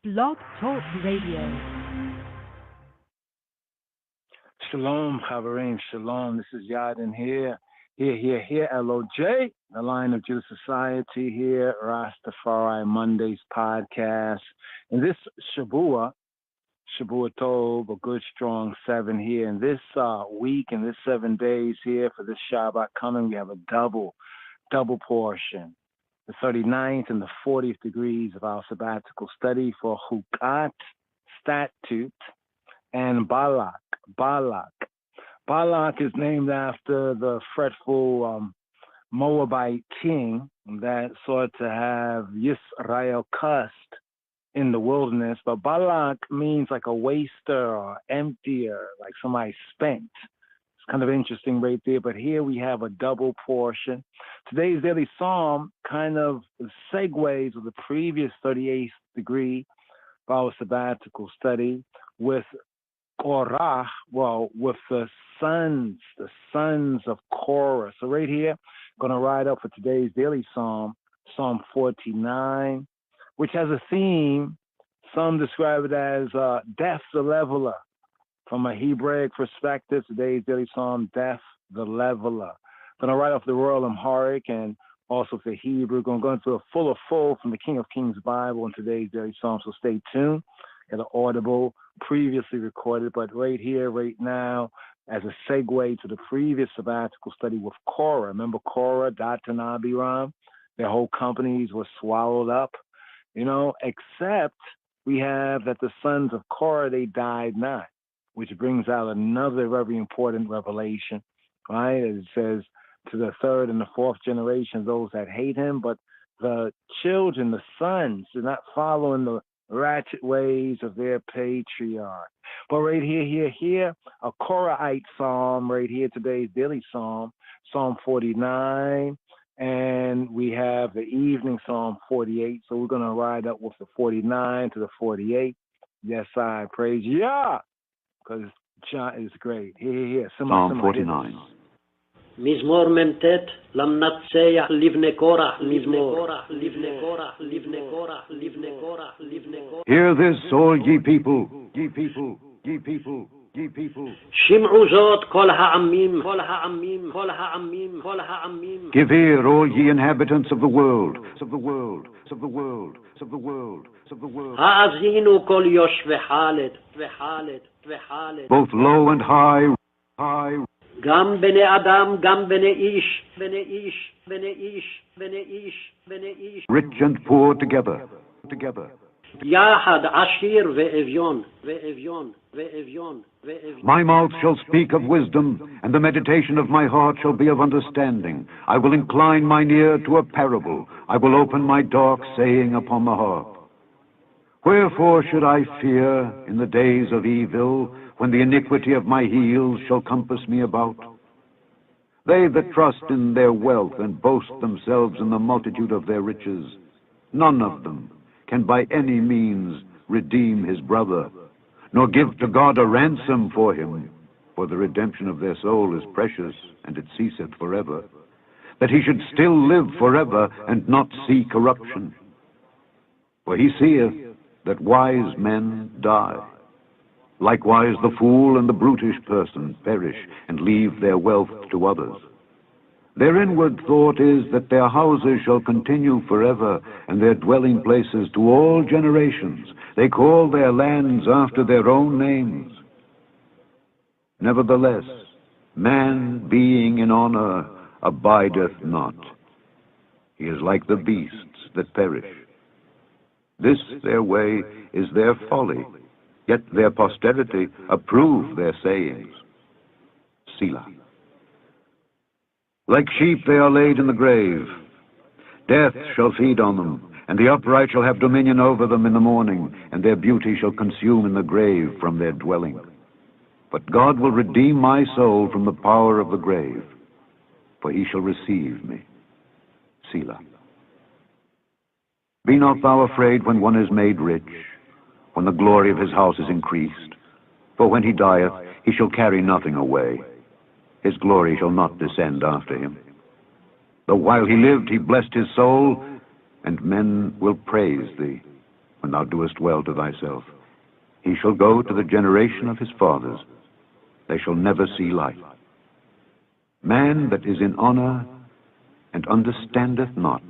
Blog Talk Radio. Shalom, Chavarim, Shalom. This is Yadin here, LOJ, the Line of Jewish Society here, Rastafari Mondays podcast. In this Shabua Tov, a good strong 7 here. In this week, in this 7 days here for this Shabbat coming, we have a double portion. The 39th and the 40th degrees of our sabbatical study for Chukat, Statutes, and Balak. Balak is named after the fretful Moabite king that sought to have Yisrael cussed in the wilderness. But Balak means like a waster or emptier, like somebody spent. It's kind of interesting right there. But here we have a double portion. Today's daily psalm kind of segues with the previous 38th degree of our sabbatical study with Korah, with the sons of Korah. So right here, I'm going to ride up for today's daily psalm, Psalm 49, which has a theme. Some describe it as Death the Leveler. From a Hebraic perspective, today's daily psalm, Death the Leveler. I'm going to write off the Royal Amharic and also the Hebrew. Going to go into a full from the King of Kings Bible in today's daily psalm, so stay tuned. Got an audible, previously recorded, but right here, right now, as a segue to the previous sabbatical study with Korah. Remember Korah, Datan, Abiram? Their whole companies were swallowed up, except we have that the sons of Korah, they died not, which brings out another very important revelation, right? It says to the third and the fourth generation, those that hate him, but the children, the sons, they're not following the ratchet ways of their patriarch. But right here, a Korahite psalm, right here, today's daily psalm, Psalm 49, and we have the evening Psalm 48. So we're going to ride up with the 49 to the 48. Yes, I praise Yah, because Jah is great. Here. Psalm 49. מזמור מ"ט למנצח לבני קורח מזמור. Hear this, all ye people. שמעו זאת כל העמים. Give ear, all ye inhabitants of the world. האזינו כל יושבי חלד. Both low and high. גם בני אדם, גם בני איש. Rich and poor together. יחד עשיר ואביון. My mouth shall speak of wisdom, and the meditation of my heart shall be of understanding. I will incline mine ear to a parable. I will open my dark saying upon the harp. Wherefore should I fear in the days of evil, when the iniquity of my heels shall compass me about? They that trust in their wealth and boast themselves in the multitude of their riches, none of them can by any means redeem his brother, nor give to God a ransom for him. For the redemption of their soul is precious, and it ceaseth forever, that he should still live forever and not see corruption. For he seeth that wise men die. Likewise the fool and the brutish person perish, and leave their wealth to others. Their inward thought is that their houses shall continue forever, and their dwelling places to all generations. They call their lands after their own names. Nevertheless, man being in honor abideth not. He is like the beasts that perish. This their way is their folly, yet their posterity approve their sayings. Selah. Like sheep they are laid in the grave. Death shall feed on them, and the upright shall have dominion over them in the morning, and their beauty shall consume in the grave from their dwelling. But God will redeem my soul from the power of the grave, for he shall receive me. Selah. Be not thou afraid when one is made rich, when the glory of his house is increased. For when he dieth, he shall carry nothing away. His glory shall not descend after him. Though while he lived, he blessed his soul, and men will praise thee. when thou doest well to thyself. He shall go to the generation of his fathers. They shall never see light. Man that is in honor and understandeth not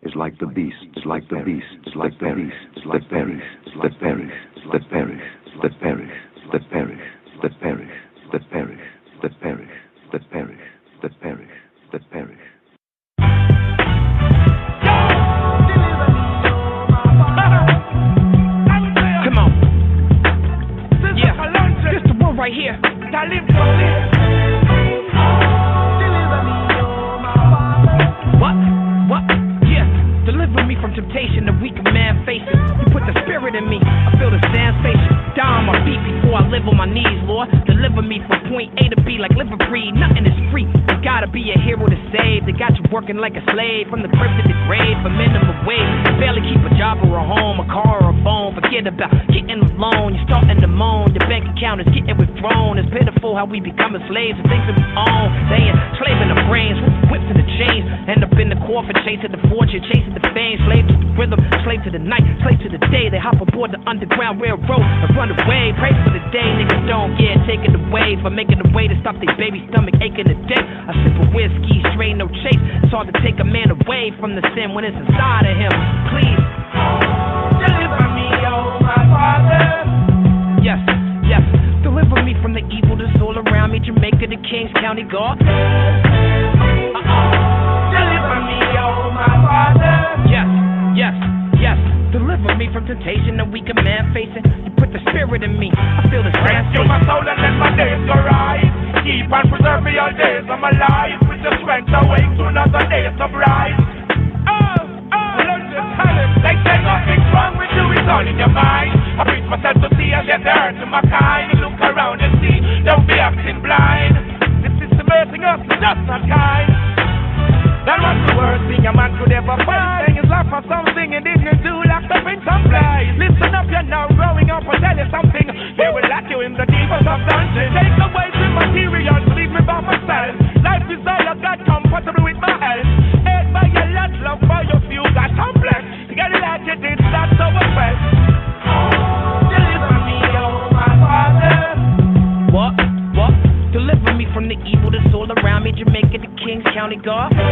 is like the beast, is like the beast, is like the beast, is like that perish, that perish, that perish, that perish, that perish, that perish, that perish, that perish, that perish, that perish, that perish. Come on. Yeah, this the one right here. What? Yeah. Deliver me from temptation, the weak man faces. You put the spirit in me, I feel the sensation. Down on my feet before I live on my knees, Lord. Deliver me from point A to B like liver breed. Nothing is free. You gotta be a hero to save. They got you working like a slave from the crib to the grave for minimum wage. You barely keep a job or a home, a car or a phone. Forget about getting a loan. You're starting to moan. Your bank account is getting withdrawn. It's pitiful how we become slaves of things that we own. They enslaving the brains, whips to the chains. End up in the coffin, chasing the fortune, chasing the fame. Slave to the rhythm, slave to the night, slave to the day. They hop aboard the Underground Railroad and run away. Pray for the day niggas don't get taken away for making a way to stop their baby stomach aching today. A sip of whiskey, straight no chase. It's hard to take a man away from the sin when it's inside of him. Please deliver me, oh my Father. Yes, yes, deliver me from the evil that's all around me. Jamaica to Kings County, God. Deliver me, oh my Father. Yes, yes, yes. Deliver me from temptation, the weaker man facing. You put the spirit in me, I feel the rescue my soul and let my days go rise. Keep and preserve me all days of my life. With your strength awake to another day of rise. They say nothing's wrong with you, it's all in your mind. I preach myself to see and get the earth to my kind. Look around and see, don't be acting blind. This is amazing us, just not kind. That was the worst thing a man could ever find. Saying his life for something and didn't do, locked up in some place. Listen up, you're now growing up, I'll tell you something. They will lock you in the deepest of dungeons. Take away the material, leave me by myself. Life is all I got, comfortable with my health. Hate by your lot, love for your few, got complex. You gotta like it, it's not so well. Deliver me, oh my Father. What? Deliver me from the evil that's all around me. Jamaica to Kings County, God. Yeah.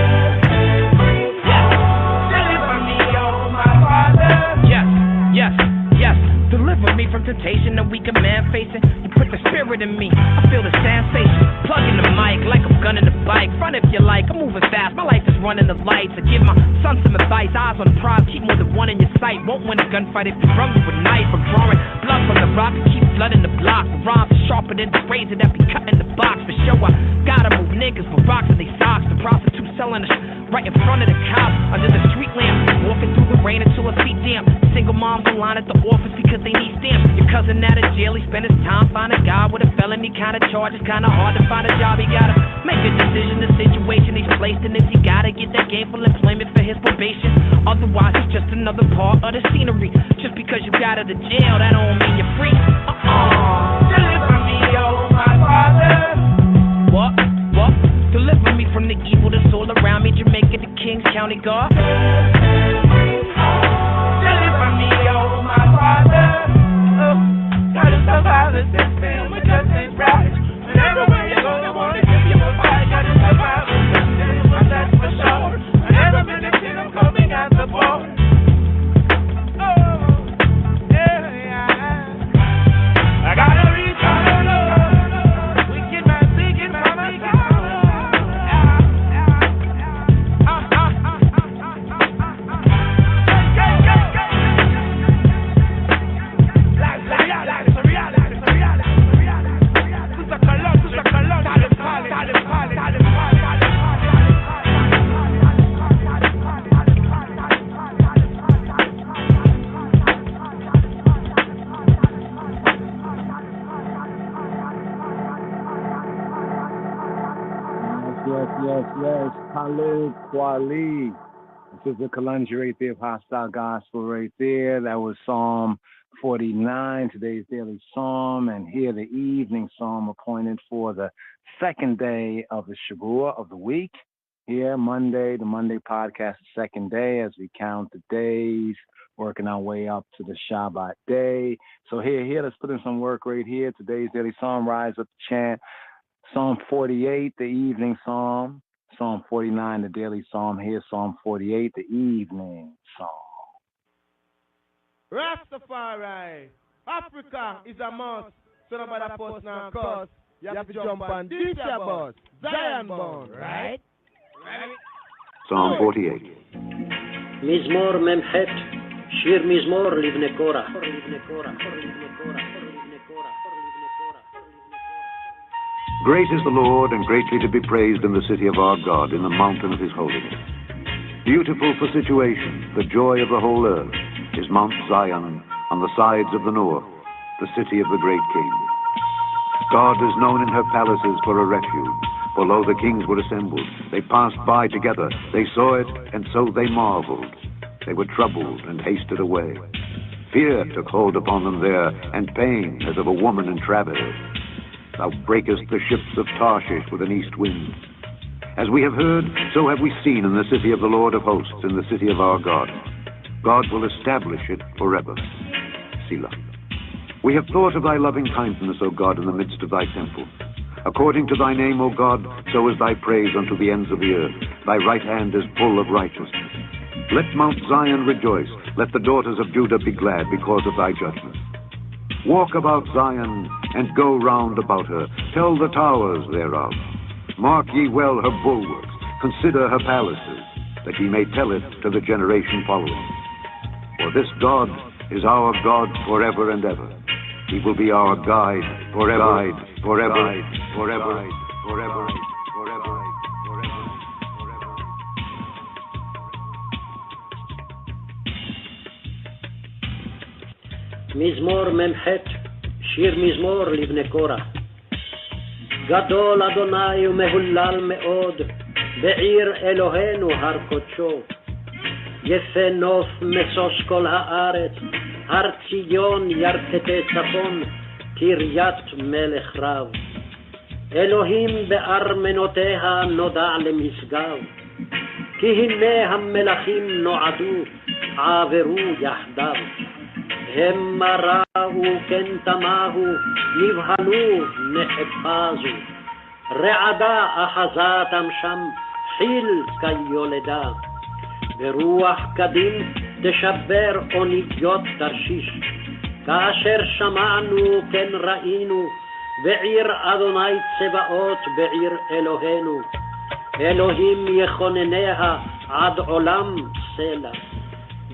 Deliver me, oh my Father. Yes, yes, yes. Deliver me from temptation, the weaker man facing. You put the spirit in me, I feel the sensation. Plug in the mic like I'm gunning the bike. Front if you like, I'm moving fast. My life is running the lights. I give my son some advice. Eyes on the prize, keep more than one in your sight. Won't win a gunfight if you run with a knife. I'm drawing blood from the rock and keep flooding the block. The rhymes are sharper than the razor that be cutting the box. For sure, I gotta move niggas with rocks in they socks. The prostitute selling the right in front of the cops. Under the street lamp, walking through the rain until her feet damp. Single moms online at the office because they need stamps. Your cousin out of jail, he spent his time finding a guy with a felony kind of charges. Kinda hard to find a job, he gotta make a decision. The situation he's placed in is he gotta get that gainful employment for his probation. Otherwise, it's just another part of the scenery. Just because you got out of jail, that don't mean you're free. Deliver me, oh my Father. What? Deliver me from the evil that's all around me. Jamaica to Kings County, God. Deliver me, oh my Father. Gotta survive this system, it just ain't right. And everywhere you go, they wanna give you a fight. Gotta survive this system, but that's for sure. And every minute I'm coming at the board. I gotta reach out the Lord. Wicked man, seeking my Yes. Khalid Kweli. This is the Kalunji right there of Hostile Gospel right there. That was Psalm 49, today's daily psalm, and here the evening psalm appointed for the second day of the Shavua of the week. Here, Monday, the Monday podcast, the second day, as we count the days working our way up to the Shabbat day. So here, let's put in some work right here. Today's daily psalm, rise up to chant. Psalm 48, the evening psalm. Psalm 49, the daily psalm. Here, Psalm 48, the evening psalm. Rastafari, Africa is a must. So nobody post now cause you have to jump on this bus. Zion born, right? Psalm 48. מזמור מ"ח, שיר מזמור לבני קורח. Great is the Lord, and greatly to be praised in the city of our God, in the mountain of his holiness. Beautiful for situation, the joy of the whole earth, is Mount Zion on the sides of the north, the city of the great King. God is known in her palaces for a refuge. For lo, the kings were assembled. They passed by together. They saw it, and so they marveled. They were troubled and hasted away. Fear took hold upon them there, and pain as of a woman in travail. Thou breakest the ships of Tarshish with an east wind. As we have heard, so have we seen in the city of the Lord of hosts, in the city of our God. God will establish it forever. Selah. We have thought of thy loving kindness, O God, in the midst of thy temple. According to thy name, O God, so is thy praise unto the ends of the earth. Thy right hand is full of righteousness. Let Mount Zion rejoice. Let the daughters of Judah be glad because of thy judgments. Walk about Zion, and go round about her. Tell the towers thereof. Mark ye well her bulwarks. Consider her palaces, that ye may tell it to the generation following. For this God is our God forever and ever. He will be our guide forever, forever, forever, forever, forever. מזמור מ"ח, שיר מזמור לבני קורח. גדול אדוני ומהולל מאוד, בעיר אלוהינו הר קודשו. יפה נוף משוש כל הארץ, הר ציון ירכתי צפון, קריית מלך רב. אלוהים בארמנותיה נודע למשגב, כי הנה המלכים נועדו, עברו יחדיו. המה ראו כן תמהו, נבהלו נחפזו. רעדה אחזתם שם, חיל כיולדה. ברוח קדים תשבר אוניות תרשיש. כאשר שמענו כן ראינו, בעיר אדוני צבאות, בעיר אלוהינו. אלוהים יכונניה עד עולם סלע.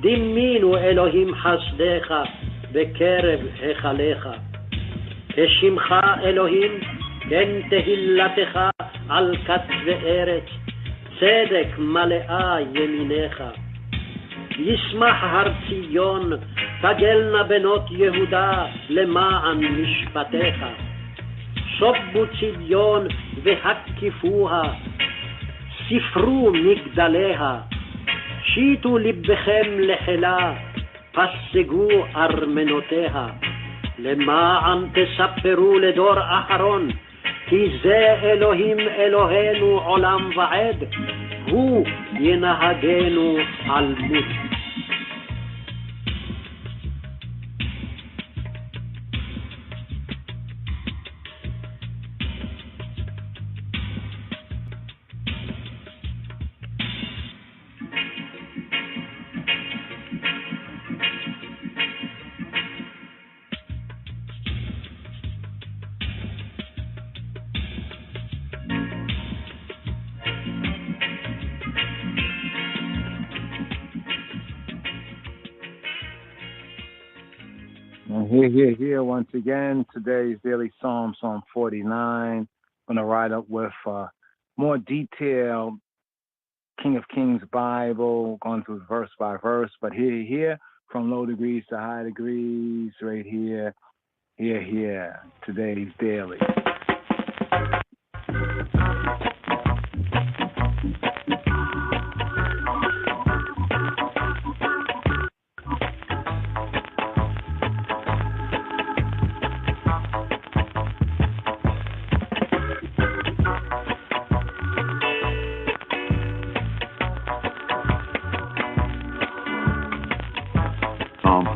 דימינו אלוהים חסדך בקרב היכליך. כשמך אלוהים, כן תהילתך על כתבי ארץ, צדק מלאה ימינך. ישמח הר ציון, תגלנה בנות יהודה למען משפטיך. שובו ציון והקיפוה, ספרו מגדליה. שיטו לבכם לחילה, פסגו ארמנותיה. למען תספרו לדור אחרון, כי זה אלוהים אלוהינו עולם ועד, הוא ינהגנו על מות. Here once again, today's daily psalm, Psalm 49. I'm going to write up with more detailed King of Kings Bible, going through verse by verse. But here, from low degrees to high degrees, right here, today's daily.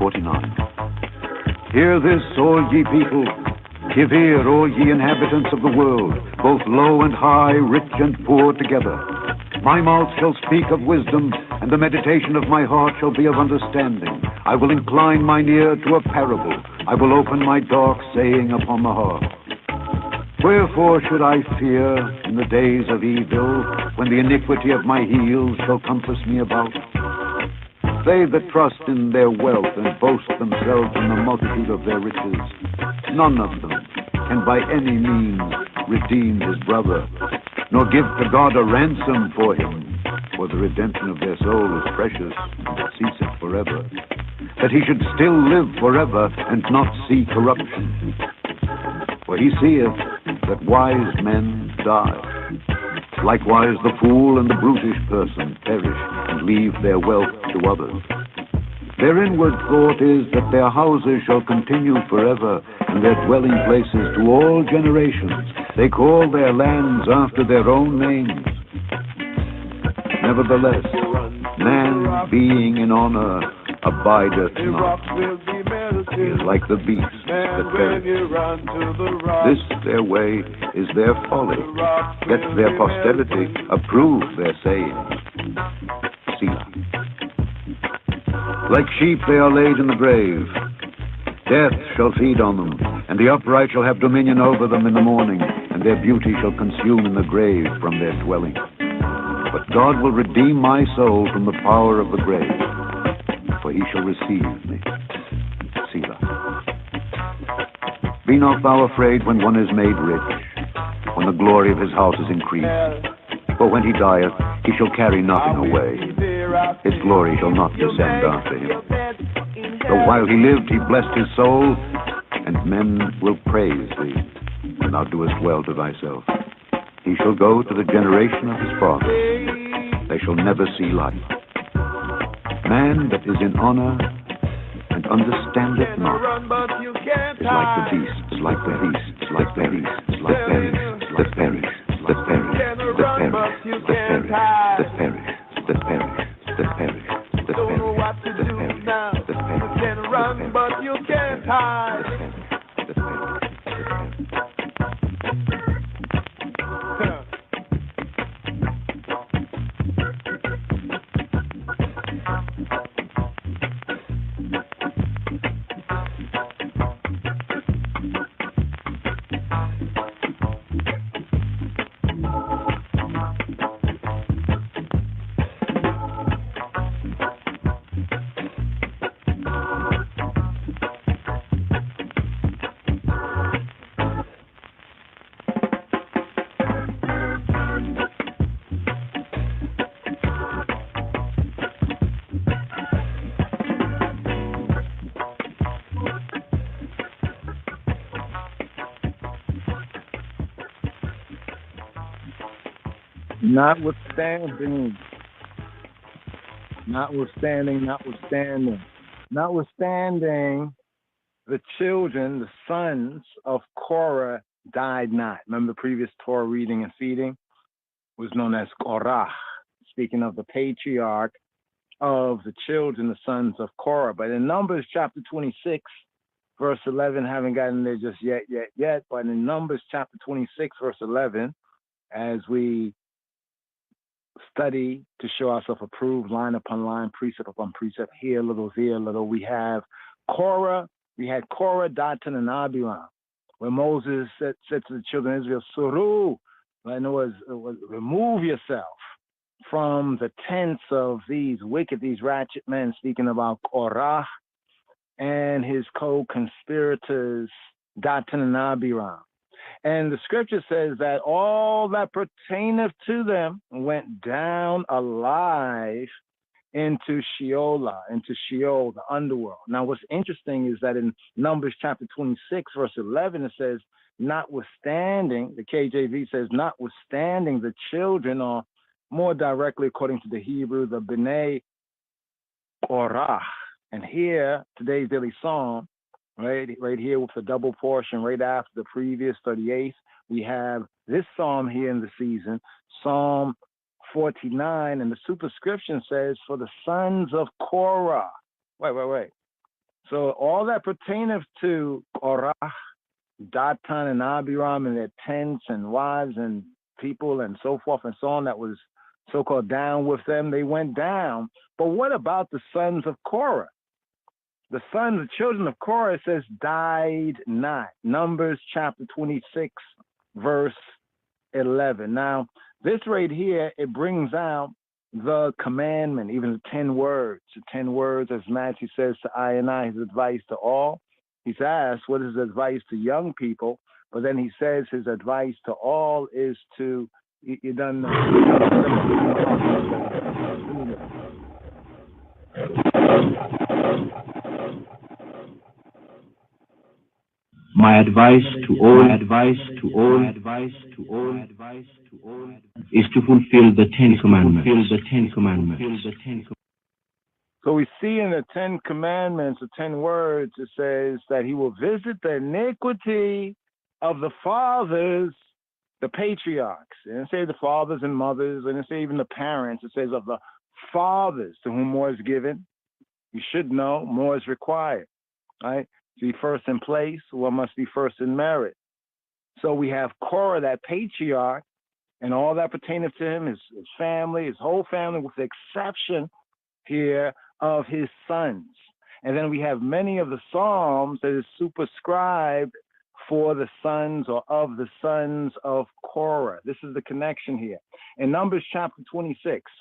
49. Hear this, all ye people. Give ear, all ye inhabitants of the world, both low and high, rich and poor together. My mouth shall speak of wisdom, and the meditation of my heart shall be of understanding. I will incline mine ear to a parable. I will open my dark saying upon the harp. Wherefore should I fear in the days of evil, when the iniquity of my heels shall compass me about? They that trust in their wealth and boast themselves in the multitude of their riches, none of them can by any means redeem his brother, nor give to God a ransom for him. For the redemption of their soul is precious, and it ceaseth forever, that he should still live forever, and not see corruption. For he seeth that wise men die. Likewise the fool and the brutish person perish, and leave their wealth to others. Their inward thought is that their houses shall continue forever, and their dwelling places to all generations. They call their lands after their own names. Nevertheless, man being in honor abideth not. He is like the beast that perish. This their way is their folly, yet their posterity approve their saying. Selah. Like sheep they are laid in the grave. Death shall feed on them, and the upright shall have dominion over them in the morning, and their beauty shall consume in the grave from their dwelling. But God will redeem my soul from the power of the grave, for he shall receive me. Selah. Be not thou afraid when one is made rich, when the glory of his house is increased. For when he dieth, he shall carry nothing away. His glory shall not descend after him. Though while he lived, he blessed his soul, and men will praise thee, when thou doest well to thyself. He shall go to the generation of his fathers. They shall never see light. Man that is in honor and understandeth not is like the beast, is like the beast, is like the beast, is like the beast, that perish, that perish, that perish, that perish, that perish, that perish, that perish, that perish, that perish, that perish. You can run, but you can't hide. Notwithstanding, the children, the sons of Korah died not. Remember the previous Torah reading and feeding was known as Korah, speaking of the patriarch of the children, the sons of Korah. But in Numbers chapter 26, verse 11, haven't gotten there just yet, but in Numbers chapter 26, verse 11, as we study to show ourselves approved, line upon line, precept upon precept, here a little, there a little, we had Korah, Dathan, and Abiram, where Moses said to the children of Israel, Suru, in other words, remove yourself from the tents of these wicked, these ratchet men, speaking about Korah and his co-conspirators, Dathan and Abiram. And the scripture says that all that pertaineth to them went down alive into Sheol, the underworld. Now, what's interesting is that in Numbers chapter 26, verse 11, it says, notwithstanding, the KJV says, notwithstanding the children, or more directly according to the Hebrew, the B'nai Korah. And here, today's daily psalm, right here with the double portion, right after the previous 38th, we have this psalm here in the season, Psalm 49, and the superscription says, for the sons of Korah. Wait. So all that pertaineth to Korah, Datan, and Abiram and their tents and wives and people and so forth and so on that was so-called down with them, they went down. But what about the sons of Korah? The sons, the children of Korah, it says, died not. Numbers chapter 26, verse 11. Now, this right here, it brings out the commandment, even the 10 words. The 10 words, as Matthew says to I and I, his advice to all. He's asked, what is his advice to young people? But then he says his advice to all is to, you done My advice to all is to fulfill the 10 Commandments. So we see in the 10 Commandments, the 10 words, it says that he will visit the iniquity of the fathers, the patriarchs. It didn't say the fathers and mothers, it didn't say even the parents. It says of the fathers to whom more is given. You should know more is required, right? To be first in place, one must be first in merit. So we have Korah, that patriarch, and all that pertaineth to him, his family, his whole family, with the exception here of his sons. And then we have many of the Psalms that is superscribed for the sons or of the sons of Korah. This is the connection here. In Numbers chapter 26,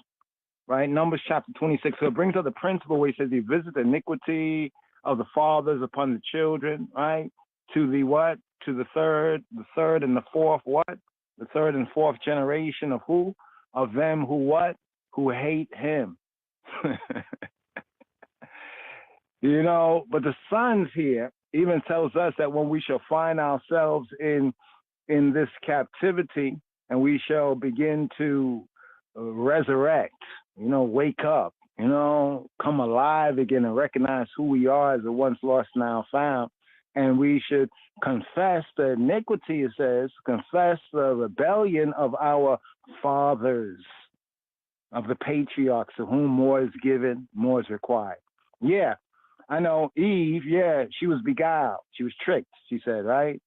right? Numbers chapter 26. So it brings up the principle where he says, he visit the iniquity of the fathers upon the children, right? To the what? To the third and the fourth what? The third and fourth generation of who? Of them who what? Who hate him. You know, but the sons here even tells us that when we shall find ourselves in this captivity and we shall begin to resurrect, you know, wake up, you know, come alive again and recognize who we are as the once lost now found. And we should confess the iniquity, it says, confess the rebellion of our fathers, of the patriarchs, to whom more is given, more is required. Yeah, I know Eve, yeah, she was beguiled. She was tricked, she said, right?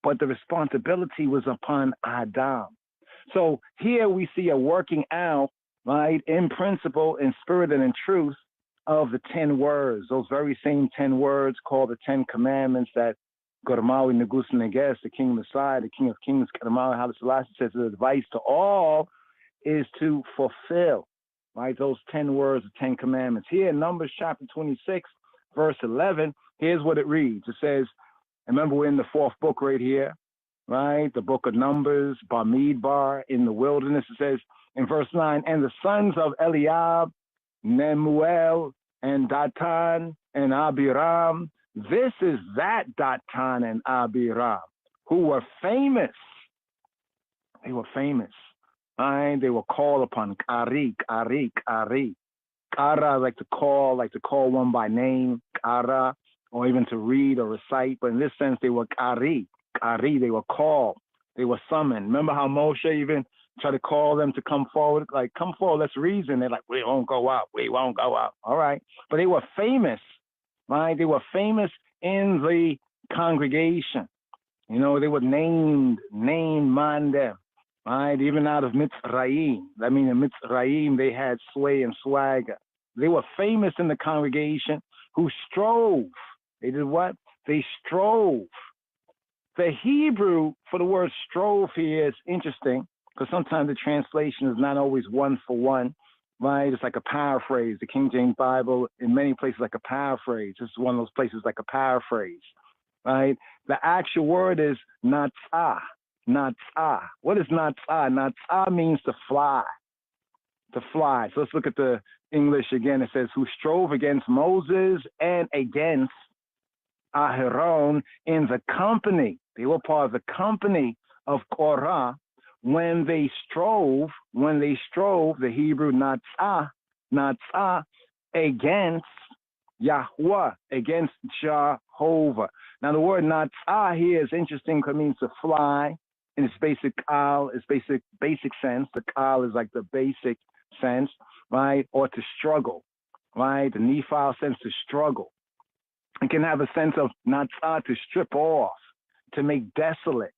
But the responsibility was upon Adam. So here we see a working out, right, in principle, in spirit, and in truth of the 10 words, those very same 10 words called the 10 Commandments that Gormawi Negus Neges, the King Messiah, the King of Kings, Gormawi Haile Selassie says the advice to all is to fulfill, right, those 10 words, the 10 Commandments. Here in Numbers chapter 26, verse 11, here's what it reads. It says, remember we're in the fourth book right here, right, the book of Numbers, Bamidbar, in the wilderness. It says in verse 9, and the sons of Eliab, Nemuel, and Datan, and Abiram, this is that Datan and Abiram, who were famous. They were famous. Right? They were called upon Kari. Kara, like to call one by name, Kara, or even to read or recite. But in this sense, they were Kari, they were called, they were summoned. Remember how Moshe even tried to call them to come forward, like, come forward, let's reason. They're like, we won't go out. All right. But they were famous, right? They were famous in the congregation. You know, they were named Mandem, right? Even out of Mitzrayim. I mean, in Mitzrayim, they had sway and swagger. They were famous in the congregation who strove. They did what? They strove. The Hebrew for the word strove here is interesting because sometimes the translation is not always one for one, right? It's like a paraphrase. The King James Bible, in many places, like a paraphrase. This is one of those places like a paraphrase, right? The actual word is natsah. Natsah. What is natsah? Natsah means to fly. To fly. So let's look at the English again. It says, who strove against Moses and against Aharon in the company. They were part of the company of Korah when they strove, the Hebrew natsah, against Yahweh, against Jehovah. Now the word natsah here is interesting because it means to fly in its basic basic sense. The kal is like the basic sense, right? Or to struggle, right? The Nephile sense to struggle. It can have a sense of natsah, to strip off, to make desolate.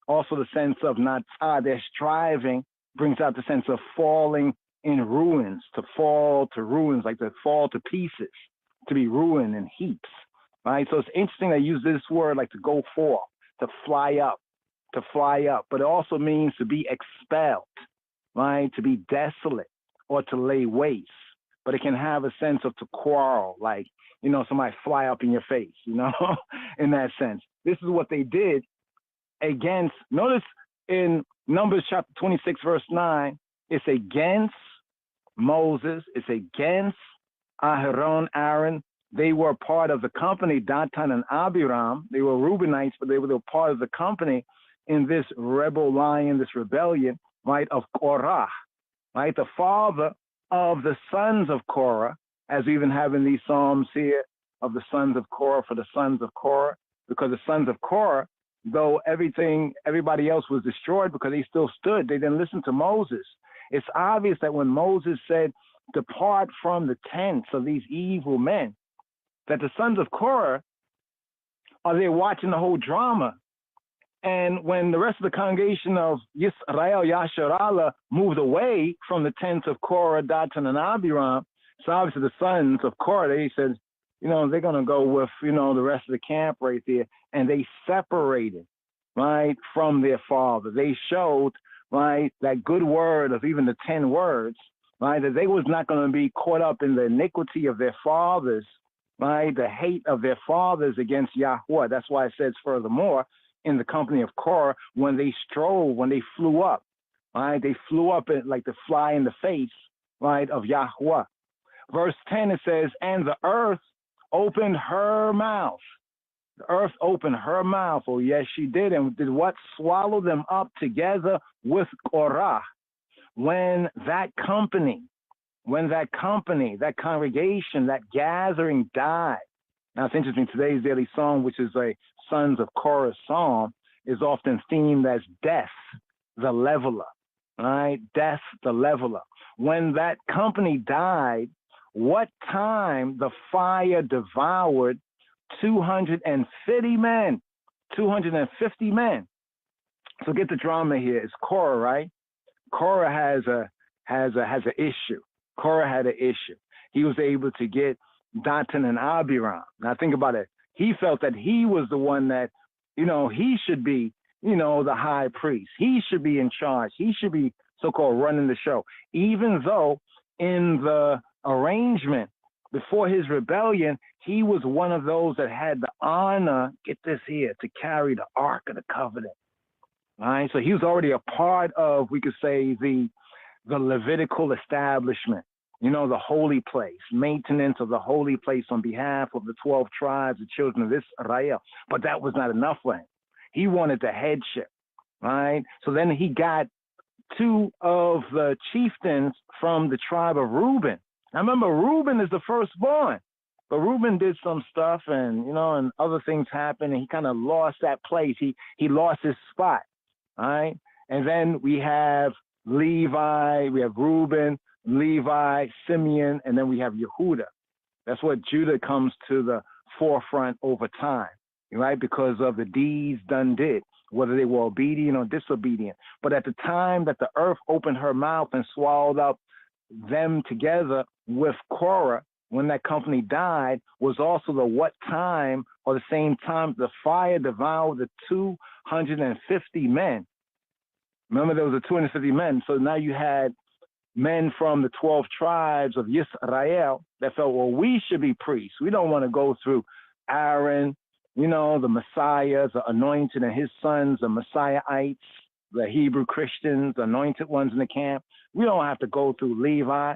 Also the sense of natsah, their striving, brings out the sense of falling in ruins, to fall to ruins, like to fall to pieces, to be ruined in heaps, right? So it's interesting they use this word like to go forth, to fly up, but it also means to be expelled, right? To be desolate or to lay waste. But it can have a sense of to quarrel, like, you know, somebody fly up in your face, you know, in that sense. This is what they did against, notice in Numbers chapter 26, verse 9, it's against Moses, it's against Aaron. They were part of the company, Datan and Abiram. They were Reubenites, but they were part of the company in this rebel lion, this rebellion, right, of Korah, right? The father of the sons of Korah, as we even have in these Psalms here, of the sons of Korah, for the sons of Korah, because the sons of Korah, though everybody else was destroyed because they still stood, they didn't listen to Moses. It's obvious that when Moses said, depart from the tents of these evil men, that the sons of Korah are there watching the whole drama. And when the rest of the congregation of Yisrael, Yasharallah, moved away from the tents of Korah, Datan, and Abiram, so obviously the sons of Korah, they said, you know, they're going to go with, you know, the rest of the camp right there. And they separated, right, from their father. They showed, right, that good word of even the 10 words, right, that they was not going to be caught up in the iniquity of their fathers, right, the hate of their fathers against Yahweh. That's why it says furthermore, in the company of Korah, when they strove, when they flew up, right, they flew up like the fly in the face, right, of Yahweh. Verse 10, it says, and the earth opened her mouth. The earth opened her mouth. Oh, yes, she did. And did what? Swallow them up together with Korah. When that company, that congregation, that gathering died. Now, it's interesting. Today's daily song, which is a Sons of Korah psalm, is often themed as death, the leveler, right? Death, the leveler. When that company died, what time the fire devoured 250 men, 250 men. So get the drama here. It's Korah, right? Korah has an issue. Korah had an issue. He was able to get Datan and Abiram. Now think about it. He felt that he was the one that, you know, he should be, you know, the high priest. He should be in charge. He should be so-called running the show. Even though in the arrangement before his rebellion, he was one of those that had the honor, get this here, to carry the Ark of the Covenant. All right, so he was already a part of, we could say, the Levitical establishment, you know, the holy place, maintenance of the holy place on behalf of the 12 tribes, the children of Israel. But that was not enough for him. He wanted the headship, right? So then he got 2 of the chieftains from the tribe of Reuben. Now remember, Reuben is the firstborn, but Reuben did some stuff, and you know, and other things happened, and he kind of lost that place. He lost his spot, all right? And then we have Levi, we have Reuben, Levi, Simeon, and then we have Yehuda. That's what Judah comes to the forefront over time, right? Because of the deeds done did, whether they were obedient or disobedient. But at the time that the earth opened her mouth and swallowed up them together with Korah, when that company died, was also the what time, or the same time the fire devoured the 250 men. Remember, there was 250 men. So now you had men from the 12 tribes of Yisrael that felt, well, we should be priests. We don't want to go through Aaron, you know, the Messiah, the anointed, and his sons, the Messiahites, the Hebrew Christians, the anointed ones in the camp. We don't have to go through Levi,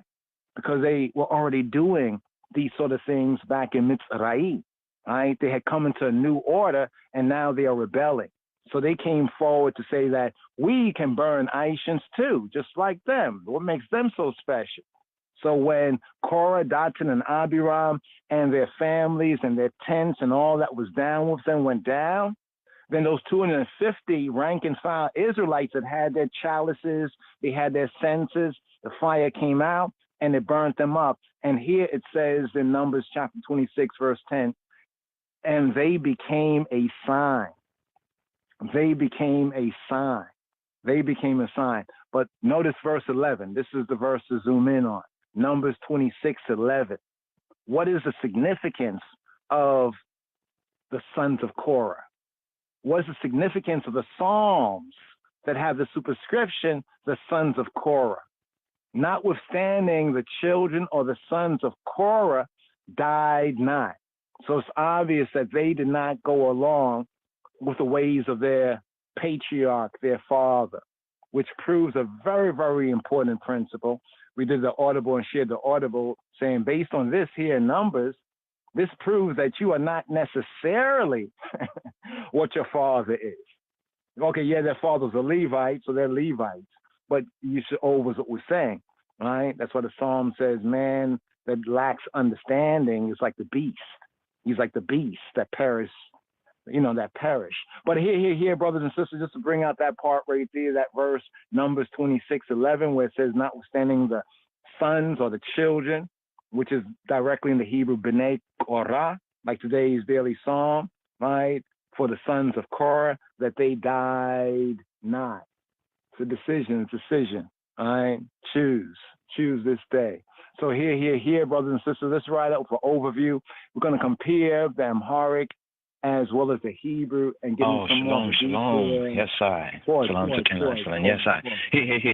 because they were already doing these sort of things back in Mitzrayim, right? They had come into a new order, and now they are rebelling. So they came forward to say that we can burn Aishans too, just like them. What makes them so special? So when Korah, Datan, and Abiram and their families and their tents and all that was down with them went down, then those 250 rank and file Israelites that had their chalices, they had their censers, the fire came out and it burnt them up. And here it says in Numbers chapter 26, verse 10, and they became a sign. They became a sign. They became a sign. But notice verse 11. This is the verse to zoom in on. Numbers 26:11. What is the significance of the sons of Korah? What is the significance of the Psalms that have the superscription, the sons of Korah? Notwithstanding, the children or the sons of Korah died not. So it's obvious that they did not go along with the ways of their patriarch, their father, which proves a very, very important principle. We did the audible and shared the audible, saying based on this here in Numbers, this proves that you are not necessarily what your father is. Okay, yeah, their father's a Levite, so they're Levites. But you should always what we're saying, right? That's why the Psalm says, man that lacks understanding is like the beast. He's like the beast that perish, that perish. But here, brothers and sisters, just to bring out that part right there, that verse, Numbers 26:11, where it says, notwithstanding the sons or the children, which is directly in the Hebrew, B'nai Korah, like today's daily psalm, right? For the sons of Korah, that they died not. It's a decision, all right? Choose this day. So here, brothers and sisters, let's write up for overview. We're going to compare the Amharic as well as the Hebrew and get into some more shalom. Yes, I. Shalom to King. Yes, I. Here.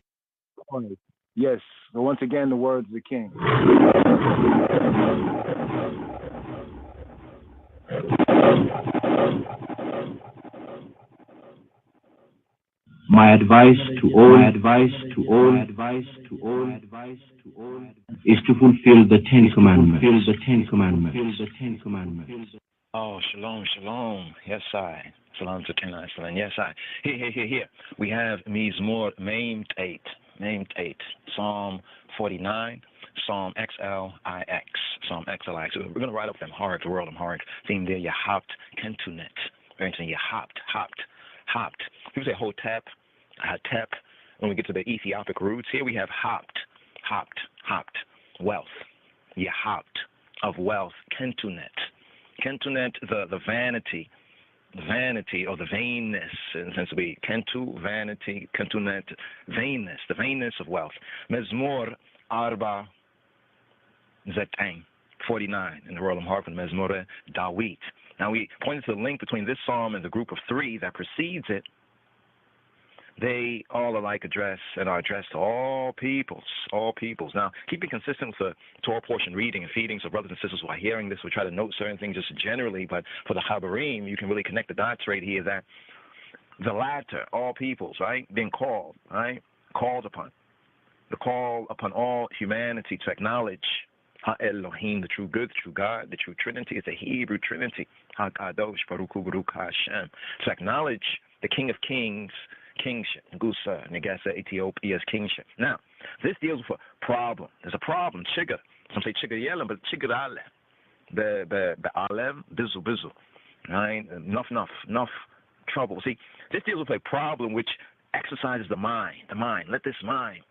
Yes. So once again, the words of the King. My advice to all is to fulfill the Ten Commandments. Oh, shalom. Yes, I. Shalom to King. Yes, I. Here. We have Mizmor named 8. Psalm 49. Psalm XLIX. So we're going to write up them Amharic, the world Amharic theme there. Yahapt Kentunet. Hopped. People say Hotep, Hatep. When we get to the Ethiopic roots, here we have hopped, wealth. Yahapt of wealth. Kentunet, the vanity or the vainness, in the sense of Kentu, vanity, Kentunet, vainness, the vainness of wealth. Mezmor Arba Zetang, 49 in the Royal Amharic, Mezmor Dawit. Now we pointed to the link between this psalm and the group of 3 that precedes it. They all alike address and are addressed to all peoples. Now, keeping consistent with the Torah portion reading and feeding, so brothers and sisters who are hearing this will try to note certain things just generally, but for the Habarim, you can really connect the dots right here that the latter, all peoples, right, being called, right, called upon. The call upon all humanity to acknowledge Ha-Elohim, the true good, the true God, the true Trinity. It's a Hebrew Trinity. Ha-Kadosh, Baruch Hu, Baruch HaShem. To acknowledge the King of Kings, kingship. Gusa, Negasa, Ethiopia's kingship. Now, this deals with a problem. There's a problem. Chigga. Some say Chigga Yelam, but Chigga Alem. The Alem, Bizu. Right? Enough trouble. See, this deals with a problem which exercises the mind. Let this mind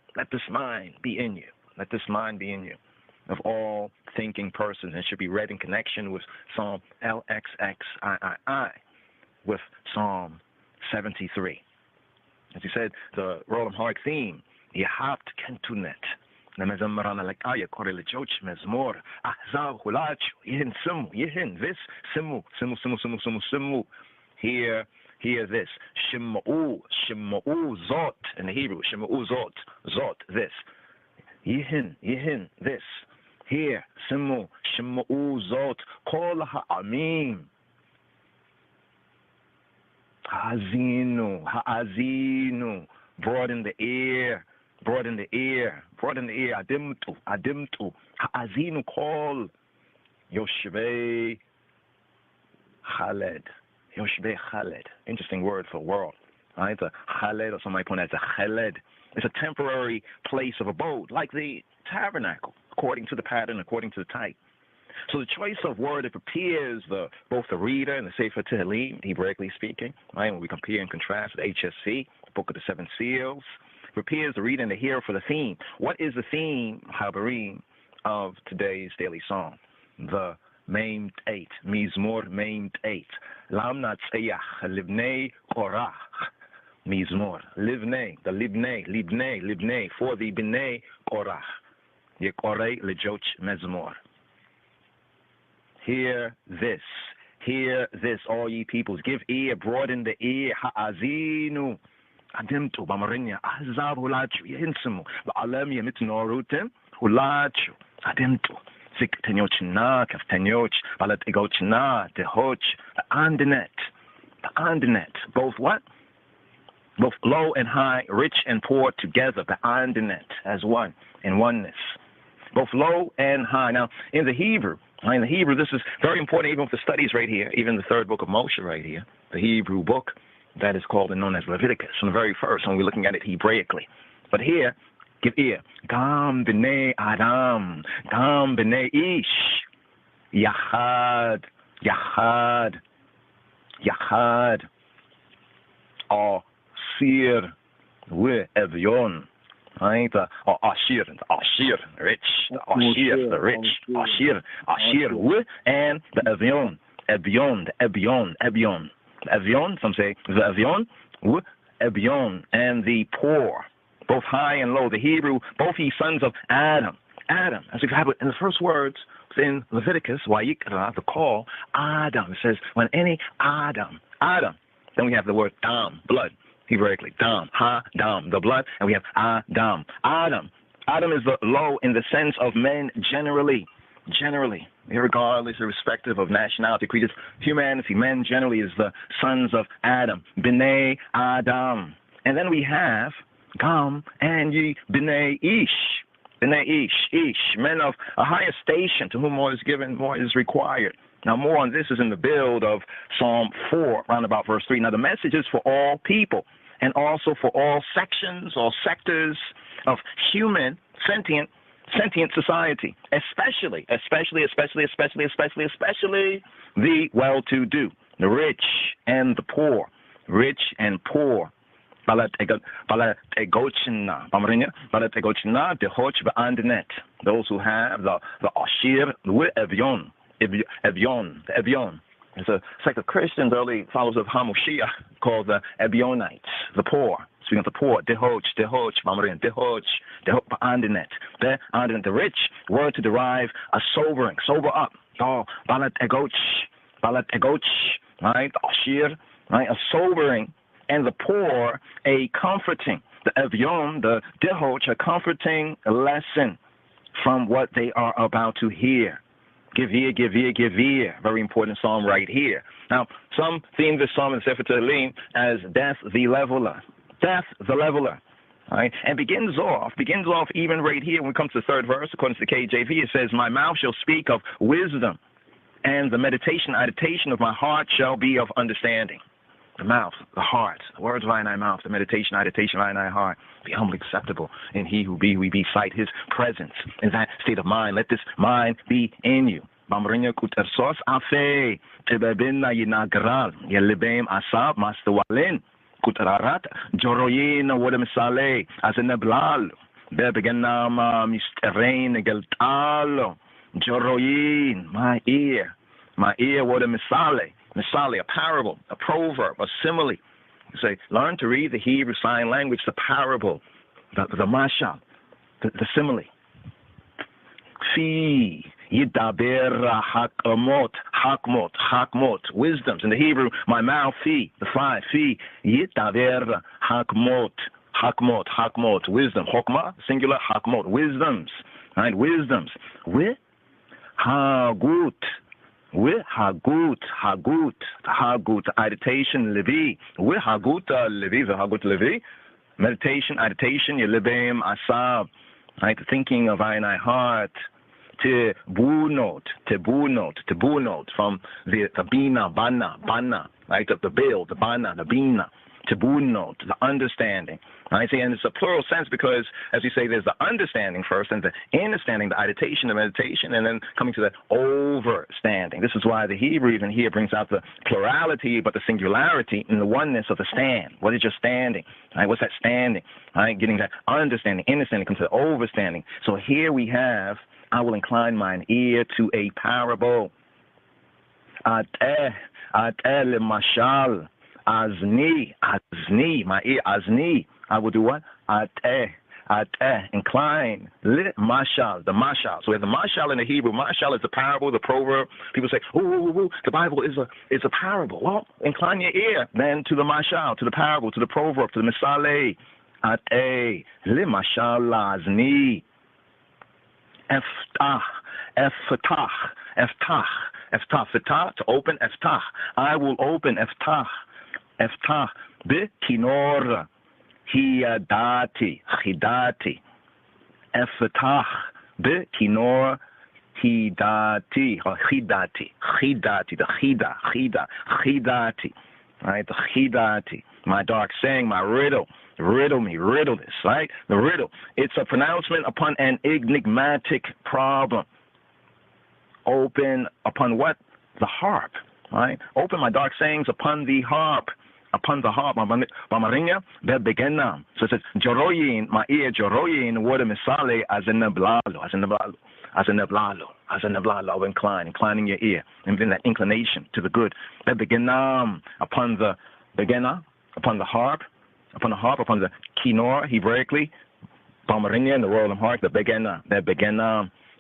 be in you. Of all thinking persons, and should be read in connection with Psalm LXXII, with Psalm 73. As he said, the Royal Amharic theme, Yahapt Kentunet, Nemezammarana Lakaya Korelechoch Mezmor, Ahzav Hulacho, Yihin this, Simu. Hear this. Shim'u Zot in the Hebrew, Shim'u Zot, this. Yihin this. Here, Simu, Shim'u Zot, Kol Ha'amim. Ha'azinu, broaden the ear, adimtu, ha'azinu, call, Yoshbe Khaled. Interesting word for world, right? It's a Khaled, or somebody point out it's a Khaled. It's a temporary place of abode, like the tabernacle, according to the pattern, according to the type. So the choice of word, it prepares both the reader and the Sefer Tehillim, Hebraically speaking, right? When we compare and contrast with HSC, the Book of the Seven Seals, prepares the reader and the hearer for the theme. What is the theme, Habarim, of today's daily psalm? The maimed 8. Mizmor maimed 8. Lamna tzayach libnei korach. Mizmor. Livnei. The libnei. For the bnei korach. Yekorei lejoch mezmor. Hear this, all ye peoples. Give ear, broaden the ear. Ha'azinu. Adimtu, bamarinya, ahzab hulachu, yinsimu. Ba'alam yamitnorutim, hulachu. Adimtu. Zik tenyochina, kaf tenyoch, balat egochina, tehoch, the andinet. Both what? Both low and high, rich and poor together, the andinet, as one, in oneness. Both low and high. Now, in the Hebrew, this is very important, even with the studies right here, even the third book of Moshe right here, the Hebrew book that is called and known as Leviticus, from the very first, when we're looking at it Hebraically. But here, give ear. Gam b'nei Adam, gam b'nei Ish, Yachad, Asir, Evion. Right? Or Ashir, rich, the rich, Ashir, and the Evion, some say the Evion, and the poor, both high and low. The Hebrew, both ye sons of Adam, as we have it in the first words in Leviticus, Wayikra, the call, Adam. It says, when any Adam, then we have the word Dam, blood. Hebraically, Dam, Ha-Dam, the blood, and we have Adam. Adam is the low in the sense of men generally, regardless, irrespective of nationality, creed of humanity. Men generally is the sons of Adam, B'nai Adam. And then we have Gam and ye B'nai Ish, men of a higher station, to whom more is given, more is required. Now, more on this is in the build of Psalm 4, round about verse 3. Now, the message is for all people, and also for all sections or sectors of human sentient society, especially the well-to-do, the rich and the poor, Balat egochina, dehoch be'andinet. Those who have the Ashir, the Evion. It's like the Christians, early followers of Hamashiach, called the Ebionites, the poor. Speaking of the poor, dehoch, be'andinet. The rich were to derive a sobering, sober up. Oh, balat egoch, right? Ashir, right? A sobering. And the poor, a comforting. The Evion, the dehoch, a comforting lesson from what they are about to hear. Give ear. Very important psalm right here. Now, some theme this psalm in Sefer Tehillim as death the leveler. Right? And begins off even right here when we come to the third verse, according to the KJV, it says, my mouth shall speak of wisdom, and the meditation of my heart shall be of understanding. The mouth, the heart, the words of thy mouth, the meditation of thy heart, be humbly acceptable in he who we be sight his presence. In that state of mind, let this mind be in you. Bamrinya kutersos afe, tebebinna yinagral, yelibem asab mastawalin, kuterarat, joroyin wodemsale, as in neblal, bebeganama misterain geltalo, joroyin, my ear, wodemsale. Misali, a parable, a proverb, a simile. You say, learn to read the Hebrew sign language, the parable, the mashal, the simile. Fi yidaber hakmot, wisdoms. In the Hebrew, my mouth, fi, the five, fi yidaber hakmot, wisdom. Hokmah, singular, hakmot, wisdoms. Right, wisdoms. With hagut. With hagut, meditation, levi. With hagut, levi. Meditation, yelibem asab. Right, the thinking of I heart. Tebunot, from the bina, bana, right, of the bill, the bana, the bina. Tebunot, the understanding. Right? And it's a plural sense because, as we say, there's the understanding first, and the understanding, the meditation, and then coming to the overstanding. This is why the Hebrew even here brings out the plurality, but the singularity in the oneness of the stand. What is your standing? Right? What's that standing? Right? Getting that understanding, understanding, comes to the overstanding. So here we have, I will incline mine ear to a parable. lemashal, azni, my ear, azni. I will do what? Incline, mashal, the mashal. So we have the mashal in the Hebrew. Mashal is the parable, the proverb. People say, ooh, the Bible is a parable. Well, incline your ear then to the mashal, to the parable, to the proverb, to the misale. Le mashal lazni. Eftah, to open, eftah. I will open, eftah, be kinor. Hidati, eftah, be kinor, hidati, or hidati, the hidati, right? The hidati, my dark saying, my riddle this, right? The riddle. It's a pronouncement upon an enigmatic problem. Open upon what? The harp, right? Open my dark sayings upon the harp. Bamaringa, begenam. So it says, Joroyin, my ear, Joroyin, word of misale, as a neblalo, inclining your ear, and then that inclination to the good. Begenam, upon the harp, upon the kinor, Hebraically, Bamaringa, in the royal harp, the begenam,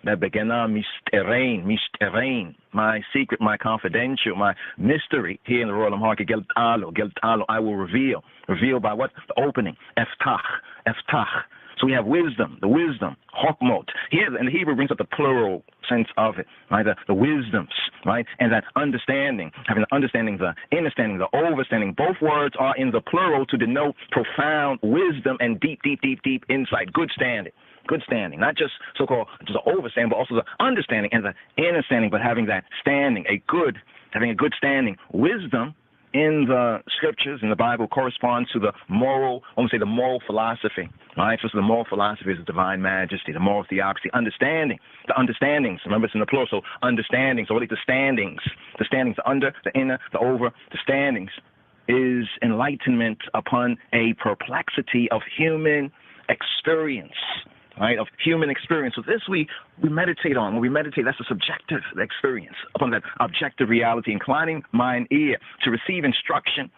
Misterain, my secret, my confidential, my mystery here in the royal market, Geltalo, I will reveal by what? The opening, Eftah. So we have wisdom, Hokmot. Here in the Hebrew brings up the plural sense of it, right? The wisdoms, right? And that understanding, having the understanding, the understanding, the overstanding. Both words are in the plural to denote profound wisdom and deep insight, good standing, not just so-called just the overstanding, but also the understanding and the understanding, but having that standing, having a good standing. Wisdom in the scriptures, in the Bible, corresponds to the moral philosophy, right? So the moral philosophy is the divine majesty, the moral theocracy, understanding, the understandings. Remember, it's in the plural, so understanding. So what are the standings, the under, the inner, the over, the standings is enlightenment upon a perplexity of human experience, right, of human experience. So this we meditate on. When we meditate, that's a subjective experience upon that objective reality, inclining mine ear to receive instruction,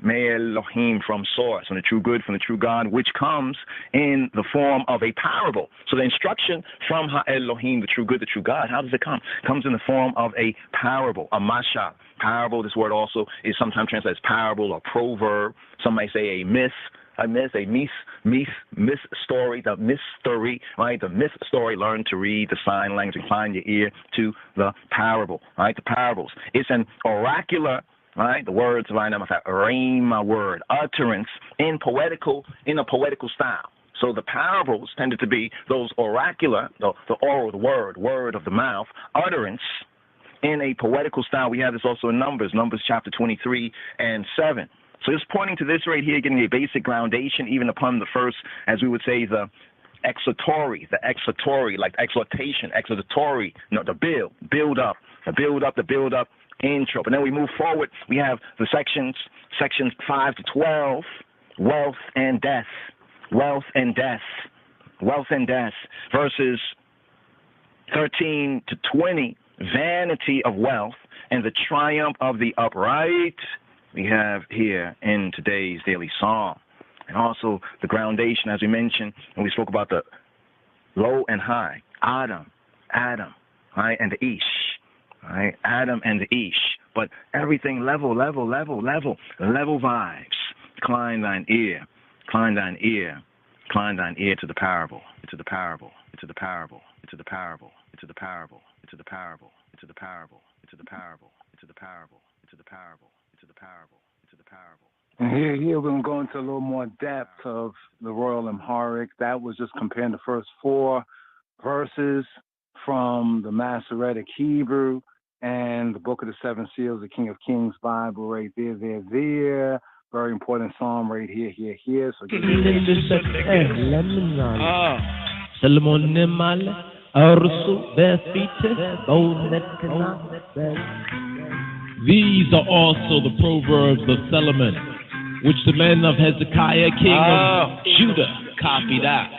may Elohim, from source, from the true good, from the true God, which comes in the form of a parable. So the instruction from Ha-Elohim, the true good, the true God, how does it come? It comes in the form of a parable, a mashal. Parable, this word also is sometimes translated as parable or proverb. Some may say a myth, story, the mystery, right? The myth story. Learn to read the sign language, incline your ear to the parable, right? The parables. It's an oracular, right? The words of rhema word, utterance in a poetical style. So the parables tended to be those oracular, the oral, the word of the mouth, utterance in a poetical style. We have this also in Numbers chapter 23 and 7. So just pointing to this right here, getting a basic groundation, even upon the first, as we would say, the exhortatory, like exhortation, the build up intro. But then we move forward. We have the sections 5 to 12, wealth and death, verses 13 to 20, vanity of wealth and the triumph of the upright. We have here in today's daily psalm. And also the groundation, as we mentioned, when we spoke about the low and high, Adam, right, and the Ish, right, Adam and the Ish. But everything level vibes. Incline thine ear to the parable, And here we're going to go into a little more depth of the Royal Amharic. That was just comparing the first 4 verses from the Masoretic Hebrew and the Book of the Seven Seals, the King of Kings Bible right there. Very important psalm right here. So these are also the Proverbs of Solomon, which the men of Hezekiah, king of Judah, copied out.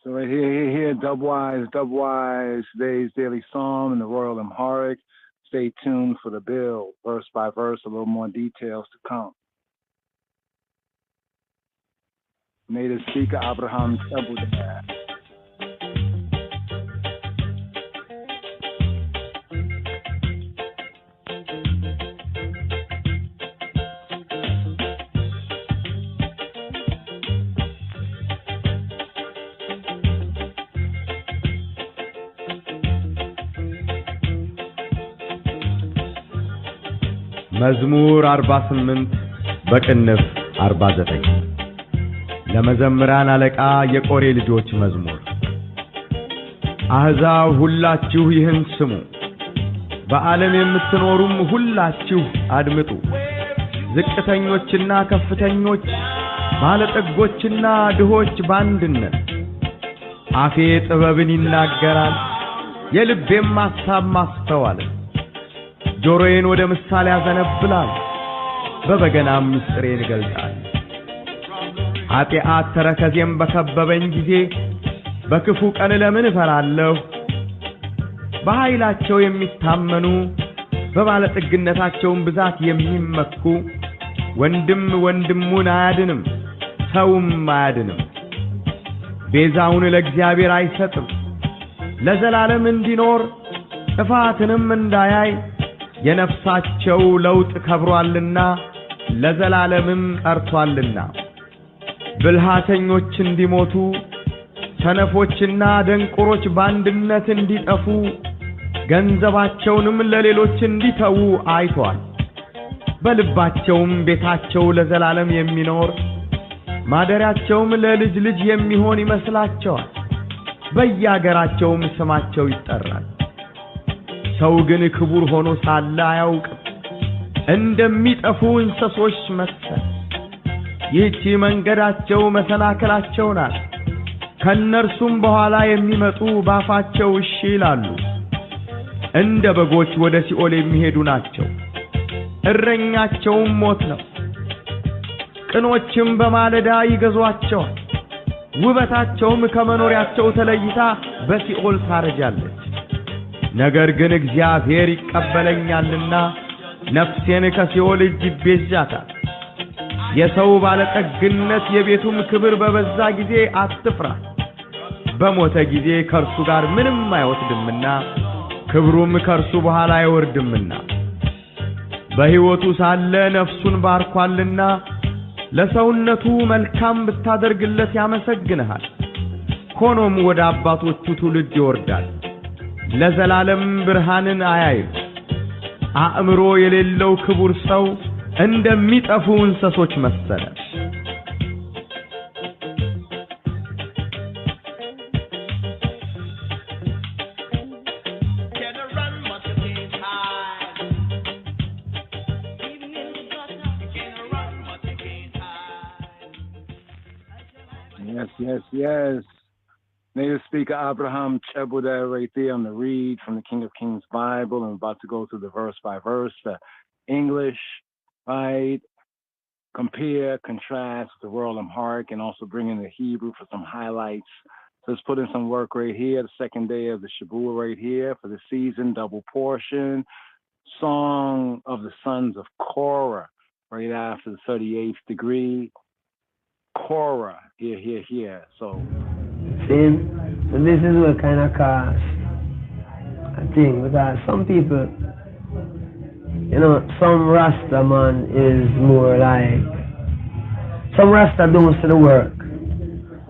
So right here here, Dubwise, today's Daily Psalm in the Royal Amharic. Stay tuned for the bill, verse by verse, a little more details to come. Native speaker Abraham Chebuda. መዝሙር 48 በቅንፍ 49 ለመዘምራን አለቃ የቆሬ ልጆች መዝሙር። አሕዛብ ሁላችሁ ይህን ስሙ፣ በዓለም የምትኖሩም ሁላችሁ አድምጡ። ዝቅተኞችና ከፍተኞች፣ ባለጠጎችና ድሆች በአንድነት አፌ ጥበብን ይናገራል፣ የልቤም ሐሳብ ማስተዋልን። ጆሮዬን ወደ ምሳሌ ያዘነብላል፣ በበገናም ምስጢሬን ይገልጣል። ኃጢአት ተረከዜም በከበበኝ ጊዜ በክፉ ቀን ለምን እፈራለሁ? በኃይላቸው የሚታመኑ በባለጠግነታቸውም ብዛት የሚመኩ ወንድም ወንድሙን አያድንም፣ ሰውም አያድንም። ቤዛውን ለእግዚአብሔር አይሰጥም፣ ለዘላለም እንዲኖር ጥፋትንም እንዳያይ የነፍሳቸው ለውጥ ከብሯልና ለዘላለምም ቀርቷልና። ብልሃተኞች እንዲሞቱ ሰነፎችና ደንቆሮች በአንድነት እንዲጠፉ ገንዘባቸውንም ለሌሎች እንዲተዉ አይቷል። በልባቸውም ቤታቸው ለዘላለም የሚኖር ማደሪያቸውም ለልጅ ልጅ የሚሆን ይመስላቸዋል። በየአገራቸውም ስማቸው ይጠራል። ሰው ግን ክቡር ሆኖ ሳለ አያውቅም፣ እንደሚጠፉ እንስሶች መሰለ። ይህች መንገዳቸው መሰናክላቸው ናት፣ ከእነርሱም በኋላ የሚመጡ ባፋቸው እሺ ይላሉ። እንደ በጎች ወደ ሲኦል የሚሄዱ ናቸው፣ እረኛቸውም ሞት ነው። ቅኖችም በማለዳ ይገዟቸዋል፣ ውበታቸውም ከመኖሪያቸው ተለይታ በሲኦል ታረጃለች። ነገር ግን እግዚአብሔር ይቀበለኛልና ነፍሴን ከሲኦል እጅ ይቤዣታል። የሰው ባለጠግነት የቤቱም ክብር በበዛ ጊዜ አትፍራ። በሞተ ጊዜ ከእርሱ ጋር ምንም አይወስድምና ክብሩም ከእርሱ በኋላ አይወርድምና። በሕይወቱ ሳለ ነፍሱን ባርኳልና ለሰውነቱ መልካም ብታደርግለት ያመሰግንሃል። ሆኖም ወደ አባቶቹ ትውልድ ይወርዳል፣ ለዘላለም ብርሃንን አያይም። አእምሮ የሌለው ክቡር ሰው እንደሚጠፉ እንስሶች መሰለ። Yes. Native speaker Abraham Chebuda right there on the read from the King of Kings Bible. I'm about to go through the verse by verse, the English, right? Compare, contrast the Royal Amharic, and also bring in the Hebrew for some highlights. So let's put in some work right here. The second day of the Shabuah right here for the season, double portion. Song of the sons of Korah right after the 38th degree. Korah, here. So this is what kind of cause a thing, because some people, some Rasta man is more like, some Rasta don't do the work,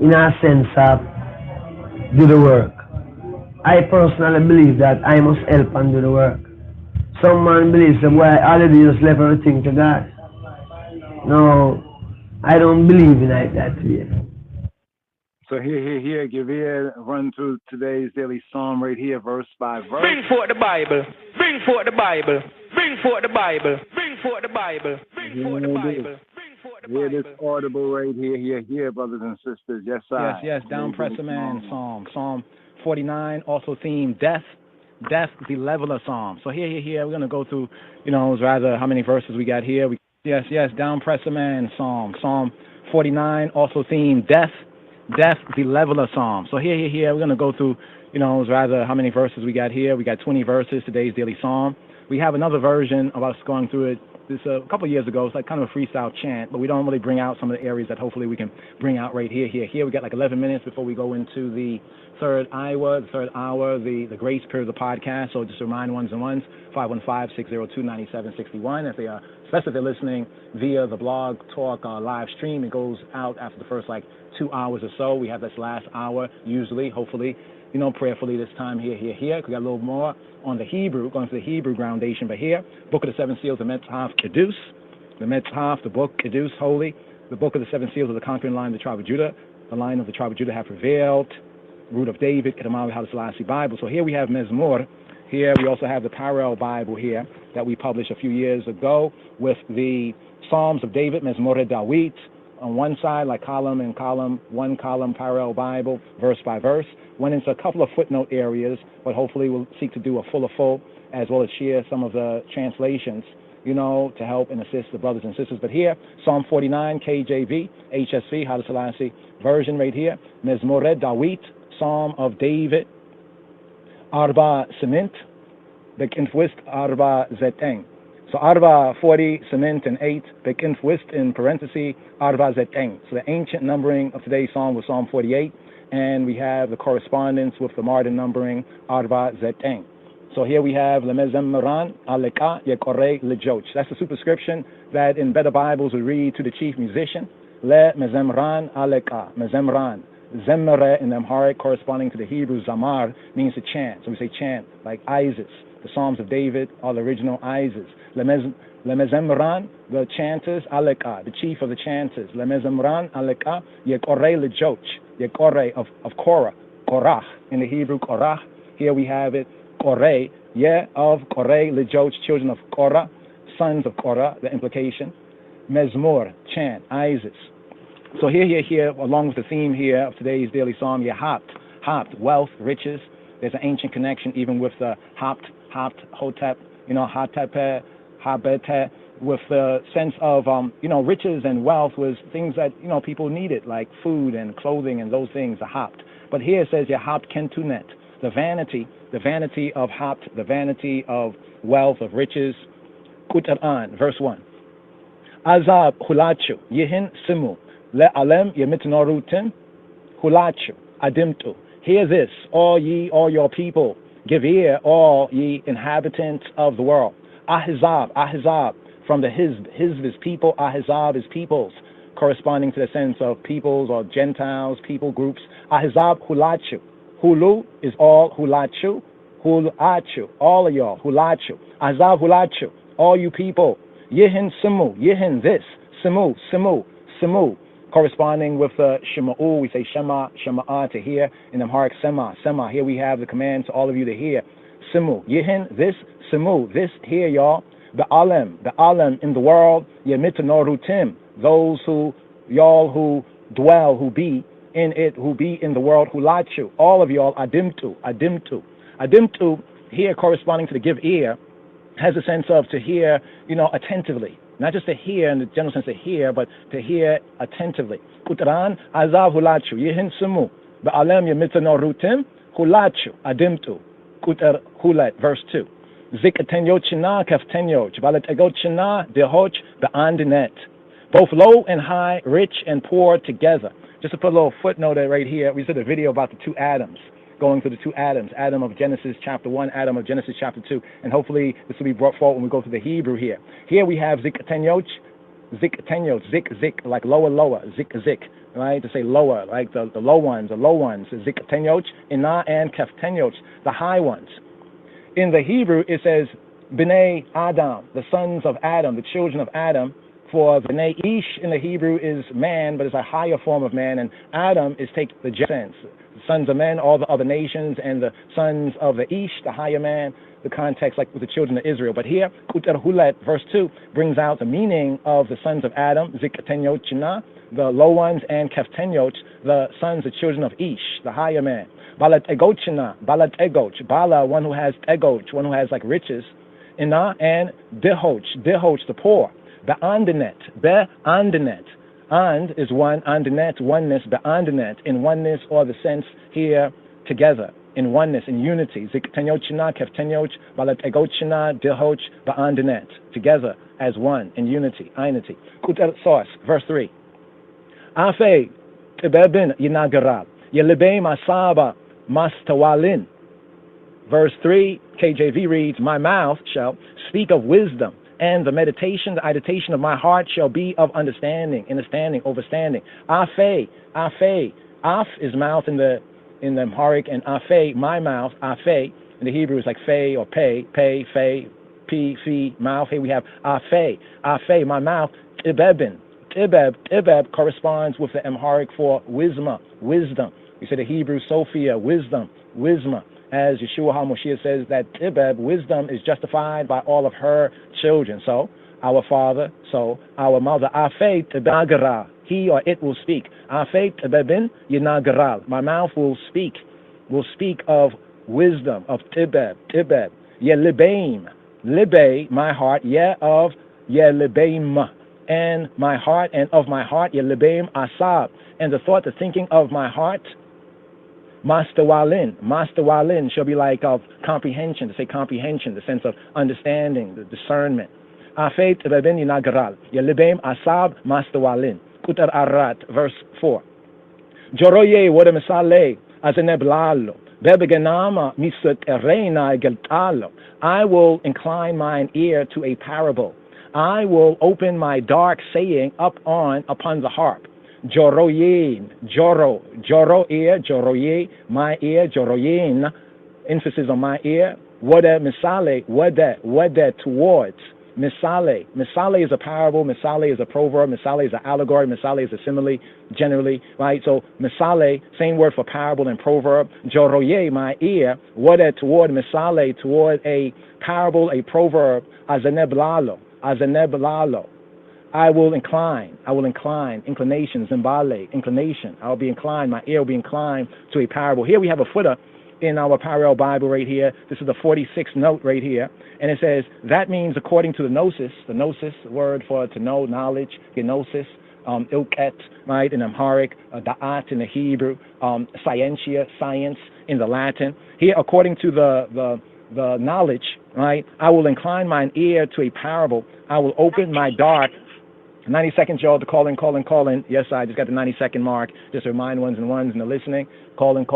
in a sense of do the work. I personally believe that I must help and do the work. Some man believes that, well, all I do is left everything to God. No, I don't believe in it that way. So here, give here, run through today's daily psalm right here, verse by verse. Bring forth the Bible. Bring forth the Bible. Bring forth the Bible. Bring forth the Bible. Bring forth the Bible. Hear this audible right here, brothers and sisters. Yes, sir. Yes. Down presser man Psalm 49, also theme death, the level of Psalm. So here, we're going to go through, rather how many verses we got here. Yes, down presser man Psalm 49, also theme death, Death, the leveler psalm. So here, we're going to go through, it's rather how many verses we got here. We got 20 verses, today's daily psalm. We have another version of us going through it this a couple of years ago. It's like kind of a freestyle chant, but we don't really bring out some of the areas that hopefully we can bring out right here. We got like 11 minutes before we go into the third hour, the grace period of the podcast. So just remind ones and ones, 515-602-9761. If they are, especially if they're listening via the blog talk live stream, it goes out after the first 2 hours or so. We have this last hour, usually, hopefully, prayerfully this time here. We got a little more on the Hebrew, going to the Hebrew groundation. But here, Book of the Seven Seals, the Metzhaf Kedus, the book Kedus, holy, the Book of the Seven Seals of the conquering line of the tribe of Judah. The line of the tribe of Judah have prevailed. Root of David, Kedamawi Haile Selassie Bible. So here we have Mezmor. Here we also have the Parallel Bible here that we published a few years ago with the Psalms of David, Mezmor Dawit, on one side, like column and column, one column Parallel Bible, verse by verse. Went into a couple of footnote areas, but hopefully we'll seek to do a full, as well as share some of the translations, to help and assist the brothers and sisters. But here, Psalm 49, KJV, HSV, Haile Selassie version right here, Mezmor Dawit, Psalm of David, Arba Cement, Bekinfwist Arba Zeteng. So Arba 40, Cement, and 8, Bekinfwist in parentheses, Arba Zeteng. So the ancient numbering of today's psalm was Psalm 48, and we have the correspondence with the modern numbering, Arba Zeteng. So here we have Lemezemran Aleka Yekore Lejoch. That's the superscription that in better Bibles we read to the chief musician. Le Mezemran Aleka, Mezemran. Zemmere in the Amharic, corresponding to the Hebrew Zamar, means to chant. So we say chant, like Isis. The Psalms of David are the original Isis. Lemezemran, the chanters, Aleka, the chief of the chanters. Lemezemran Aleka, Yekore Lejoch. Yekore of Korah, Korach, in the Hebrew Korach. Here we have it, Koreh, of Koreh Lejoch, children of Korah, sons of Korah, the implication. Mezmor, chant, Isis. So here, along with the theme here of today's daily psalm, Hapt, wealth, riches. There's an ancient connection even with the Hapt, Hotep, Hatepe, Habete, with the sense of, riches and wealth was things that, people needed, like food and clothing and those things, the Hapt. But here it says, Hapt Kentunet, the vanity of Hapt, the vanity of wealth, of riches. Kutar'an, verse 1. Azab Hulachu, Yihin Simu. Le alem yemitnorutim hulachu adimtu. Hear this, all your people. Give ear, all ye inhabitants of the world. Ahizab, from the Hizb is people, Ahizab is peoples, corresponding to the sense of peoples or Gentiles, people groups. Ahizab hulachu. Hulu is all, hulachu, all of y'all, hulachu. Ahizab hulachu, all you people. Yihin simu, yihin this, simu. Corresponding with Shema'u, we say Shema'a, to hear. In Amharic, Sema. Here we have the command to all of you to hear. Simu, Yihin, this, Simu, this, hear y'all. The Alim in the world, Yemitanorutim, those who dwell, who be in it, who be in the world, Hulachu, all of y'all, Adimtu. Adimtu, here corresponding to the give ear, has a sense of to hear, attentively. Not just to hear in the general sense to hear, but to hear attentively. Kutran azav hulachu yihin sumu ba'alem yemitano rutim hulachu adimtu kutar hulat. Verse 2. Zik atenyochina kaftenyoch balat egochina dehoch ba'andinet. Both low and high, rich and poor together. Just to put a little footnote right here, we did a video about the two Adams. Going through the two Adams, Adam of Genesis chapter 1, Adam of Genesis chapter 2, and hopefully this will be brought forward when we go to the Hebrew here. Here we have zik, like lower, zik, right? To say lower, like the low ones, zik ina and keftenyoch, the high ones. In the Hebrew, it says b'nei Adam, the sons of Adam, the children of Adam. For b'nei Ish in the Hebrew is man, but it's a higher form of man, and Adam is take the sense. Sons of men, all the other nations, and the sons of the Ish, the higher man, the context like with the children of Israel. But here, Kutar Hulet, verse 2, brings out the meaning of the sons of Adam, Zikatenyochina, the low ones, and Keftenyoch, the sons, the children of Ish, the higher man. Balat Egochina, Balat Egoch, Bala, one who has Egoch, one who has like riches, Ina, and Dehoch, the poor. Be'andinet, And is one, andinet, oneness, be'andinet, in oneness, or the sense here, together, in oneness, in unity. Ziktenyochina, keftenyoch, balat egochina, dilhoch, be'andinet, together as one, in unity, einity. Kutel source, verse 3. Afe tibebin yinagaral, yelibei masaba mastawalin. Verse 3, KJV reads, my mouth shall speak of wisdom, and the meditation, the meditation of my heart shall be of understanding, understanding, overstanding. Afe, afe, af is mouth in the Amharic, and afe, my mouth, afe, in the Hebrew is like fe or pay, fe, fi, mouth. Here we have afe, afe, my mouth, tibebin. Tibeb corresponds with the Amharic for wisma, wisdom. We say the Hebrew Sophia, wisdom, wisma. As Yeshua HaMashiach says that Tibeb, wisdom, is justified by all of her children. So, our father, so our mother, Afe Tibagara, he or it will speak. Afe Tibebin Yinagaral, my mouth will speak of wisdom, of Tibeb, Ye Libaim, Libe, my heart, of Ye Libaim, and my heart, and of my heart, Ye Libaim Asab, and the thought, the thinking of my heart, Master Walin shall be like of comprehension, to say comprehension, the sense of understanding, the discernment. Afet Rebin Yinagaral, Yelibem Asab Master Walin. Kutar Arat, verse 4. Joroye Wadamisale, Azeneblalo, Bebeganama Misut Erena Geltalo. I will incline mine ear to a parable. I will open my dark saying upon the harp. Joroyin, Joro ear, Joroye, my ear, Joroyin, emphasis on my ear. Wada misale, wada towards. Misale is a parable, misale is a proverb, misale is an allegory, misale is a simile, generally, right? So misale, same word for parable and proverb. Joroye, my ear, wada toward misale, toward a parable, a proverb, azeneblalo. I will incline, inclinations, zimbale, inclination. I will be inclined, my ear will be inclined to a parable. Here we have a footer in our parallel Bible right here. This is the 46th note right here. And it says, that means according to the gnosis, word for to know, knowledge, gnosis, ilket, right, in Amharic, da'at in the Hebrew, scientia, science in the Latin. Here, according to the knowledge, right, I will incline mine ear to a parable. I will open my dark. 90 seconds, y'all, to call in. Yes, I just got the 90-second mark. Just to remind ones and the listening. Call in.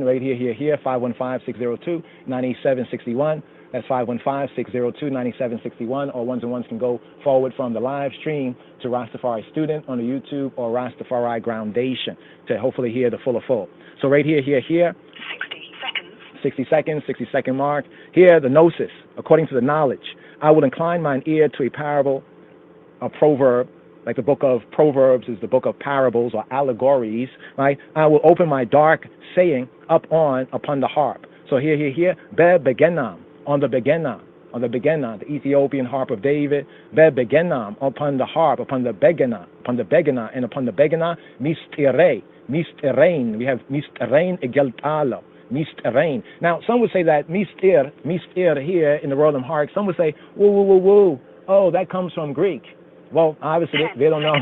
Right here. 515-602-9761. That's 515-602-9761. Or ones and ones can go forward from the live stream to Rastafari Student on the YouTube or Rastafari Groundation to hopefully hear the full. So right here. 60 seconds, 60-second mark. Here, the gnosis, according to the knowledge. I will incline mine ear to a parable, a proverb, like the book of Proverbs is the book of parables or allegories, right? I will open my dark saying upon the harp. So here, be begenam, on the begena, the Ethiopian harp of David, be begenam, upon the harp, upon the begena, and upon the begena, misterein, we have misterein egeltalo. Misterein. Now, some would say that mister here in the world of Amharic, some would say, woo, oh, that comes from Greek. Well, obviously they don't know.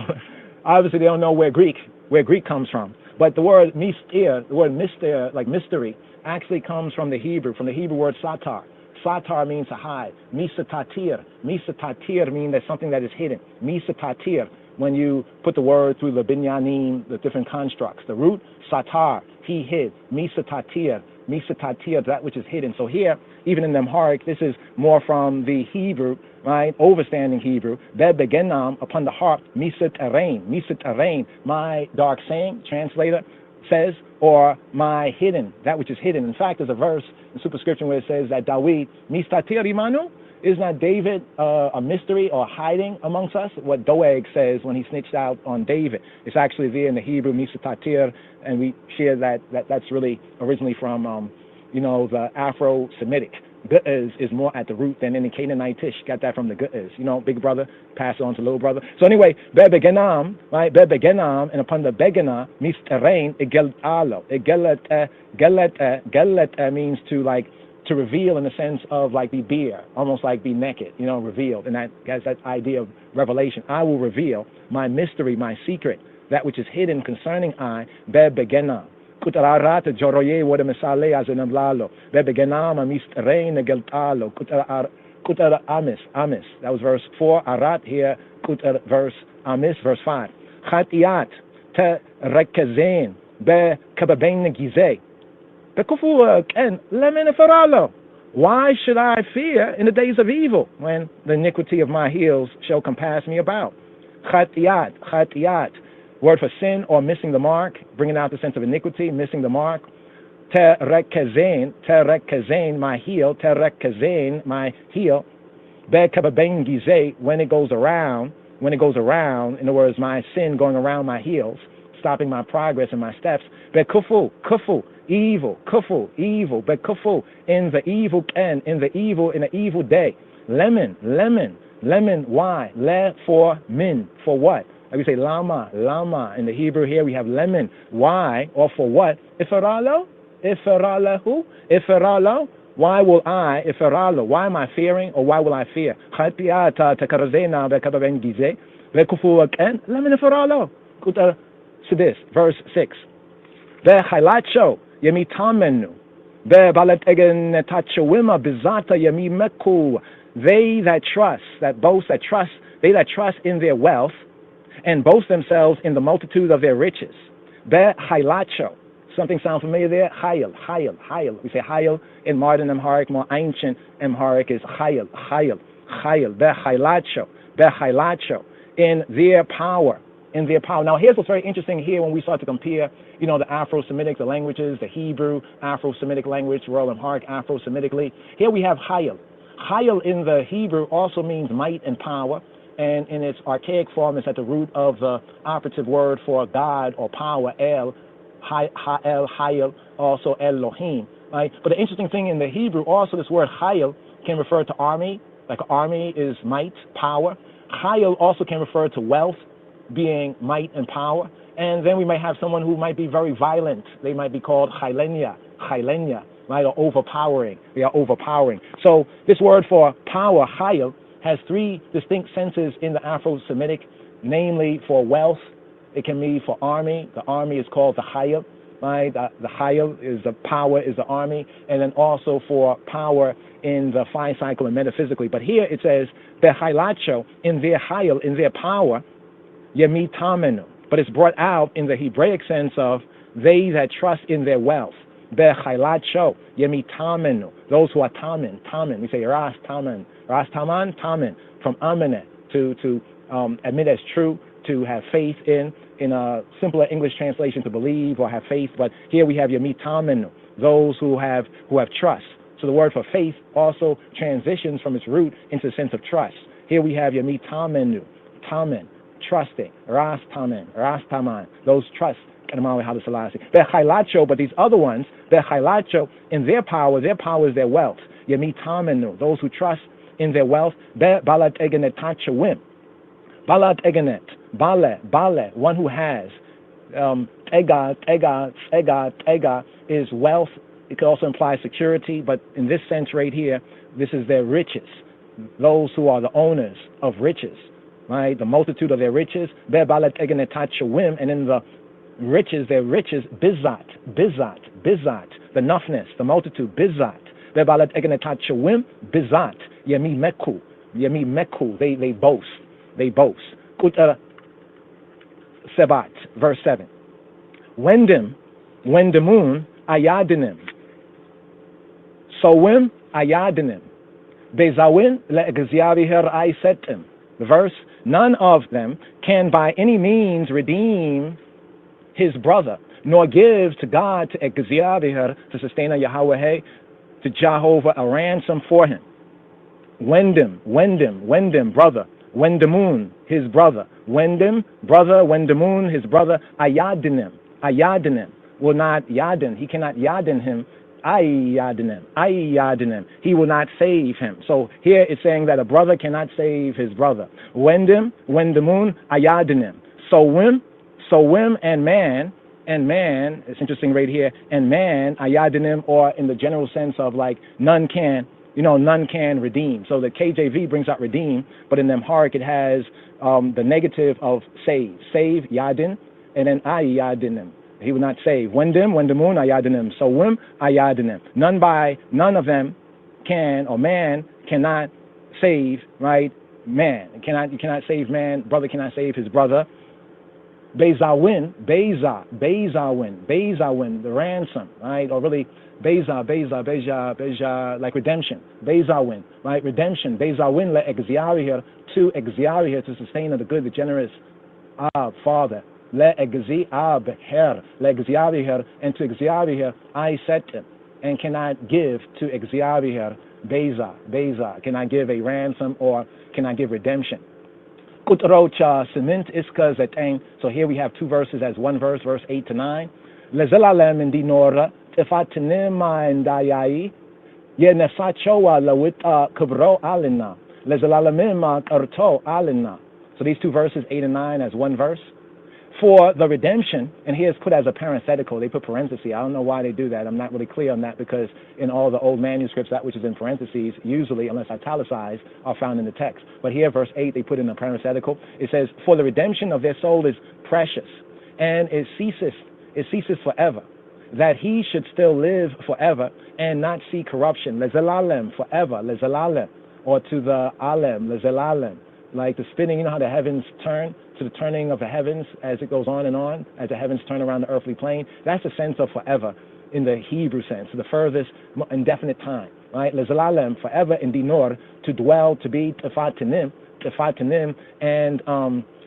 Obviously, they don't know where Greek comes from. But the word mister, like mystery, actually comes from the Hebrew word satar. Satar means to hide. Misatatir means that something that is hidden. Misatatir, when you put the word through the binyanim, the different constructs. The root, satar, he hid. Misatatir, that which is hidden. So here, even in the Amharic, this is more from the Hebrew, right? Overstanding Hebrew. Be begenam, upon the harp, misatarein, my dark saying, translator says, or my hidden, that which is hidden. In fact, there's a verse in superscription where it says that Dawid, mistatir imanu, is not David a mystery or hiding amongst us? What Doeg says when he snitched out on David. It's actually there in the Hebrew, mistatir, and we share that's really originally from, the Afro-Semitic. Gu'ez is more at the root than any Canaanitish. Got that from the Gu'ez. Big brother, pass it on to little brother. So anyway, bebegenam, right? Bebegenam, and upon the begena, misterein, egelalo. Gelet means to to reveal in the sense of like be bare, almost like be naked, revealed. And that has that idea of revelation. I will reveal my mystery, my secret, that which is hidden concerning I, be begena. Kutararat joroye wode misale azenablalo. Be begena ma mistrein geltalo. Kutar amis. That was verse 4. Arat here, kutar verse amis, verse 5. Chatiat te rekezen be kababen gizeh. Why should I fear in the days of evil when the iniquity of my heels shall compass me about? Chatiat, word for sin or missing the mark, bringing out the sense of iniquity, missing the mark. Terekezen, my heel, my heel. Bekababen gizeh, when it goes around, in other words, my sin going around my heels, stopping my progress and my steps. Bekufu, evil, bekufu, in the evil day. Lemon, why? Le for min, for what? Like we say lama, in the Hebrew here we have lemon. Why or for what? Iferalo, why will I, Iferalo, why am I fearing or why will I fear? So this, verse 6. Be hilacho yemi tamenu. Be balat egen netachowima bizata yemi meku. They that trust, they that trust in their wealth and boast themselves in the multitude of their riches. Be hilacho. Something sound familiar there? Hayil. We say hayil in modern Amharic, more ancient Amharic is hayil. Be hilacho. In their power. Now, here's what's very interesting here when we start to compare, the Afro-Semitic, the languages, the Hebrew, Afro-Semitic language, Royal Amharic, Afro-Semitically. Here we have hayil. Hayil in the Hebrew also means might and power, and in its archaic form, it's at the root of the operative word for God or power, El, Ha'el, Hayil, also Elohim. Right? But the interesting thing in the Hebrew, also this word hayil can refer to army, like army is might, power. Hayil also can refer to wealth, being might and power. And then we might have someone who might be very violent. They might be called Chailenya, right, or overpowering. They are overpowering. So this word for power, hayil, has three distinct senses in the Afro-Semitic, namely for wealth. It can be for army. The army is called the hayil, right? The hayil is the power, is the army. And then also for power in the phi cycle and metaphysically. But here it says, Behailacho, in their hayil, in their power, Yemi Tamenu. But it's brought out in the Hebraic sense of they that trust in their wealth. Behailacho, Yemi Tamenu. Those who are Tamen. We say Ras Taman, from Amenet, to admit as true, to have faith in a simpler English translation, to believe or have faith. But here we have Yemi Tamenu, those who have trust. So the word for faith also transitions from its root into the sense of trust. Here we have Yemi Tamenu, Tamen, trusting, Ras Taman, those trust. But these other ones, in their power is their wealth. Yemi Tamenu, those who trust in their wealth. Balat egenet tachawim. Balat egenet, bale, one who has. Ega is wealth. It could also imply security, but in this sense right here, this is their riches. Those who are the owners of riches, right? The multitude of their riches. Balat egenet tachawim, and in the riches, their riches, bizat, the enoughness, the multitude, bizat. Bebalat egenetachawim, bizat, yemi meku, they boast. Kuta sebat, verse 7. Wendemun, ayadinim. Sowim, ayadinim. Bezawin, le'egziaviher aisetim. The verse, none of them can by any means redeem his brother, nor give to God, to Egziavihar, to sustain a Yahweh, to Jehovah, a ransom for him. Wendim, brother. Wendemun, his brother. Wendim, brother. Wendemun, his brother. Ayadinim. Will not yadin. He cannot yadin him. Ayadinim. He will not save him. So here it's saying that a brother cannot save his brother. Wendemun, ayadinim. Sowim and man, and man, it's interesting right here, and man, ayadinim, or in the general sense of like none can, none can redeem. So the KJV brings out redeem, but in the Amharic it has the negative of save. Save, yadin, and then ayadinim. He would not save. Wendim, wendimun, ayadinim. So wim, ayadinim. None of them can, or man cannot save, right? Man. You cannot save man. Brother cannot save his brother. Bezawin, the ransom, right? Or really, Beza, like redemption. Bezawin, right? Redemption. Bezawin le exiarihir, to exiarihir, to sustain the good, the generous Father. Le exiarihir, and to exiarihir, I set him, and cannot give to exiarihir, Beza, cannot give a ransom or cannot give redemption. So here we have two verses as one verse, verse 8 to 9. Lezelalem in dinora, tefatinima in dayai, ye nefachoa lawita kubro alina, lezelalem karto alina. So these two verses, 8 and 9, as one verse. For the redemption, and here it's put as a parenthetical, they put parentheses. I don't know why they do that. I'm not really clear on that, because in all the old manuscripts, that which is in parentheses, usually, unless italicized, are found in the text. But here, verse 8, they put in a parenthetical. It says, for the redemption of their soul is precious, and it ceases forever, that he should still live forever and not see corruption. Lezelalem, forever, lezelalem, or to the alem, lezelalem. Like the spinning, how the heavens turn, to the turning of the heavens as it goes on, as the heavens turn around the earthly plane. That's the sense of forever in the Hebrew sense, the furthest indefinite time, right? Lezalalem, forever in dinor, to dwell, to be tefatinim, and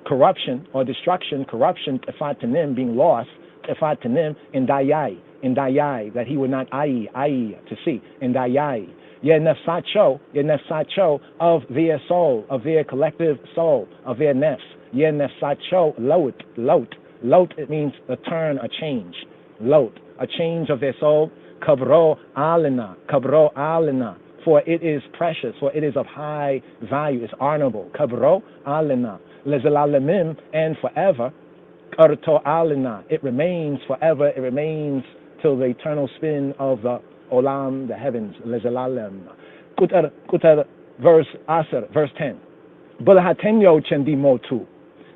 corruption or destruction, tefatinim, being lost, tefatinim, in dayai, that he would not to see, in dayai. Ye nefsacho, of their soul, of their collective soul, of their nefs. Ye nefsacho, lot, it means a turn, a change. Lot, a change of their soul. Kabro alina, for it is precious, for it is of high value, it's honorable. Kabro alina, lezalamim, and forever. Karto alina, it remains forever, it remains till the eternal spin of the Olam, the heavens, lezalalem. Kutar, verse 10. Bulahatenyo chendi motu.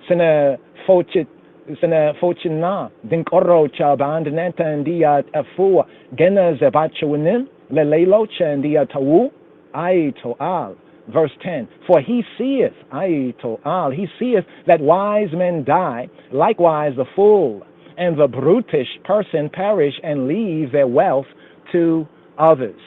Sene fochina, dinkoro cha bandneta ndia afu, gena zebachunim, lelelo chendia tawu, ai toal. Verse 10. For he seeth, ai toal, he seeth that wise men die, likewise the fool and the brutish person perish and leave their wealth to others.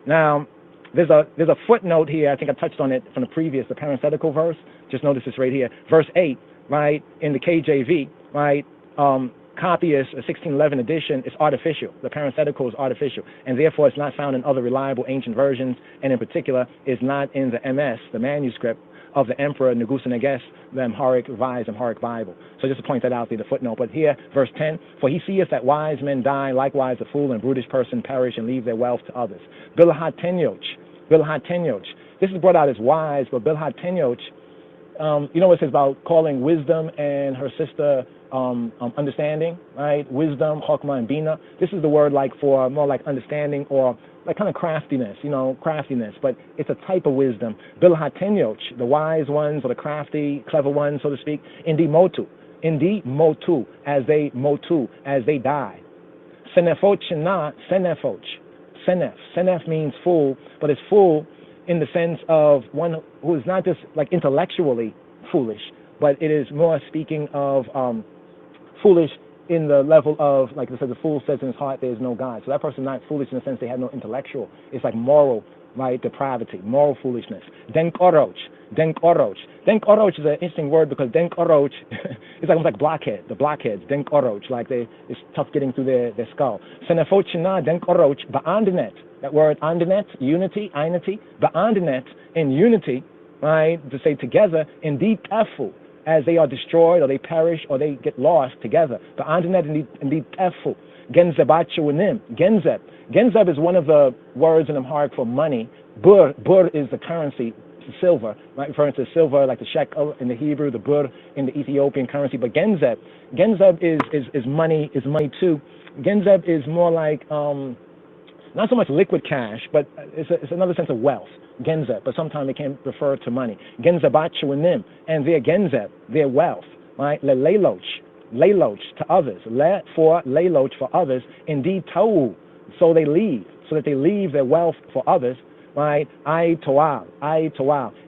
Now, there's a footnote here. I think I touched on it from the parenthetical verse. Just notice this right here. Verse 8, right, in the KJV, right, copyist, a 1611 edition, is artificial. The parenthetical is artificial, and therefore it's not found in other reliable ancient versions, and in particular is not in the MS, the manuscript of the Emperor Negus-Negest, the Amharic Revised Amharic Bible. So just to point that out there, the footnote. But here, verse 10, for he seeth that wise men die, likewise the fool and brutish person perish and leave their wealth to others. Bilhat tenyoch. This is brought out as wise, but Bilhat tenyoch, you know what it says about calling wisdom and her sister understanding, right? Wisdom, chokmah, and bina. This is the word like for more like understanding or like kind of craftiness, but it's a type of wisdom. Bilhat tenyoch, the wise ones or the crafty, clever ones, so to speak. Indi motu, as they die. Senefoch na, senefoch. Senef means fool, but it's fool in the sense of one who is not just like intellectually foolish, but it is more speaking of foolish in the level of, like it says, the fool says in his heart there is no God. So that person is not foolish in the sense they have no intellectual. It's like moral, right, depravity, moral foolishness. Denkoroch. Denkoroch is an interesting word because denkoroch is almost like blockhead, the blockheads, denkoroch, like it's tough getting through their skull. Senefochina denkoroch ba'andinet. That word andinet, unity, einity, ba'andinet, in unity, right, to say together, indeed efu, as they are destroyed or they perish or they get lost together. Ba'andinet indeed efu. Genzebachuanim. Genzeb is one of the words in Amharic for money. Bur is the currency silver, right? Referring to silver like the shekel in the Hebrew, the bur in the Ethiopian currency. But genzeb is money too. Genzeb is more like not so much liquid cash, but it's another sense of wealth. Genzeb, but sometimes it can refer to money. Genzebachuanim, and their genzeb, their wealth, right? Leloch to others. For others. Indeed, tau, so they leave, so that they leave their wealth for others, right? I toal.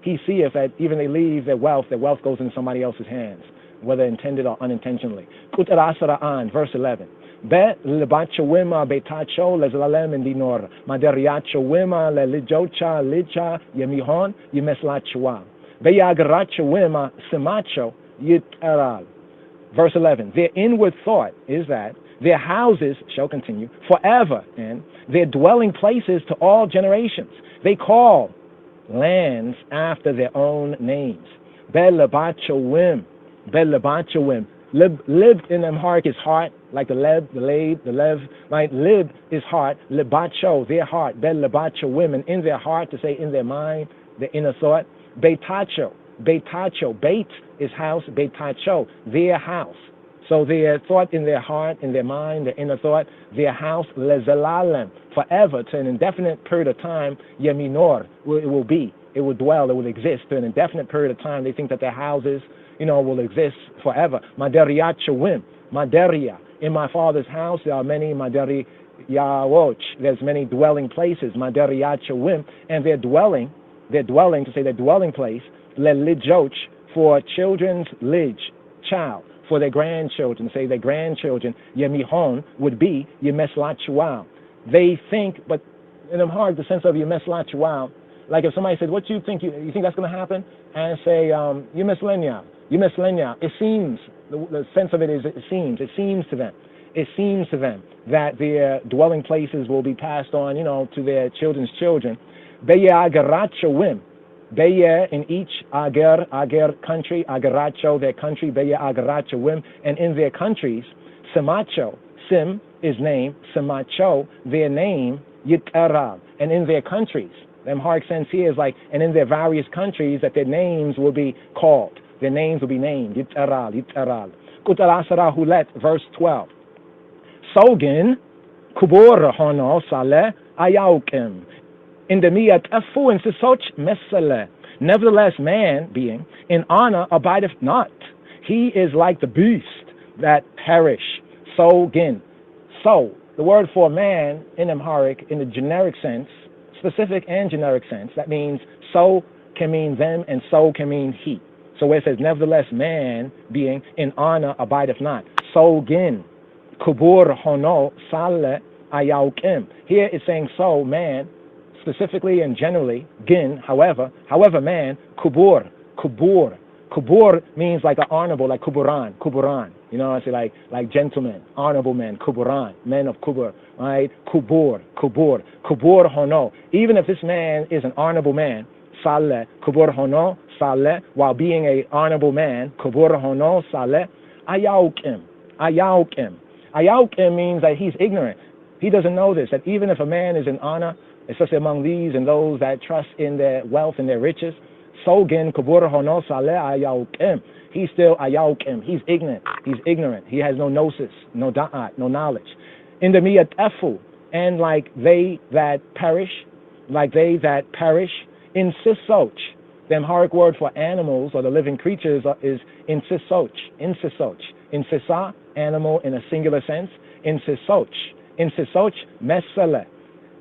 He seeth that even they leave their wealth goes into somebody else's hands, whether intended or unintentionally. Kutarasara'an, verse 11. Be lebachawima betacho lezalalem indinor maderiachawima lelijocha licha yemihon yemeslachwa be yagarachawima semacho yiteral. Verse 11. Their inward thought is that their houses shall continue forever, and their dwelling places to all generations. They call lands after their own names. Be lebachawim. Lib in Amharic is heart, like the lev, right? Lib is heart, libacho, their heart, bel libacho, women, in their heart, to say in their mind, the inner thought. Beitacho, beit is house, beitacho, their house. So their thought in their heart, in their mind, their inner thought, their house, lezelalem, forever, to an indefinite period of time, yeminor, it will dwell, it will exist to an indefinite period of time. They think that their houses, will exist forever. Maderia chawim, maderia. In my Father's house there are many maderi yawoch. There's many dwelling places. Maderia chawim, and their dwelling, to say their dwelling place, lelijoch, for children's lij, child, for their grandchildren, say their grandchildren, yemihon would be yemeslachwal. They think, but in Amharic, the sense of yemeslachwal, like if somebody said, what do you think? You think that's going to happen? And say, yemeslenya. It seems, the sense of it is it seems to them that their dwelling places will be passed on, to their children's children. Beye agarachawim, beye in each ager country, agaracho, their country, beye agarachawim, and in their countries, semacho, sim is name, semacho, their name, yit'arab, and in their countries. The Amharic sense here is like, and in their various countries, that their names will be called. Their names will be named. Yit'aral. Kutarasara hulet, verse 12. Sogin, kubor hono sale ayaukim. In the miyat afu and sisoch mesale. Nevertheless, man, being in honor, abideth not. He is like the beast that perish. Sogin. So, the word for man in Amharic, in the generic sense, specific and generic sense, that means so can mean them and so can mean he. So where it says, nevertheless, man, being in honor, abideth not. So gin, kubur hono sale ayaukim. Here it's saying so, man, specifically and generally, gin, however man, kubur. Kubur means like an honorable, like kuburan. I say like gentlemen, honorable men, kuburan, men of kubur, right? Kubur hono. Even if this man is an honorable man, sale, kubur hono, sale, while being a honorable man, kubur hono, sale, ayaukim. Ayaukim means that he's ignorant. He doesn't know this, that even if a man is in honor, especially among these and those that trust in their wealth and their riches, Sogin kubur hono sale ayaukim. He's still ayaukim. He's ignorant. He has no gnosis, no da'at, no knowledge. In the miyat efu, and like they that perish, in sisoch. The Amharic word for animals or the living creatures is in sisoch. In sisa, animal in a singular sense. In sisoch, mesele.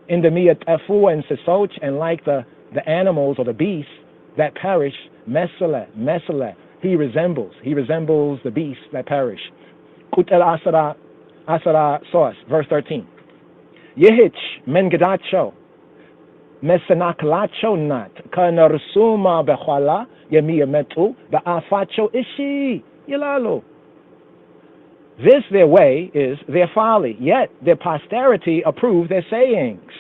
In the miyat efu and sisoch, and like the animals or the beasts that perish, mesele. He resembles the beasts that perish. Kutel asara source, verse 13. Yehich men gedacho mesenaklacho nat kanarsuma bechala yemiyametu ba'afacho ishi yilalo. This their way is their folly, yet their posterity approve their sayings.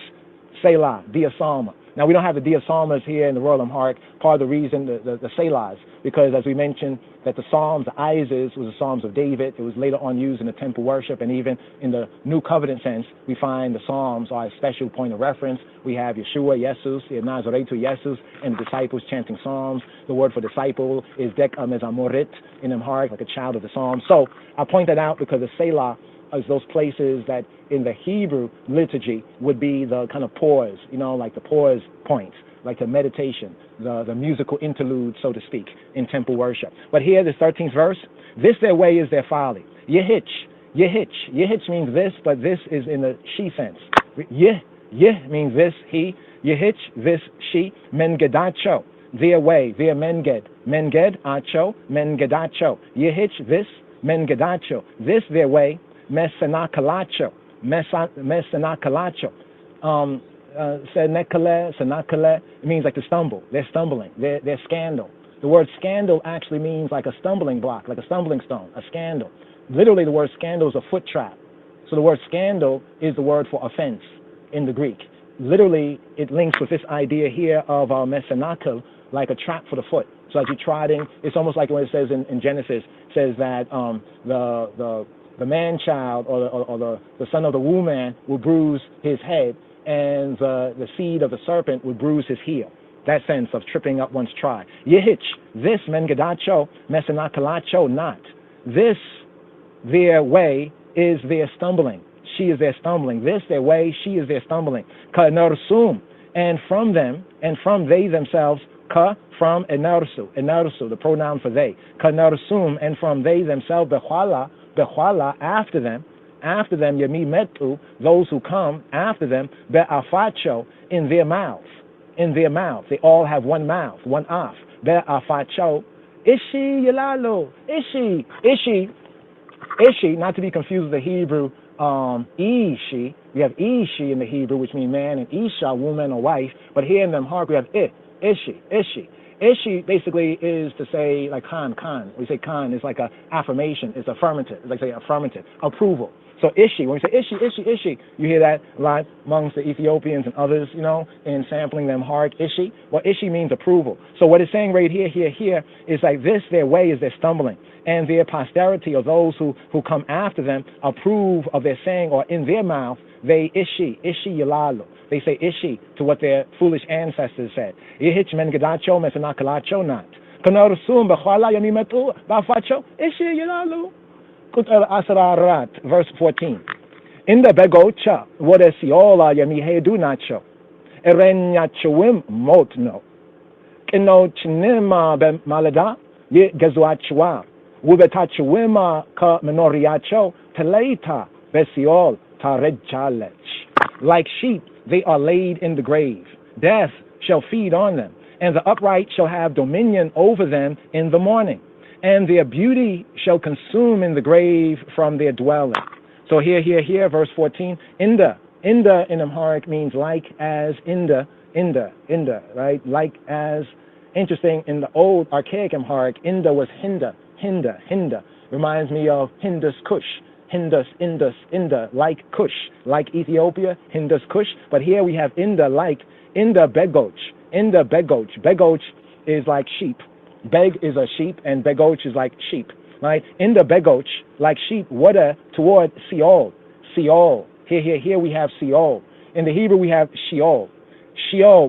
Selah, be a psalm. Now, we don't have the Dia Psalmist here in the Royal Amharic. Part of the reason, the Selahs, because as we mentioned, that the Psalms, the Isis, was the Psalms of David. It was later on used in the temple worship, and even in the New Covenant sense, we find the Psalms are a special point of reference. We have Yeshua, Jesus, Nazaretu, Jesus, and the disciples chanting Psalms. The word for disciple is Dek Mezamorit in Amharic, like a child of the Psalms. So I point that out because the Selah is those places that in the Hebrew liturgy would be the kind of pause, like the pause points, like the meditation, the musical interlude, so to speak, in temple worship. But here, the 13th verse, this their way is their folly. Yehitch means this, but this is in the she sense. Yeh means this, he. Yehitch, this, she. Mengedacho, their way, their menged. Menged, acho, mengedacho. Yehitch, this, mengedacho, this their way. Mesenakalacho, senakale, it means like to stumble. They're stumbling. They're scandal. The word scandal actually means like a stumbling block, like a stumbling stone, a scandal. Literally, the word scandal is a foot trap. So the word scandal is the word for offense in the Greek. Literally, it links with this idea here of mesenakal, like a trap for the foot. So as you're trotting, it's almost like when it says in Genesis, it says that the man-child or the son of the woman will bruise his head, and the seed of the serpent will bruise his heel. That sense of tripping up one's stride. Yehitch, this mengedacho, mesenakalacho, not. This their way is their stumbling. She is their stumbling. This their way, she is their stumbling. Ka narsum, and from them, and from they themselves, ka, from, enarsu, the pronoun for they. Ka narsum, and from they themselves, Bechwala, after them, Yami Metu, those who come after them, Be'afacho, in their mouth. They all have one mouth, one af. Be'afacho, Ishi Yalalo, Ishi, not to be confused with the Hebrew, Ishi. We have Ishi in the Hebrew, which means man, and Isha, woman or wife. But here in the Amharic, we have Ishi. Ishi basically is to say like Khan. We say Khan is like a affirmation. It's affirmative. It's like say affirmative, approval. So Ishi, when we say Ishi, you hear that a lot amongst the Ethiopians and others, in sampling them hard. Ishi. Well, Ishi means approval. So what it's saying right here is like this, their way is their stumbling. And their posterity, or those who come after them, approve of their saying, or in their mouth, they Ishi Yalalu. They say Ishi to what their foolish ancestors said. Ihich men gedacho mesenakalacho not. Kanarusum b'chala yamimetu ba'facho Ishi Yalalu. Kut el asrarat, verse 14. In the begocha, what is yola yamihedu nacho. Erenyachuim motno. Kino chinima malada ye gezuachwa. Wubetachuima ka menoriacho teleta besiol taredchalech. Like sheep, they are laid in the grave. Death shall feed on them, and the upright shall have dominion over them in the morning. And their beauty shall consume in the grave from their dwelling. So here, verse 14, Inda in Amharic means like as, Inda, right? Like as. Interesting, in the old archaic Amharic, Inda was Hinda. Reminds me of Hindus Kush. Hindus, Inda, like Kush, like Ethiopia, Hindus Kush. But here we have Inda, like Inda Begoch. Begoch is like sheep. Beg is a sheep, and Begoch is like sheep, right? Inda Begoch, like sheep, water toward Sheol. Here we have Sheol. In the Hebrew we have Sheol.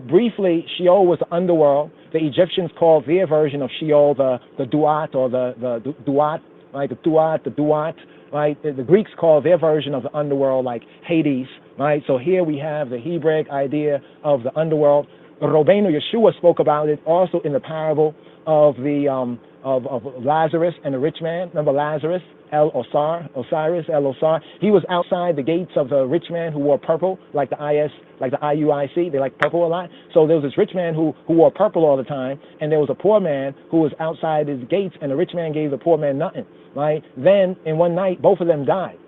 Briefly, Sheol was the underworld. The Egyptians called their version of Sheol the Duat, or the Duat, right? The Duat, right? The Greeks called their version of the underworld like Hades, right? So here we have the Hebraic idea of the underworld. Rabbeinu Yeshua spoke about it also in the parable of the of Lazarus and the rich man. Remember Lazarus, Osiris, he was outside the gates of the rich man who wore purple, like the IUIC. They like purple a lot. So there was this rich man who wore purple all the time, and there was a poor man who was outside his gates, and the rich man gave the poor man nothing, right? Then in one night, both of them died.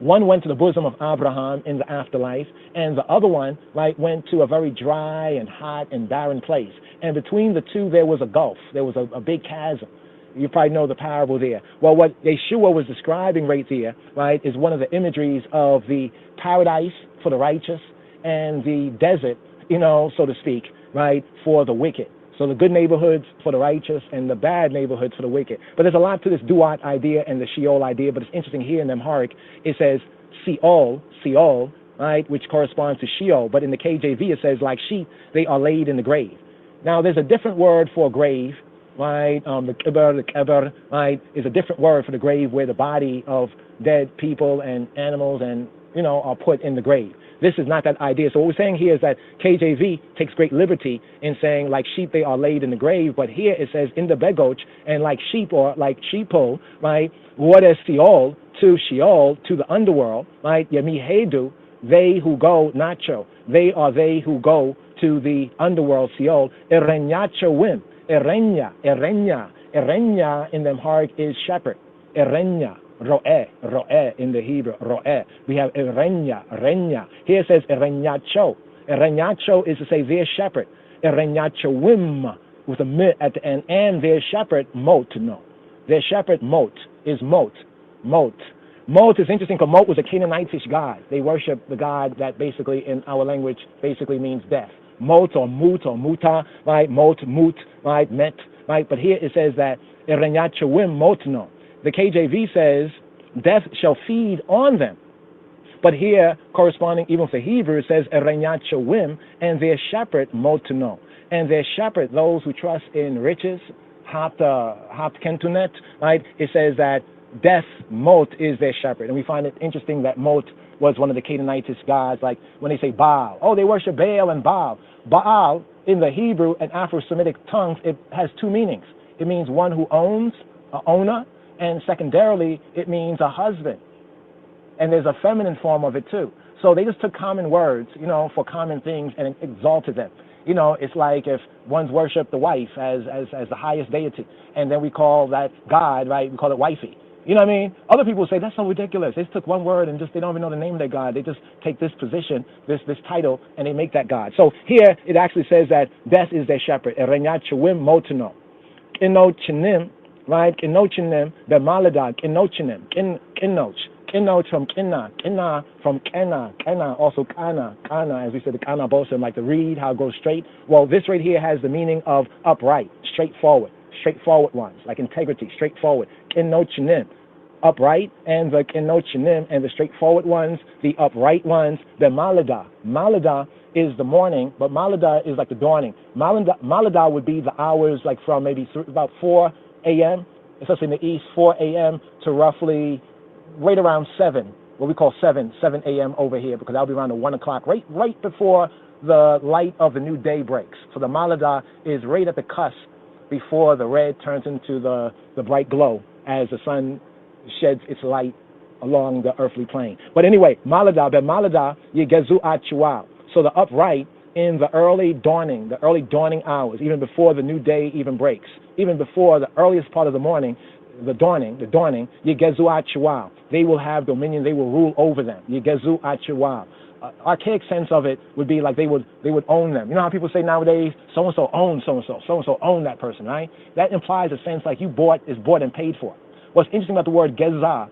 One went to the bosom of Abraham in the afterlife, and the other one, right, went to a very dry and hot and barren place. And between the two, there was a gulf. There was a big chasm. You probably know the parable there. Well, what Yeshua was describing right there, right, is one of the imageries of the paradise for the righteous and the desert so to speak, right, for the wicked. So the good neighborhoods for the righteous and the bad neighborhoods for the wicked. But there's a lot to this duat idea and the Sheol idea, but it's interesting here in Amharic, it says Seol, right, which corresponds to Sheol, but in the KJV it says, like sheep, they are laid in the grave. Now there's a different word for grave, right, the keber, right, is a different word for the grave where the body of dead people and animals and, are put in the grave. This is not that idea. So what we're saying here is that KJV takes great liberty in saying, like sheep, they are laid in the grave, but here it says in the begoch, and like sheep or like sheeple, right, what is Sheol, to the underworld, right, Yamihedu, they who go, nacho, they are they who go to the underworld, Sheol, Erenyacho wim, Erenya in the Amharic is shepherd, Erenya, ro'eh in the Hebrew, ro'eh. We have renya. Here it says erenyacho. Erenyacho is to say their shepherd. Erenyacho wim with a mit at the end, and their shepherd mot, no. Their shepherd mot is mot. Mot is interesting because Mot was a Canaanitish god. They worship the god that basically in our language basically means death. Mot or mut or muta, right? Mut, right? Met, right? But here it says that erenyacho wim mot no. The KJV says, death shall feed on them. But here, corresponding even for Hebrew, it says, Erenyacho wim, and their shepherd, motuno. And their shepherd, those who trust in riches, hapt kentunet, right? It says that death, mot, is their shepherd. And we find it interesting that mot was one of the Canaanitish gods, like when they say Baal. Oh, they worship Baal and Baal. Baal, in the Hebrew and Afro-Semitic tongues, it has two meanings. It means one who owns, an owner, and secondarily, it means a husband. And there's a feminine form of it too. So they just took common words, for common things and exalted them. It's like if one's worshiped the wife as the highest deity, and then we call that God, right? We call it wifey. You know what I mean? Other people say that's so ridiculous. They just took one word and they don't even know the name of their God. They just take this position, this title, and they make that God. So here it actually says that death is their shepherd. Erenyachewim motono. Inochinim, right? Kinochinim, bemalada, kinochinim, kinoch. Kinoch from kinna from kenna, also kana, as we said, the kana bosom, like the reed, how it goes straight. Well, this right here has the meaning of upright, straightforward ones, like integrity, straightforward. Kinochinim, upright, and the kinochinim, and the straightforward ones, the upright ones, the malada is the morning, but malada is like the dawning. Malada would be the hours like from maybe about 4 a.m., especially in the east, 4 a.m. to roughly right around 7, what we call 7 a.m. over here, because that'll be around the 1 o'clock, right before the light of the new day breaks. So the malada is right at the cusp before the red turns into the bright glow as the sun sheds its light along the earthly plane. But anyway, malada, yegezu achual. So the upright in the early dawning hours, even before the new day even breaks, even before the earliest part of the morning, the dawning, yegezu achual. They will have dominion, they will rule over them. Yegezu achual. Archaic sense of it would be like they would own them. You know how people say nowadays, so-and-so owns so-and-so own that person, right? That implies a sense like is bought and paid for. What's interesting about the word gezah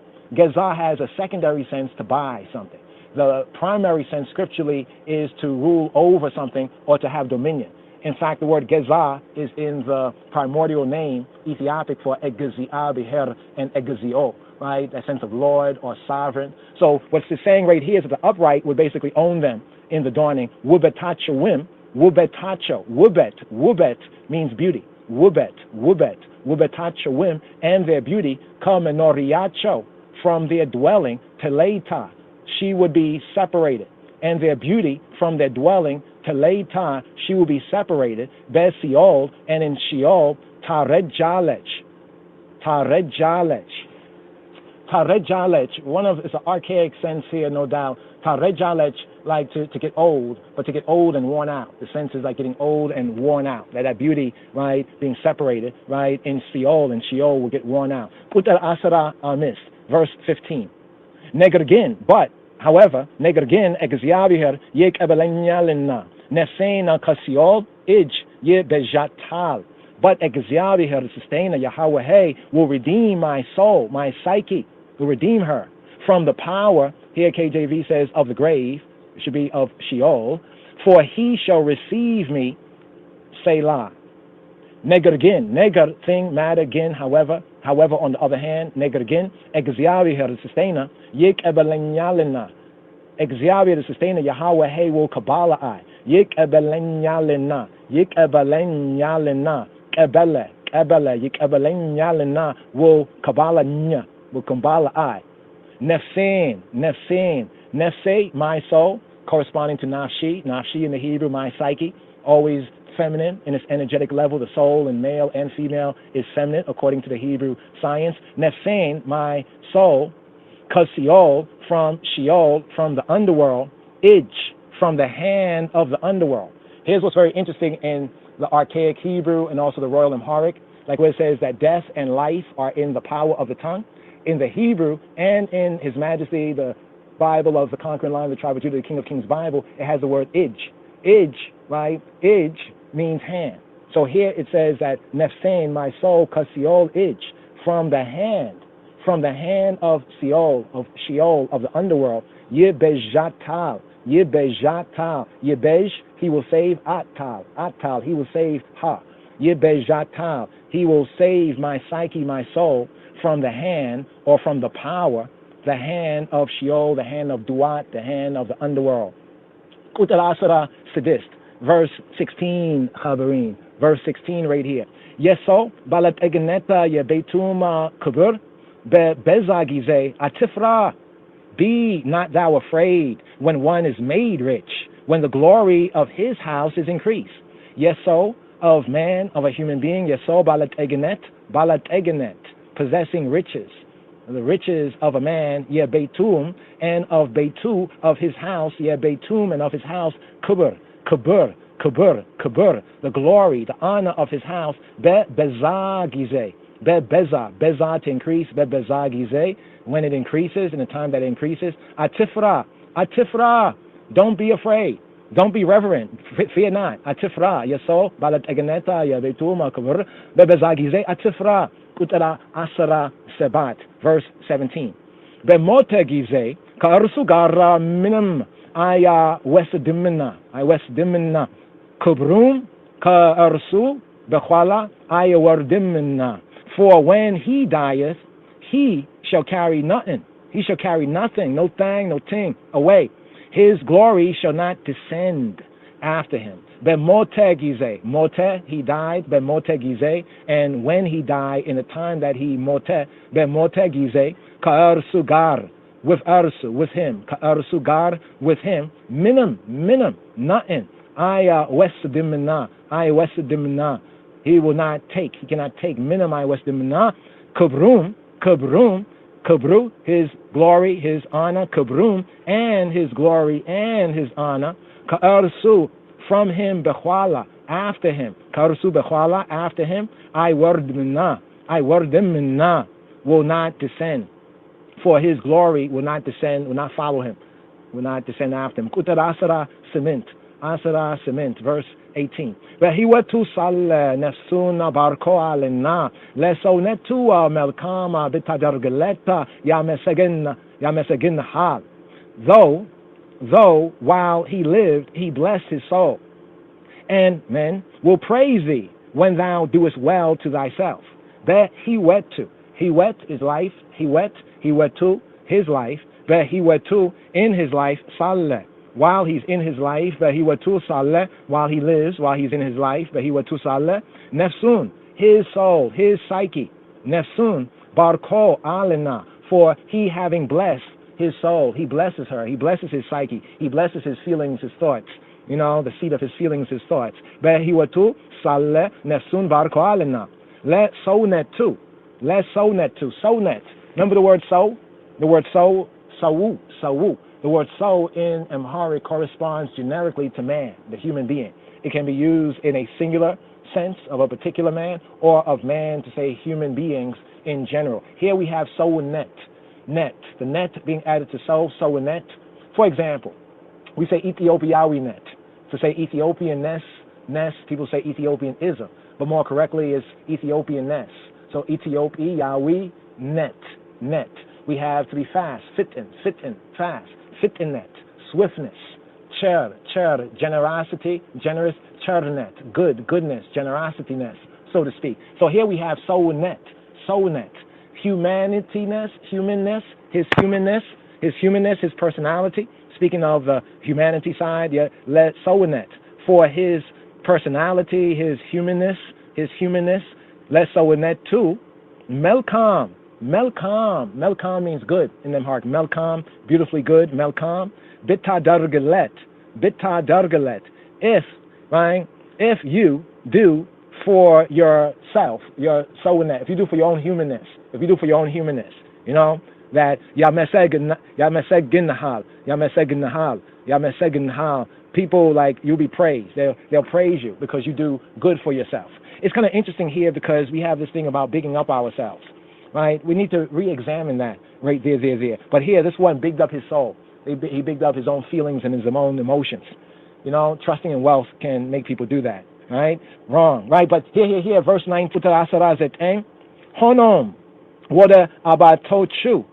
has a secondary sense to buy something. The primary sense scripturally is to rule over something or to have dominion. In fact, the word gezah is in the primordial name, Ethiopic, for egziah, beher, and egzio, right? That sense of lord or sovereign. So what's it's saying right here is that the upright would basically own them in the dawning. Wubetacho wim, wubet means beauty. Wubetacho wim, and their beauty, come enoriacho, from their dwelling, teleta, she would be separated. And their beauty from their dwelling, teleta, she will be separated. Be Sheol, and in Sheol, tarejalech. It's an archaic sense here, no doubt. Tarejalech, like to get old, but to get old and worn out. The sense is like getting old and worn out. That beauty, right, being separated, right, in Sheol, and Sheol will get worn out. Utar asara amis, verse 15. Negergin, but, however, negergin, egziabiher, yek ebelenyalina, nesena kasiol, ij, ye bejatal. But egziabiher, the sustainer, Yahweh, will redeem my soul, my psyche, will redeem her from the power, here KJV says, of the grave, it should be of Sheol, For he shall receive me, Selah. Neger again, neger thing, matter again, however, on the other hand, neger again, Exavi her the sustainer, Yik ebelenyalina, Exavi the sustainer, Yahweh hey will Kabbalah I, Yik ebelenyalina, Yik ebelenyalina, Ebele, Yik ebelenyalina, will Kabbalah nya, will Kabbalah I. Nefsin, Nefse, my soul, corresponding to Nafshi in the Hebrew, my psyche, always feminine in its energetic level. The soul in male and female is feminine according to the Hebrew science. Nefsin, my soul, Sheol, from the underworld, Ij, from the hand of the underworld. Here's what's very interesting in the archaic Hebrew and also the Royal Amharic, like where it says that death and life are in the power of the tongue. In the Hebrew and in His Majesty, the Bible of the conquering line of the tribe of Judah, the King of Kings Bible, it has the word Ij. Ij, right? Ij means hand. So here it says that Nefsain, my soul, Sheol Ij, from the hand of Sheol, of the underworld, Yebejatal, Yebej, he will save Atal, he will save Ha. Yebejatal, he will save my psyche, my soul, from the hand or from the power, the hand of Sheol, the hand of Duat, the hand of the underworld. Kutarasara Sadist, verse 16, Chabarim, verse 16 right here. Yeso, Balat Egeneta, Yebetuma Kabur, Bezagize, Atifra, be not thou afraid when one is made rich, when the glory of his house is increased. Yeso, of man, of a human being, Yeso, Balat Egenet, possessing riches, the riches of a man, Beitum, and of Beitu, of his house, Beitum, and of his house, Kubur, the glory, the honor of his house, Bezagize, Beza to increase, Bezagize, when it increases, in the time that it increases, Atifra, don't be afraid. Don't be reverent. Fear not. Atifra, Yeso, Balat Egeneta, Beitum, Kubur, Bezagize, Atifra. Kutara Asara Sebat, verse 17. Bemote gize, Karsu gara minam, Aya Westdimina, Kubrum, Karsu, Bechwala, Aya Wardimina. For when he dieth, he shall carry nothing. He shall carry nothing, no thing, no ting, away. His glory shall not descend after him. Bemote gize, mote, he died, bemote gize, and when he died, in the time that he mote, bemote gize, ka'arsugar, with arsu, with him, ka'arsugar, with him, minam, nothing, aya westdimina, he will not take, he cannot take, minam, aya westdimina, kabrum, his glory, his honor, kabrum, and his glory and his honor, ka'arsu, from him, Bechwala, after him, Karsu Bechwala, after him, I wordimina, will not descend, for his glory will not descend, will not follow him, will not descend after him. Kutarasara cement, verse 18. Vehiwatu sal nefsuna barko alina, leso netua melkama bitadargaleta yamesegin hal. Though while he lived, he blessed his soul. And men will praise thee when thou doest well to thyself. That he wet is life, he wet to his life, that he wet to in his life, saleh. While he's in his life, that he wet to saleh, while he lives, while he's in his life, that he wet to saleh, nefsun, his soul, his psyche, nefsun, barko alena, for he having blessed his soul, he blesses her, he blesses his psyche, he blesses his feelings, his thoughts, the seat of his feelings, his thoughts. Behiwatu saleh nefsun barko alena. Let sonet too. Sonet. Remember the word so? The word so, sawu. The word so in Amharic corresponds generically to man, the human being. It can be used in a singular sense of a particular man, or of man to say human beings in general. Here we have sonet. The net being added to so net. For example, we say Ethiopiawi net. To say Ethiopian-ness, people say Ethiopianism, but more correctly is Ethiopian-ness. So Ethiopiawi net. We have to be fast, fit in, fast, fit in net, swiftness, generosity, generous, chernet, goodness, generosityness, so to speak. So here we have soulnet, humanityness, his humanness, his personality. Speaking of the humanity side, let soulnet for his personality, his humanness, let soulnet too. Melkam means good in them heart. Melkam, beautifully good. Melkam, bitta dargalet. If you do for yourself, your soulnet, if you do for your own humanness, you know, that people like you'll be praised. They'll praise you because you do good for yourself. It's kind of interesting here because we have this thing about bigging up ourselves, right? We need to re-examine that right there. But here, this one bigged up his soul. He bigged up his own feelings and his own emotions. You know, trusting in wealth can make people do that, right? Wrong, right? But here, verse 9, Honom, wada abatochu,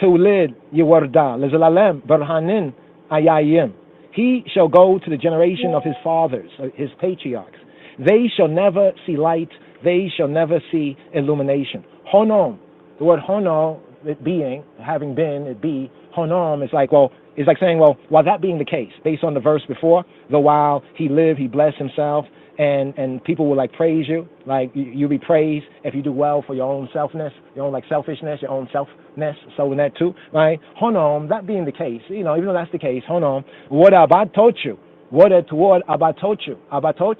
tulid yewarda, lezalalem, berhanin ayayim. He shall go to the generation of his fathers, his patriarchs. They shall never see light. They shall never see illumination. Honom, the word hono, it being, having been, it be, honom is like, well, it's like saying, well, while that being the case, based on the verse before, the while he lived, he blessed himself, and people will like praise you, like you'll be praised if you do well for your own selfness, your own like selfishness, your own selfness, so in that too, right? Honom, that being the case, you know, even though that's the case, honom, what abatochu, what toward abatochu, abatoch,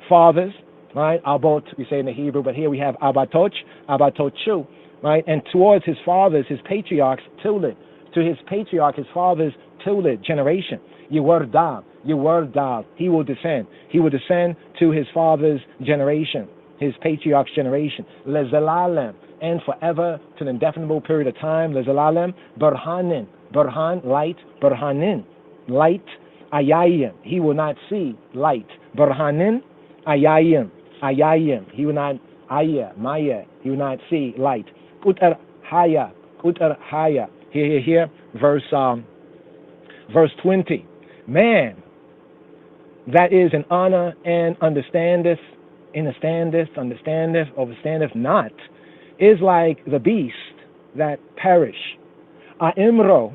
fathers, right? Abot, we say in the Hebrew, but here we have abatoch, abatochu, right? And towards his fathers, his patriarchs, tilde, to his patriarch, his father's tilde, generation, Yewardal, he will descend. He will descend to his father's generation, his patriarch's generation. Lezalalem, and forever to an indefinable period of time. Lezalalem, Burhanin, Burhan, light, Burhanin, light, Ayayim, he will not see light. Burhanin, Ayayim, he will not, Maya, he will not see light. Utar Haya, here, verse 20. Man that is in honor and understandeth not, is like the beast that perish. Aimro,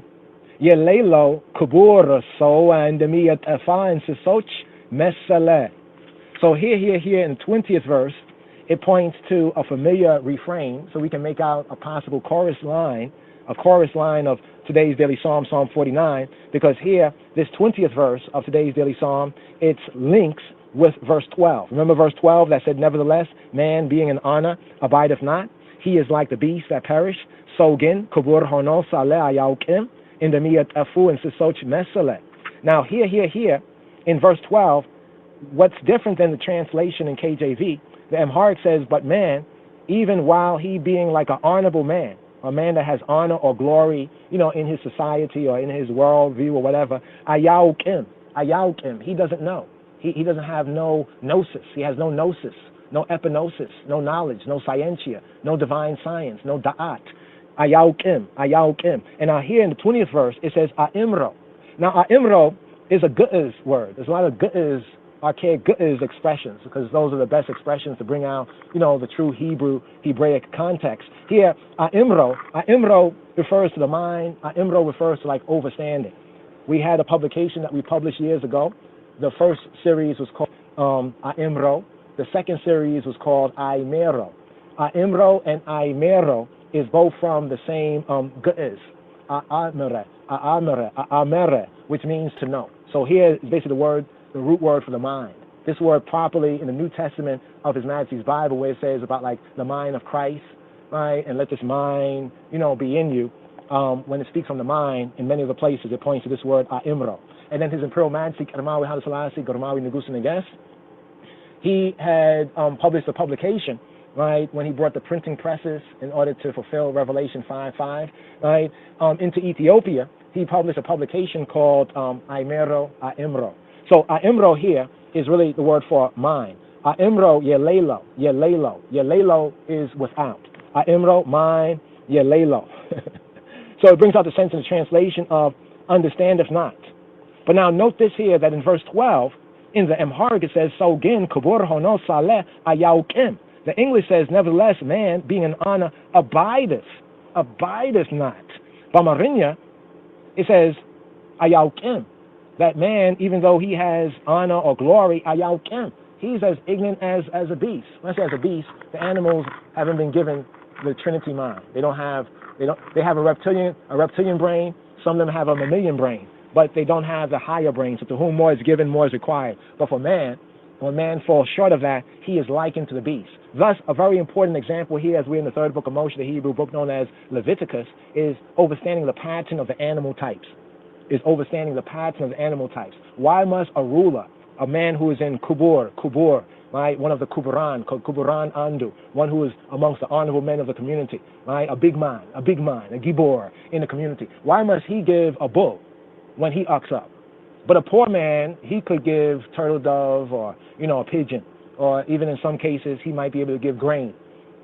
yelelo, kubura, so and demiyat afa and sisoch mesale. So here in the 20th verse, it points to a familiar refrain, so we can make out a possible chorus line of today's daily psalm, Psalm 49, because here, this 20th verse of today's daily psalm, it links with verse 12. Remember verse 12 that said, nevertheless, man being in honor abideth not. He is like the beast that perish. Sogin, kubur hono sale ayaukim, in the miyat afu and sisoch mesale. Now here, in verse 12, what's different than the translation in KJV, the Amharic says, but man, even while he being like an honorable man, a man that has honor or glory, you know, in his society or in his worldview or whatever, ayaukim, he doesn't know. He doesn't have no gnosis. He has no gnosis, no epinosis, no knowledge, no scientia, no divine science, no da'at. Ayaukim. And now here in the 20th verse, it says a'imro. Now a'imro is a gu'ez word. There's a lot of gu'ez, archaic gu'ez expressions, because those are the best expressions to bring out, you know, the true Hebraic context. Here, a'imro refers to the mind. A'imro refers to like overstanding. We had a publication that we published years ago. The first series was called A'imro. The second series was called Aimero. A'imro and Aimero is both from the same gu'ez, A'amere, which means to know. So here is basically the root word for the mind. This word properly in the New Testament of His Majesty's Bible, where it says about like the mind of Christ, right? And let this mind, you know, be in you. When it speaks on the mind, in many of the places, it points to this word A'imro. And then His Imperial Majesty Karamawi Haile Selassie Gormawi Ngusi Nges, he had published a publication, right, when he brought the printing presses in order to fulfill Revelation 5:5, right, into Ethiopia. He published a publication called A'imro. So A'imro here is really the word for mind. A'imro yelelo is without. A'imro, mind, yelelo. So it brings out the sense in the translation of understandeth not. But now note this here, that in verse 12, in the Amharic it says, Sogin kubur hono saleh ayaukim. The English says, nevertheless, man, being in honor, abideth not. Bamarinya, it says, ayaukim. That man, even though he has honor or glory, ayaukim, he's as ignorant as a beast. When I say as a beast, the animals haven't been given the Trinity mind. They have a reptilian brain. Some of them have a mammalian brain, but they don't have the higher brain. So to whom more is given, more is required. But for man, when man falls short of that, he is likened to the beast. Thus, a very important example here, as we're in the third book of Moshe, the Hebrew book known as Leviticus, is understanding the pattern of the animal types. Why must a ruler, a man who is in kubur, right, one of the kuburan, called kuburan andu, one who is amongst the honorable men of the community, right, a big man, a gibor in the community, why must he give a bull when he ucks up? But a poor man, he could give turtle dove or, a pigeon, or even in some cases, he might be able to give grain,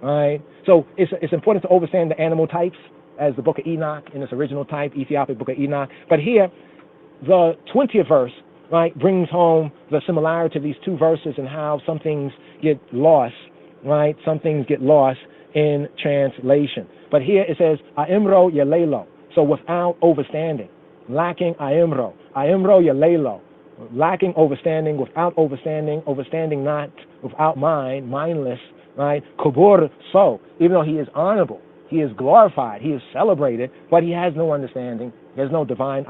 right? So it's important to understand the animal types as the book of Enoch in its original type, Ethiopic book of Enoch. But here, the 20th verse, right, brings home the similarity of these two verses and how some things get lost, right? Some things get lost in translation. But here it says, Aimro yalelo, so without overstanding, lacking aimro yalelo, lacking overstanding, without overstanding not, without mind, mindless, right? Kubur so, even though he is honorable, he is glorified, he is celebrated, but he has no understanding. There's no divine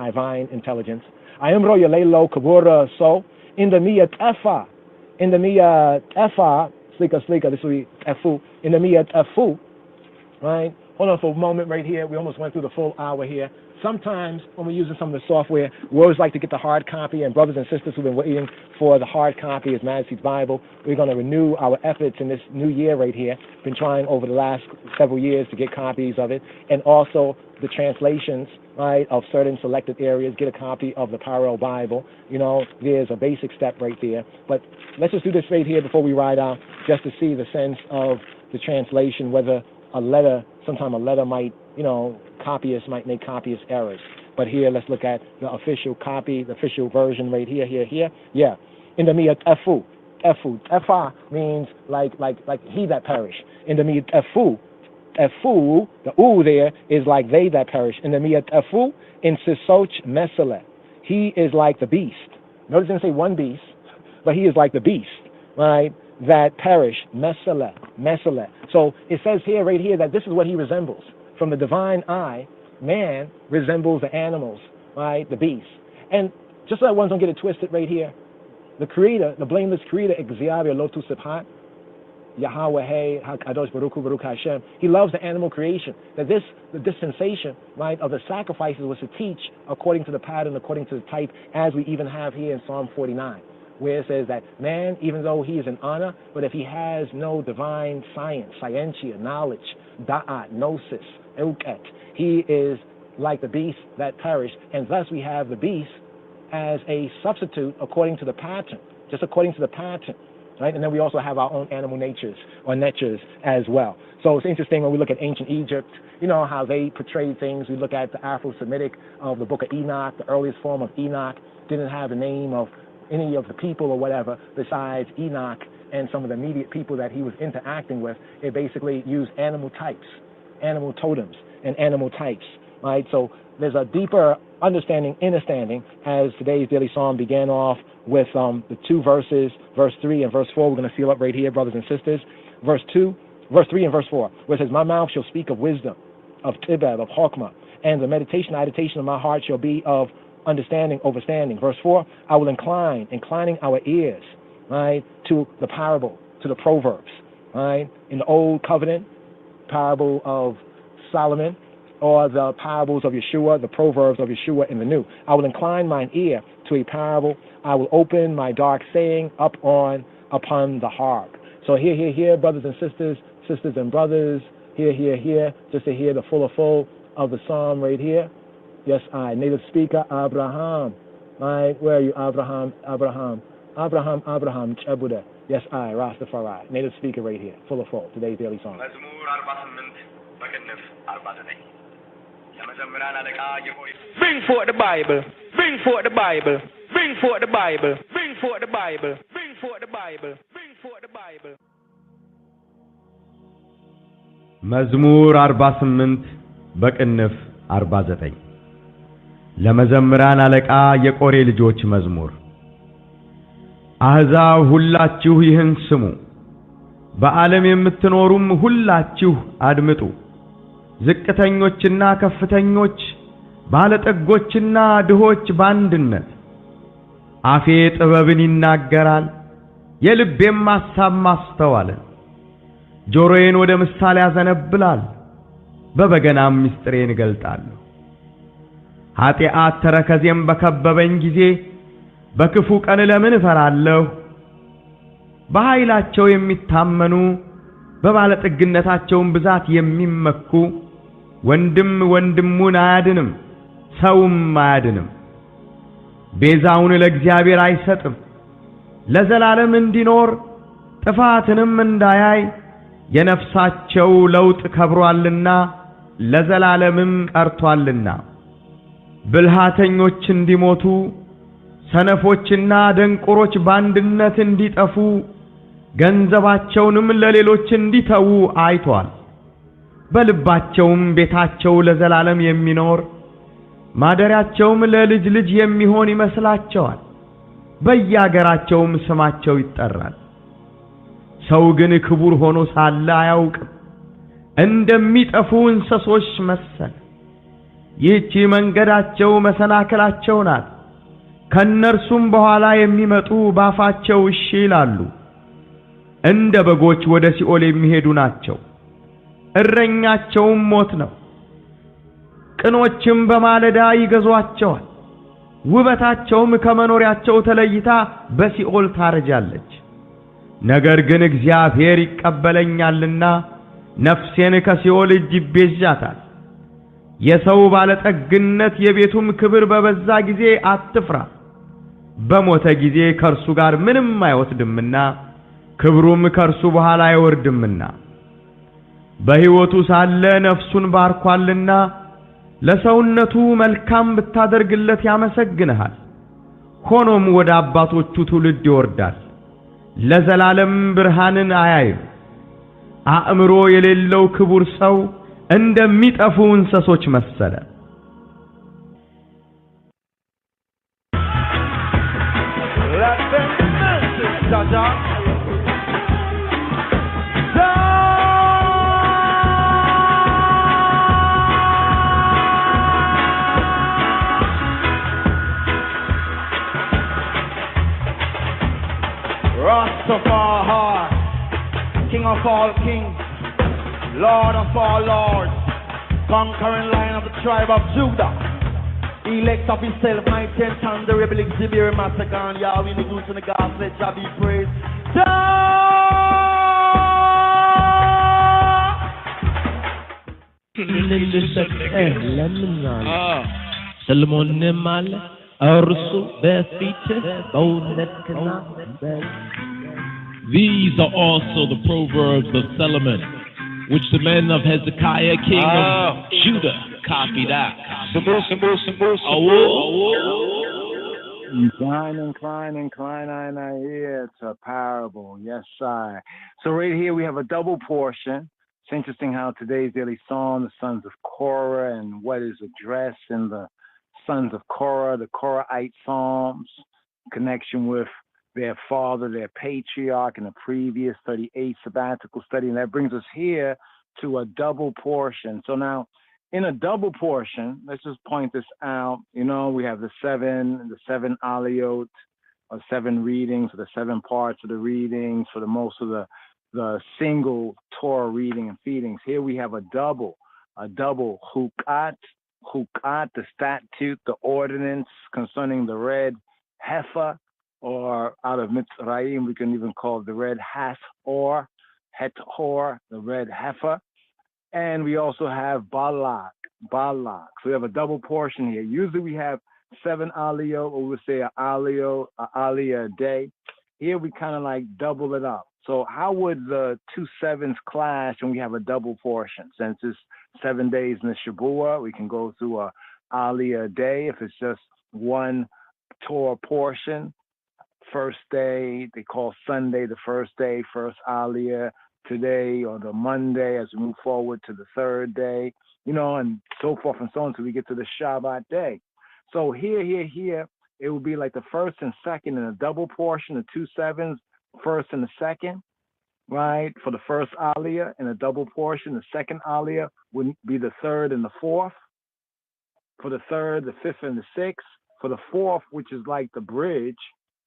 intelligence. Aimro yalelo kubur so, in the miyat efa, slika, this will be efu, in the miyat efu, right? Hold on for a moment right here. We almost went through the full hour here. Sometimes when we're using some of the software, we always like to get the hard copy, and brothers and sisters who've been waiting for the hard copy of Majesty's Bible, we're going to renew our efforts in this new year right here. Been trying over the last several years to get copies of it, and also the translations, right, of certain selected areas. Get a copy of the Parallel Bible. There's a basic step right there. But let's just do this right here before we ride out, just to see the sense of the translation, whether sometime a letter might, copyists might make copyist errors. But here, let's look at the official copy, the official version right here. Yeah. In the miyat efu. Efa means like he that perish. In the miyat efu, the u there is like they that perish. In the miyat efu, in sisoch mesele, he is like the beast. Notice it didn't say one beast, but he is like the beast, right? That perish, mesele. So it says here, right here, that this is what he resembles. From the divine eye, man resembles the animals, right? The beast. And just so that one don't get it twisted right here, the Creator, the blameless Creator, Exziabia Lotu Sibhat, Yahweh Hakadosh Baruch Hu Baruch Hashem, he loves the animal creation. That the dispensation, right, of the sacrifices was to teach according to the pattern, according to the type, as we even have here in Psalm 49. Where it says that man, even though he is in honor, but if he has no divine science, scientia, knowledge, da'at, gnosis, euket, he is like the beast that perish, and thus we have the beast as a substitute according to the pattern, just according to the pattern, right? And then we also have our own animal natures or natures as well. So it's interesting when we look at ancient Egypt, how they portrayed things. We look at the Afro-Semitic of the book of Enoch, the earliest form of Enoch, didn't have the name of any of the people or whatever besides Enoch and some of the immediate people that he was interacting with. It basically used animal types, animal totems, and animal types, right? So there's a deeper understanding, as today's daily psalm began off with the two verses, verse 3 and verse 4. We're going to seal up right here, brothers and sisters. Verse 3 and verse 4, where it says, my mouth shall speak of wisdom, of tibet, of chokmah, and the meditation of my heart shall be of overstanding. Verse 4, I will inclining our ears, right, to the parable, to the proverbs, right? In the old covenant, parable of Solomon, or the parables of Yeshua, the proverbs of Yeshua in the new. I will incline mine ear to a parable. I will open my dark saying upon the harp. So here, brothers and sisters and brothers, here, just to hear the full of the psalm right here. Yes, I. Native speaker, Abraham. Right? Where are you, Abraham? Chebuda. Yes, I. Rastafari. Native speaker right here. Full. Today's daily song. Bring forth the Bible. Bring forth the Bible. Bring forth the Bible. Bring forth the Bible. Bring forth the Bible. Bring forth the Bible. መዝሙር 48 በቅንፍ 49 ለመዘምራን አለቃ የቆሬ ልጆች መዝሙር። አሕዛብ ሁላችሁ ይህን ስሙ፣ በዓለም የምትኖሩም ሁላችሁ አድምጡ። ዝቅተኞችና ከፍተኞች፣ ባለጠጎችና ድሆች በአንድነት። አፌ ጥበብን ይናገራል፣ የልቤም ሐሳብ ማስተዋልን። ጆሮዬን ወደ ምሳሌ ያዘነብላል፣ በበገናም ምስጢሬን እገልጣለሁ። ኃጢአት ተረከዜም በከበበኝ ጊዜ በክፉ ቀን ለምን እፈራለሁ? በኃይላቸው የሚታመኑ በባለጠግነታቸውም ብዛት የሚመኩ ወንድም ወንድሙን አያድንም፣ ሰውም አያድንም። ቤዛውን ለእግዚአብሔር አይሰጥም፣ ለዘላለም እንዲኖር ጥፋትንም እንዳያይ። የነፍሳቸው ለውጥ ከብሯልና ለዘላለምም ቀርቷልና። ብልሃተኞች እንዲሞቱ ሰነፎችና ደንቆሮች በአንድነት እንዲጠፉ ገንዘባቸውንም ለሌሎች እንዲተዉ አይቷል። በልባቸውም ቤታቸው ለዘላለም የሚኖር ማደሪያቸውም ለልጅ ልጅ የሚሆን ይመስላቸዋል። በየአገራቸውም ስማቸው ይጠራል። ሰው ግን ክቡር ሆኖ ሳለ አያውቅም፣ እንደሚጠፉ እንስሶች መሰለ። ይህች መንገዳቸው መሰናክላቸው ናት፣ ከነርሱም በኋላ የሚመጡ ባፋቸው እሺ ይላሉ። እንደ በጎች ወደ ሲኦል የሚሄዱ ናቸው፣ እረኛቸውም ሞት ነው። ቅኖችም በማለዳ ይገዟቸዋል፣ ውበታቸውም ከመኖሪያቸው ተለይታ በሲኦል ታረጃለች። ነገር ግን እግዚአብሔር ይቀበለኛልና ነፍሴን ከሲኦል እጅ ይቤዣታል። የሰው ባለጠግነት የቤቱም ክብር በበዛ ጊዜ አትፍራ። በሞተ ጊዜ ከእርሱ ጋር ምንም አይወስድምና ክብሩም ከእርሱ በኋላ አይወርድምና። በሕይወቱ ሳለ ነፍሱን ባርኳልና ለሰውነቱ መልካም ብታደርግለት ያመሰግንሃል። ሆኖም ወደ አባቶቹ ትውልድ ይወርዳል፣ ለዘላለም ብርሃንን አያይም። አእምሮ የሌለው ክቡር ሰው እንደሚጠፉ እንስሶች መሰለ። Rastafari, King of all kings, Lord of all lords, conquering Lion of the tribe of Judah, elect of himself, mighty and thunderable, exhibit massacre, Yahweh in the goose and the gospel, let Jah be praised. ሰለሞንም አለ እርሱ በፊትህ በእውነትና These are also the proverbs of Solomon, which the men of Hezekiah, king of Judah, copied out. Incline our ear to a parable. Yes, sir. So right here we have a double portion. It's interesting how today's daily psalm, the sons of Korah, and what is addressed in the sons of Korah, the Korahite psalms, connection with their father, their patriarch in the previous 38 sabbatical study. And that brings us here to a double portion. So now, in a double portion, let's just point this out. You know, we have the seven aliyot, or 7 readings, or the 7 parts of the readings, for the most of the single Torah reading and feedings. Here we have a double hukat, the statute, the ordinance concerning the red heifer, or out of Mitzrayim, we can even call the red Hathor, the red heifer. And we also have Balak. So we have a double portion here. Usually we have 7 aliyot, or we'll say an aliyah a day. Here we kind of like double it up. So how would the 2 7s clash when we have a double portion? Since it's 7 days in the Shabuah, we can go through a aliyah a day. If it's just one Torah portion, first day, they call Sunday the first day, first aliyah. Today or the Monday as we move forward to the third day, and so forth and so on until we get to the Shabbat day. So here, it will be like the first and second in a double portion, the 2 sevens, first and the second, right? For the first aliyah in a double portion, the second aliyah would be the third and the fourth. For the third, the fifth and the sixth. For the fourth, which is like the bridge,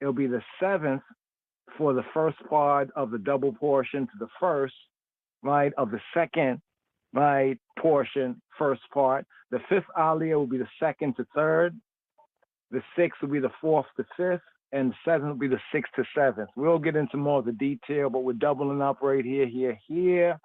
it'll be the seventh for the first part of the double portion to the first, right, of the second, right, portion, first part. The fifth aliyah will be the second to third. The sixth will be the fourth to fifth. And the seventh will be the sixth to seventh. We'll get into more of the detail, but we're doubling up right here.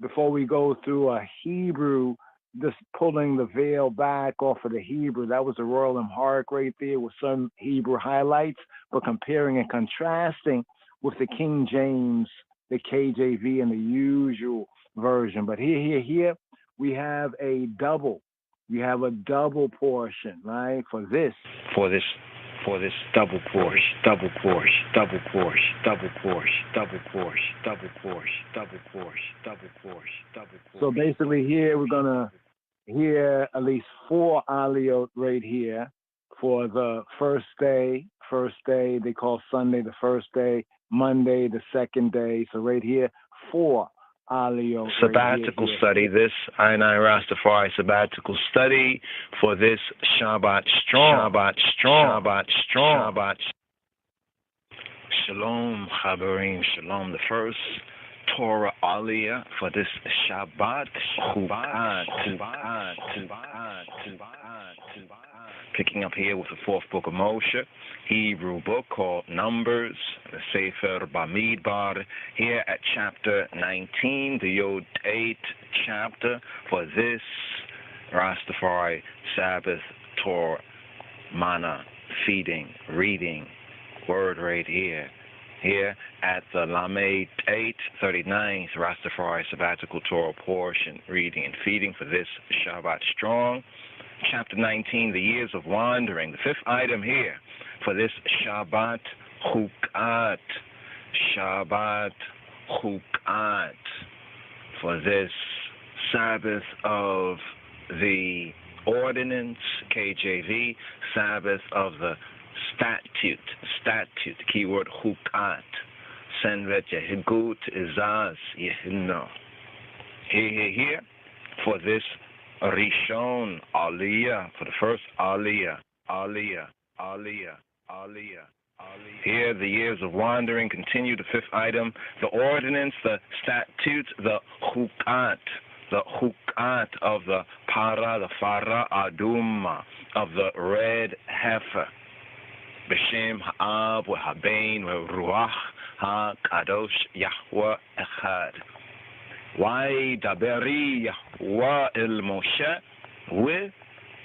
Before we go through a Hebrew, just pulling the veil back off of the Hebrew. That was a Royal Amharic right there with some Hebrew highlights, but comparing and contrasting with the King James, the KJV, and the usual version. But here, we have a double. We have a double portion, right, for this double portion. So basically here we're gonna hear at least 4 aliyot right here for the first day they call Sunday the first day, Monday the second day. So right here 4 aliyot. Sabbatical right study. This I Rastafari sabbatical study for this Shabbat strong. Shalom, Chabarim, shalom. The first Torah aliyah for this Shabbat. Picking up here with the 4th book of Moshe, Hebrew book called Numbers, the Sefer Bamidbar, here at chapter 19, the Yod 8 chapter for this Rastafari Sabbath Torah manna feeding, reading, word right here. Here at the Lamed 839th Rastafari Sabbatical Torah portion, reading and feeding for this Shabbat strong. Chapter 19, the years of wandering. The 5th item here for this Shabbat Chukat. For this Sabbath of the ordinance, KJV, Sabbath of the statute, the keyword Chukat. Senvet Yehigut Izaz Yehino. Here, for this Rishon Aliyah, for the first Aliyah. Here, the years of wandering continue. The 5th item, the ordinance, the statute, the Chukat of the Para, the Farah Aduma, of the red heifer. B'Shem Ha'ab V'Habein V'Ruach HaKadosh Yahweh Echad. Why daberi Yahweh el Moshe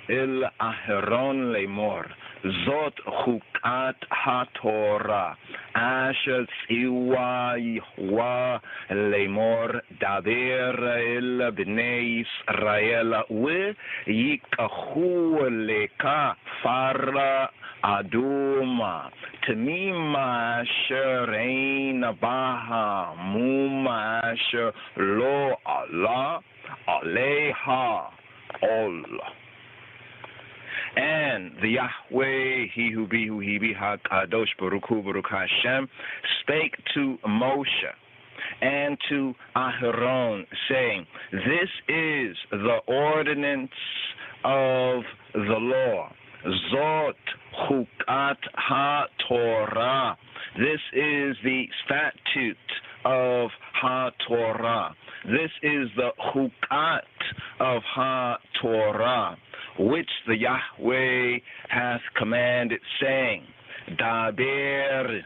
el Aharon lemor zot chukat haTorah asher tziwa Yahweh lemor daber el bnei Israel yikachu leka fara Aduma Tamima Asher Ein Baha Muma Asher Lo Allah Aleha Ol. And the Yahweh, He who be HaKadosh Baruch Hu Baruch Hashem, spake to Moshe and to Aharon, saying, this is the ordinance of the law. Zot Chukat HaTorah. This is the statute of HaTorah. This is the Chukat of HaTorah, which the Yahweh hath commanded, saying, Daber,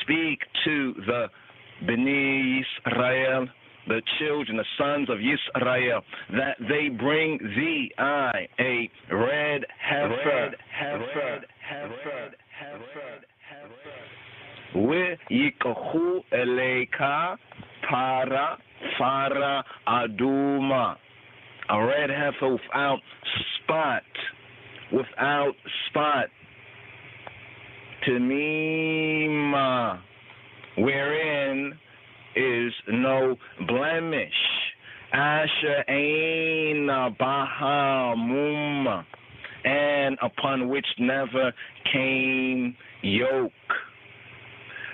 speak to the Bnei Israel, the children, the sons of Yisrael, that they bring thee a red heifer. Yikachu eleka fara aduma, a red heifer without spot. without spot, Tanima, wherein is no blemish, Asher Aina Bahamum, and upon which never came yoke,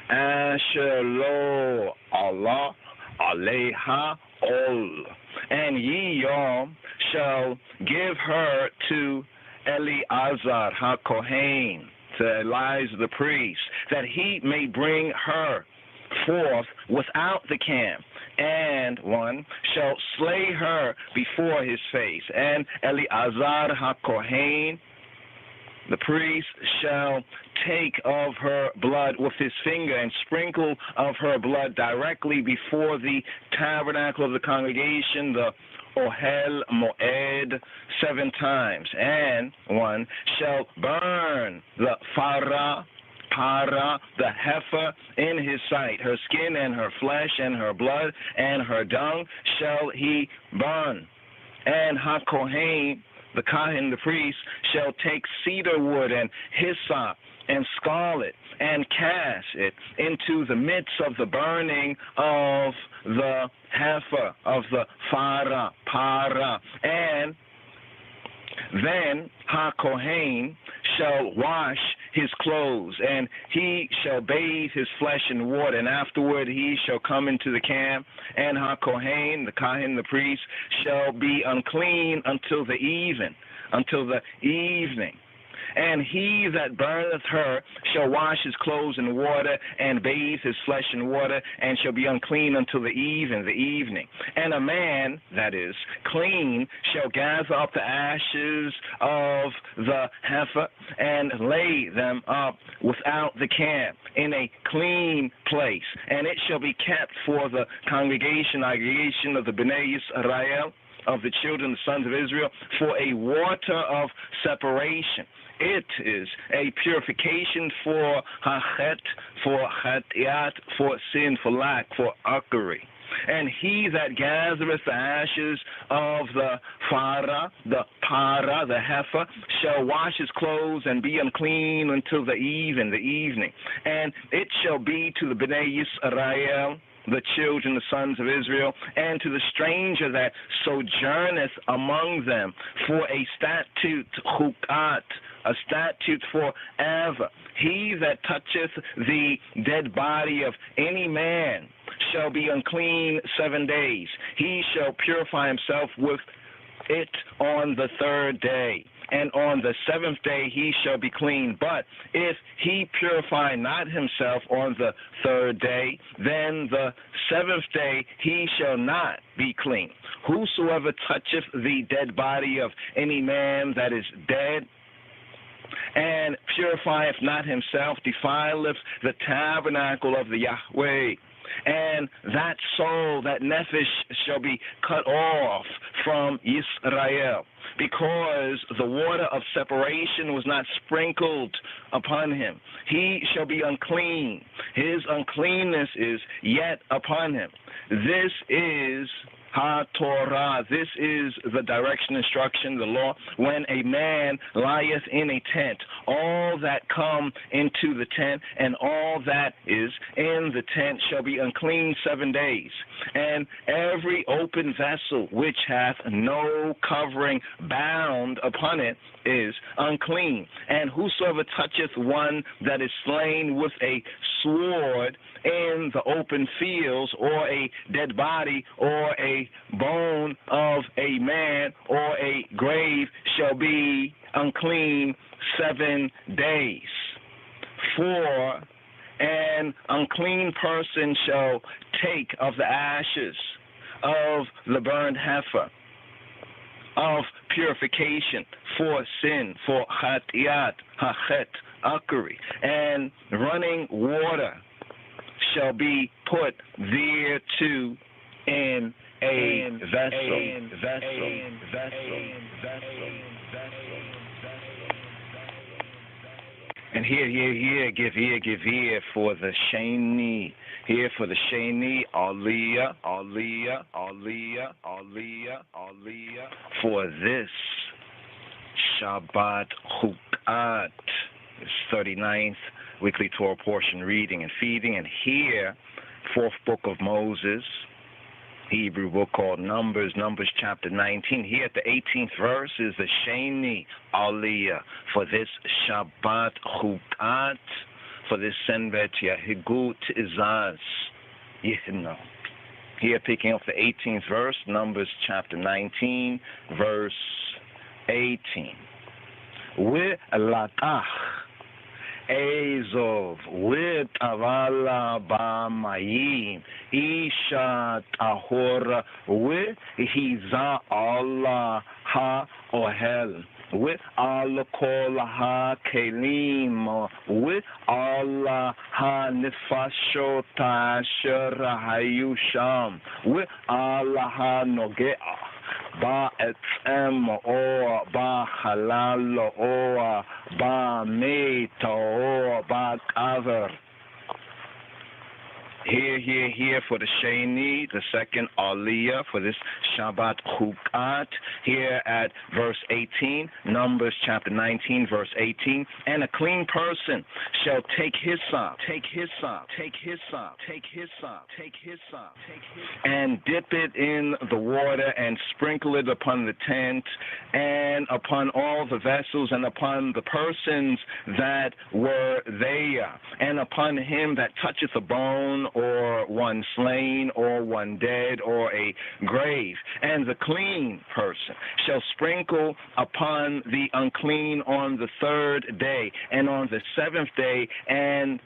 Asher Lo Allah Aleha Ol, and ye all shall give her to Eleazar HaKohen, to Elijah the priest, that he may bring her forth without the camp, and one shall slay her before his face, and Eleazar HaKohen, the priest, shall take of her blood with his finger and sprinkle of her blood directly before the tabernacle of the congregation, the Ohel Moed, 7 times, and one shall burn the Para, the heifer, in his sight. Her skin and her flesh and her blood and her dung shall he burn. And HaKohen, the Kohen, the priest, shall take cedar wood and hyssop and scarlet and cast it into the midst of the burning of the heifer, of the para, and then HaKohen shall wash his clothes, and he shall bathe his flesh in water, and afterward he shall come into the camp, and HaKohen, the Kohen, the priest, shall be unclean until the evening. And he that burneth her shall wash his clothes in water, and bathe his flesh in water, and shall be unclean until the evening. And a man that is clean shall gather up the ashes of the heifer, and lay them up without the camp in a clean place. And it shall be kept for the congregation of the Bnei Yisrael, of the children, the sons of Israel, for a water of separation. It is a purification for hachet, for chatiat, for sin, for lack, for uckery. And he that gathereth the ashes of the para, the heifer, shall wash his clothes and be unclean until the evening. And it shall be to the Bnei Yisrael, the children, the sons of Israel, and to the stranger that sojourneth among them, for a statute, chukat, a statute forever. He that toucheth the dead body of any man shall be unclean 7 days. He shall purify himself with it on the 3rd day. And on the 7th day he shall be clean. But if he purify not himself on the 3rd day, then the 7th day he shall not be clean. Whosoever toucheth the dead body of any man that is dead, and purifieth not himself, defileth the tabernacle of the Yahweh. And that soul, that nephesh, shall be cut off from Yisrael, because the water of separation was not sprinkled upon him. He shall be unclean. His uncleanness is yet upon him. This is HaTorah. This is the direction, instruction, the law. When a man lieth in a tent, all that come into the tent and all that is in the tent shall be unclean 7 days. And every open vessel which hath no covering bound upon it is unclean. And whosoever toucheth one that is slain with a sword in the open fields, or a dead body, or a bone of a man, or a grave, shall be unclean 7 days. For an unclean person shall take of the ashes of the burned heifer, of purification, for sin, for chatiat, hachet, uckery, and running water shall be put thereto in a vessel. And here, give here for the Shani. Here for the Shani, Aliyah. For this Shabbat Chukat, 39th weekly Torah portion reading and feeding. And here, 4th book of Moses, Hebrew book called Numbers chapter 19. Here at the 18th verse is the Sheni Aliyah for this Shabbat Chukat, for this Senbet Yahigut Izaz Yihno. Here picking up the 18th verse, Numbers chapter 19, verse 18. Ve'latach Ezov ve'tavala ba'mayim isha tahora ve'hiza Allah ha'ohel ve'al kol ha'kelim ve'al ha'nefashot asher hayu sham ve'al ha'noge'ah Ba'etzem or Ba'halal or Ba'meta or Ba'kaver. Here for the Sheni, the second Aliyah for this Shabbat Chukat. Here at verse 18, Numbers chapter 19, verse 18. And a clean person shall take hyssop, and dip it in the water and sprinkle it upon the tent and upon all the vessels and upon the persons that were there, and upon him that toucheth a bone or one slain or one dead or a grave. And the clean person shall sprinkle upon the unclean on the 3rd day and on the 7th day, and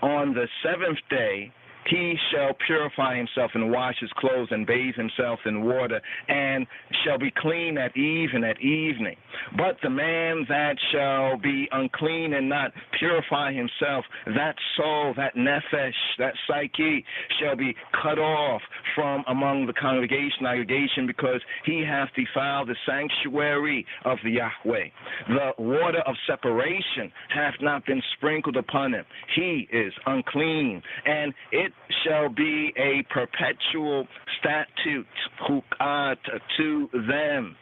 on the 7th day he shall purify himself and wash his clothes and bathe himself in water, and shall be clean at evening. But the man that shall be unclean and not purify himself, that soul, that nefesh, that psyche, shall be cut off from among the congregation, because he hath defiled the sanctuary of the Yahweh. The water of separation hath not been sprinkled upon him. He is unclean, and it shall be a perpetual statute, chukat, to them,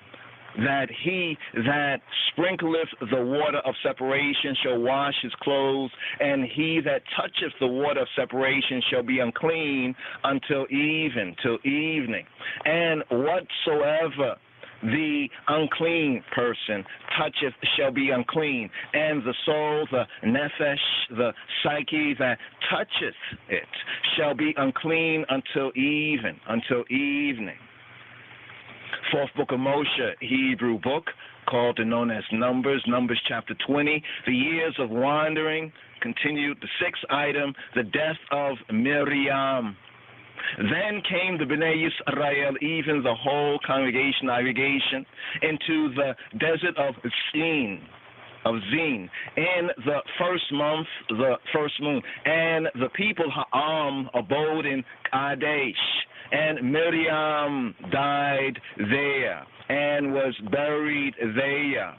that he that sprinkleth the water of separation shall wash his clothes, and he that toucheth the water of separation shall be unclean until evening. And whatsoever the unclean person toucheth shall be unclean, and the soul, the nefesh, the psyche that toucheth it shall be unclean until evening. 4th book of Moshe, Hebrew book, called and known as Numbers chapter 20, the years of wandering. Continued the 6th item, the death of Miriam. Then came the Bnei Yisrael, even the whole congregation, into the desert of Zin, in the 1st month, the 1st moon. And the people Ha'am abode in Kadesh, and Miriam died there and was buried there.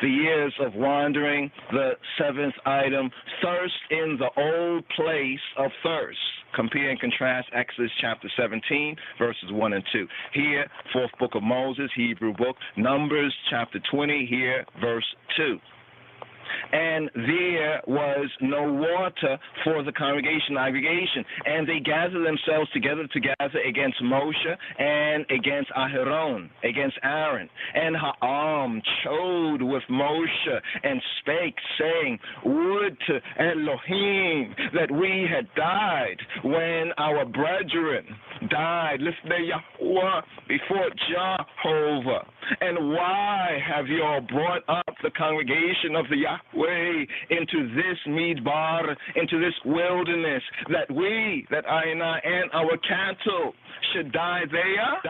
The years of wandering, the 7th item, thirst in the old place of thirst. Compare and contrast Exodus chapter 17, verses 1 and 2. Here, 4th book of Moses, Hebrew book, Numbers chapter 20, here, verse 2. And there was no water for the congregation, and they gathered themselves together against Moshe and against Aharon, against Aaron. And Ha'am chode with Moshe and spake, saying, would to Elohim that we had died when our brethren died, Lifnei Yahuwah, before Jehovah. And why have you all brought up the congregation of the Yahweh into this Midbar, into this wilderness, that I and our cattle should die there?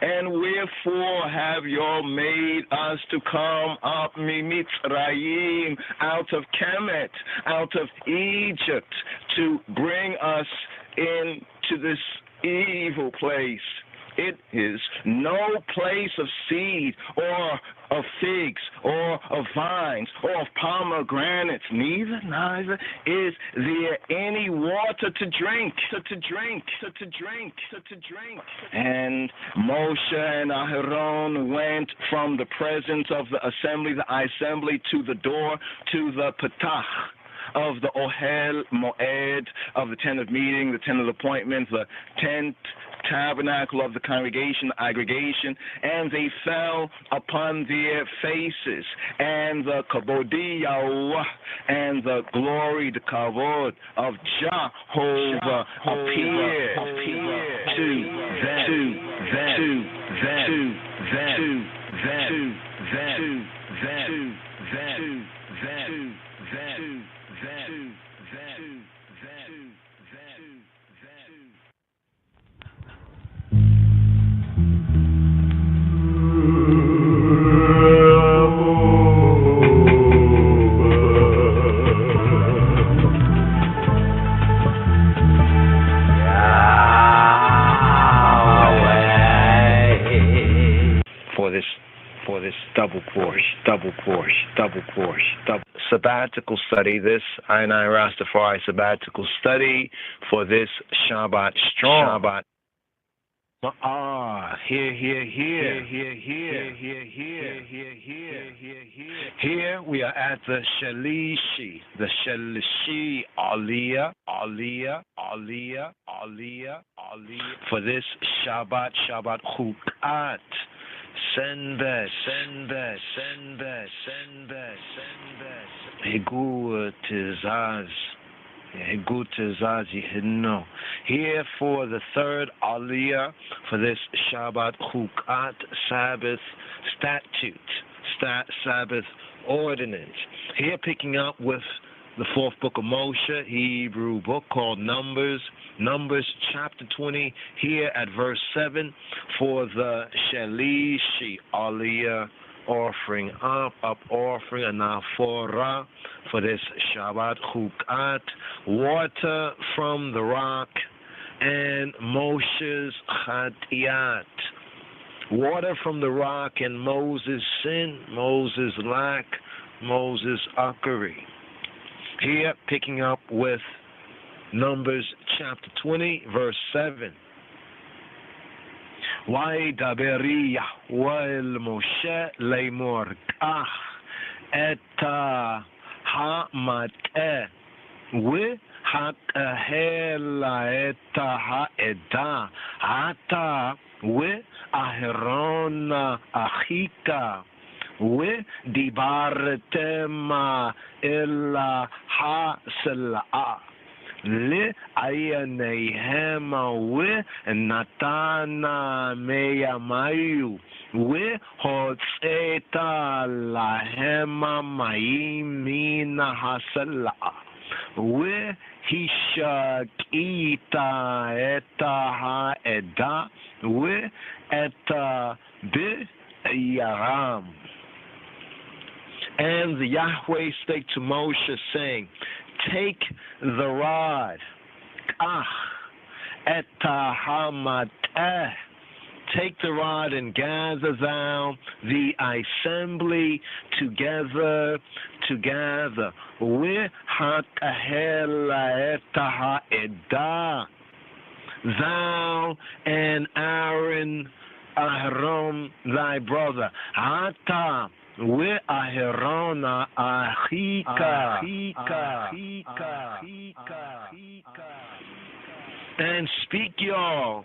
And wherefore have you all made us to come up Mitzrayim, out of Kemet, out of Egypt, to bring us into this evil place? It is no place of seed or of figs or of vines or of pomegranates, neither is there any water to drink. And Moshe and Aharon went from the presence of the assembly to the door, to the Petach of the Ohel Moed, of the tent of meeting, the tent of appointment, the tent, tabernacle of the congregation, the aggregation, and they fell upon their faces, and the kabodiyah and the glory, the kavod of Jehovah appeared to them. For this double sabbatical study, this I Rastafari sabbatical study for this Shabbat strong. Here we are at the Shalishi Aliyah, for this Shabbat Chukat. Send that. Here for the third Aliyah, for this Shabbat Chukat, Sabbath statute, Sabbath ordinance. Here picking up with the fourth book of Moshe, Hebrew book called Numbers chapter 20, here at verse 7, for the Shalishi Aliyah, offering up offering, and Naphorah, for this Shabbat Chukat, water from the rock, and Moshe's Chatiyat, water from the rock, and Moses' sin, Moses' lack, Moses' uckery. Here, picking up with Numbers chapter 20, verse 7. Waidaberi Yahweh Moshe Lemor Kach Eta Hamateh We Hakahela Eta Haeda Hata We Aherona Achika We Dibartema Ella Hasela Le Ayanehema We Natana Meyamayu We Hotzeta Lahema Maimina Hasela We Hishakita Eta Haeda We Eta Bi Yaram. And the Yahweh spake to Moshe, saying, take the rod, take the rod and gather thou the assembly together, thou and Aaron, thy brother, we Aherona Achika, and speak y'all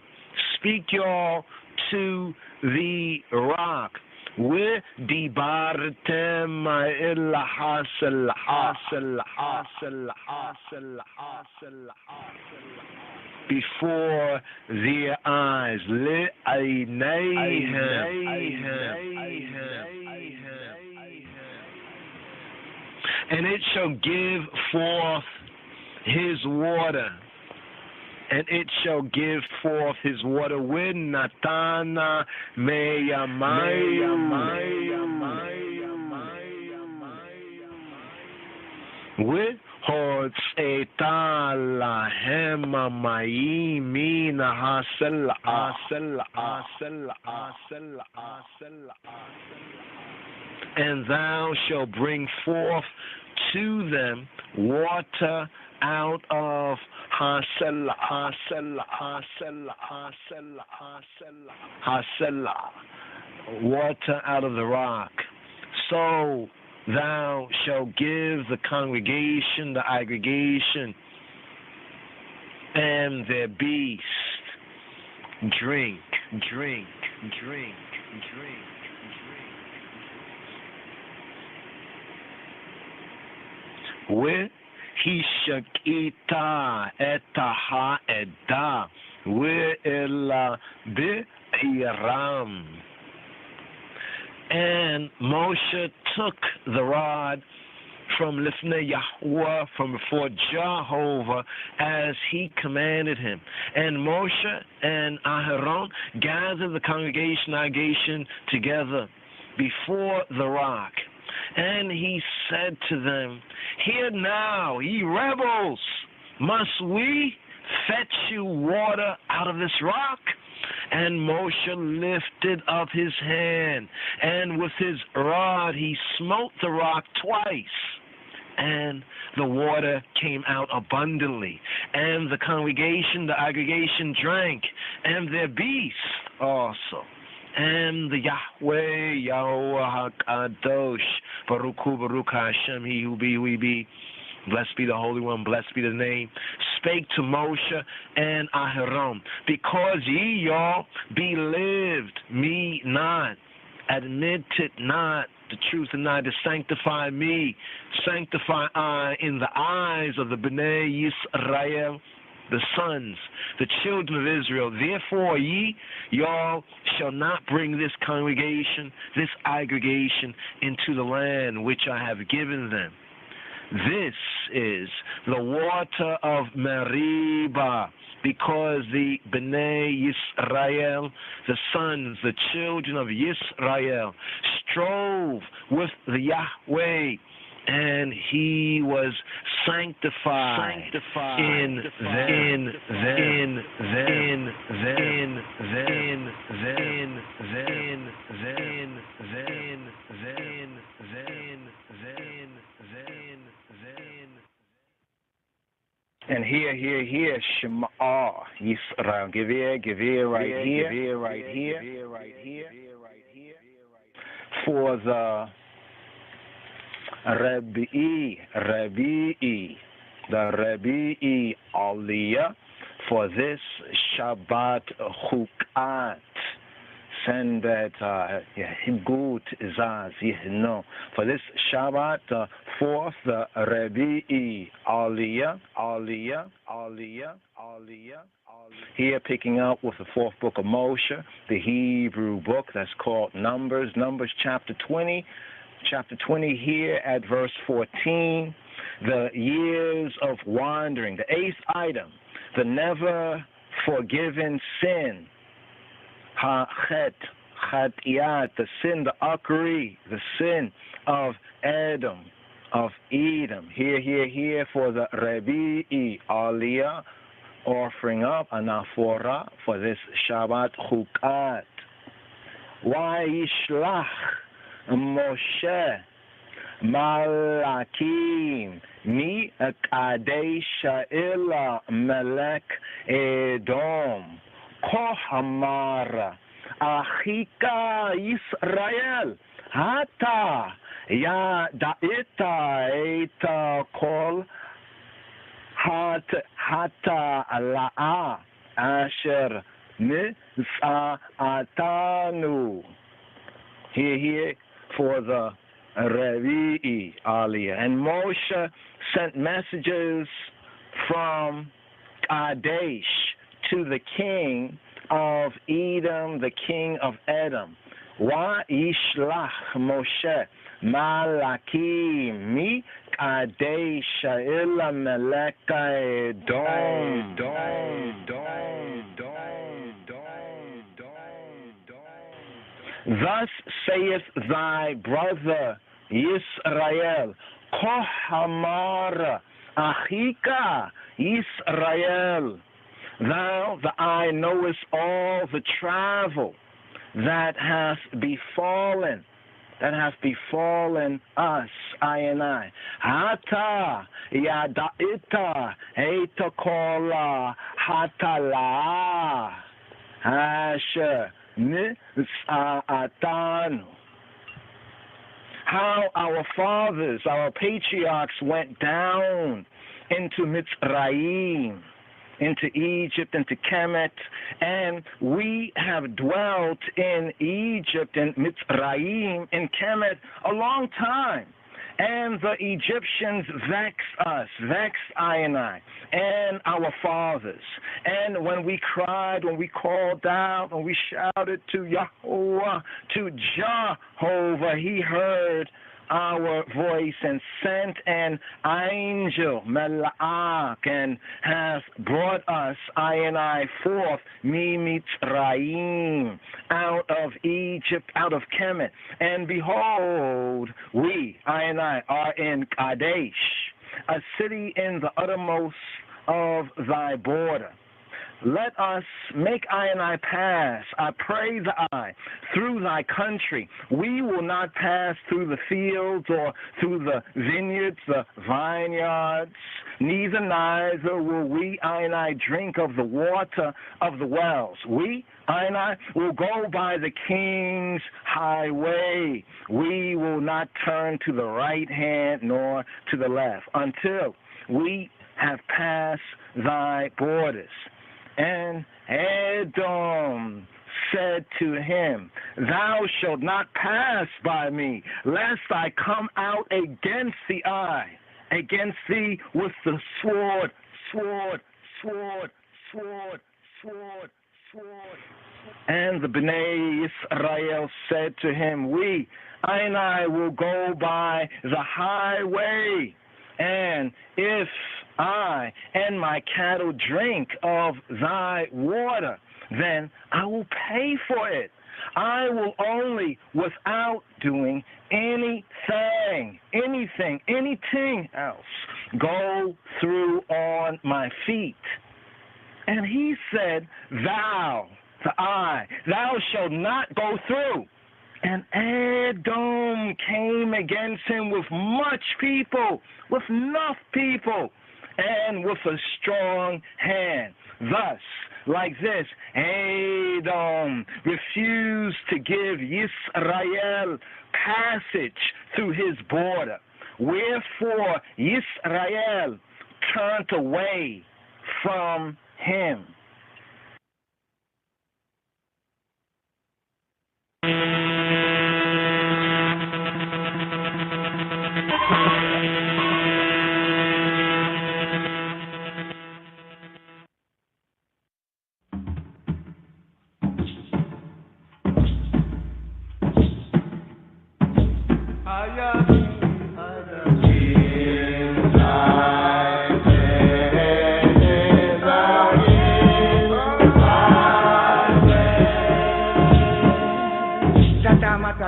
to the rock. We dibartem illa hasel before their eyes. Le and it shall give forth his water. And it shall give forth his water when Natana Meyamayu. והוצאתה להם המים מן הסלע. And thou shalt bring forth to them water out of hasela, water out of the rock. So thou shalt give the congregation, the aggregation, and their beast drink. והשקית את העדה ואלה בעירם. And Moshe took the rod from Lifnei Yahweh, from before Jehovah, as he commanded him. And Moshe and Aharon gathered the congregation together before the rock. And he said to them, Hear now, ye rebels, must we fetch you water out of this rock? And Moshe lifted up his hand, and with his rod he smote the rock twice, and the water came out abundantly. And the congregation, the aggregation drank, and their beasts also. And the Yahweh HaKadosh, Baruch Hu, Baruch Hashem, He who be, blessed be the Holy One, blessed be the name, spake to Moshe and Aharon, because ye, y'all, believed me not, admitted not the truth and not to sanctify me, sanctify I in the eyes of the Bnei Yisrael, the sons, the children of Israel. Therefore y'all shall not bring this congregation, this aggregation into the land which I have given them. This is the water of Meribah, because the Bnei Yisrael, the sons, the children of Yisrael, strove with the Yahweh, and he was sanctified in them. And here, Shema Yisrael. Give ear right here. For the Rabi'i Aliyah, for this Shabbat Chukat. Send that Gut Zaz Yihno. For this Shabbat, fourth, the Rabi'i Aliyah. Here, picking up with the fourth book of Moshe, the Hebrew book that's called Numbers chapter 20. Chapter 20 here at verse 14, the years of wandering, the eighth item, the never forgiven sin, Chatiyat, the sin, the Akri, the sin of Edom, of Edom. Here for the Rabi'i Aliyah, offering up anaphora for this Shabbat Chukat. Vayishlach Moshe Malakim mi Kadesha ila Melech Edom Kohamara Achika Yisrael Hata Ya Daita Eta Kol Hata La'a Asher Atanu. Here for the Rabi'i Aliyah. And Moshe sent messages from Kadesh to the king of Edom, the king of Edom. Wa Yishlach Moshe Malakim mi Kadesh ila Melech Edom. Thus saith thy brother Yisrael, Kohamar Achika Israel. Thou, the eye, knowest all the travel that hath befallen us, I and I. Hata yadaita heita kola hatala asher nisa'atanu. How our fathers, our patriarchs went down into Mitzrayim, into Egypt, into Kemet, and we have dwelt in Egypt and Mitzrayim and Kemet a long time. And the Egyptians vexed I and our fathers. And when we cried, when we called out, when we shouted to Yahweh, to Jehovah, he heard our voice and sent an angel, Malak, and hath brought us, I and I, forth, Mitzrayim, out of Egypt, out of Kemet. And behold, we, I and I, are in Kadesh, a city in the uttermost of thy border. Let us make I and I pass, I pray thee, through thy country. We will not pass through the fields or through the vineyards, the vineyards. Neither will we, I and I, drink of the water of the wells. We, I and I, will go by the king's highway. We will not turn to the right hand nor to the left until we have passed thy borders. And Edom said to him, thou shalt not pass by me, lest I come out against thee with the sword. And the Bnei Israel said to him, we, I and I, will go by the highway, and if I and my cattle drink of thy water, then I will pay for it. I will only, without doing anything else, go through on my feet. And he said, thou shalt not go through. And Edom came against him with much people, with enough people, and with a strong hand. Thus, like this, Edom refused to give Yisrael passage through his border. Wherefore, Yisrael turned away from him.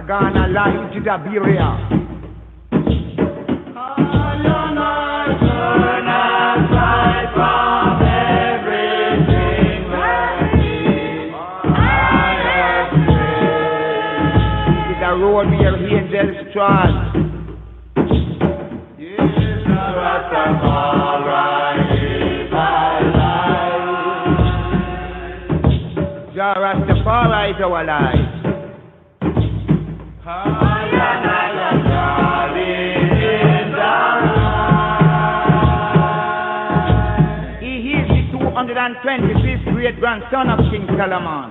Ghana live to Dabiria. The road me your angels trust. Rastafari is our life. He is the 225th great grandson of King Solomon.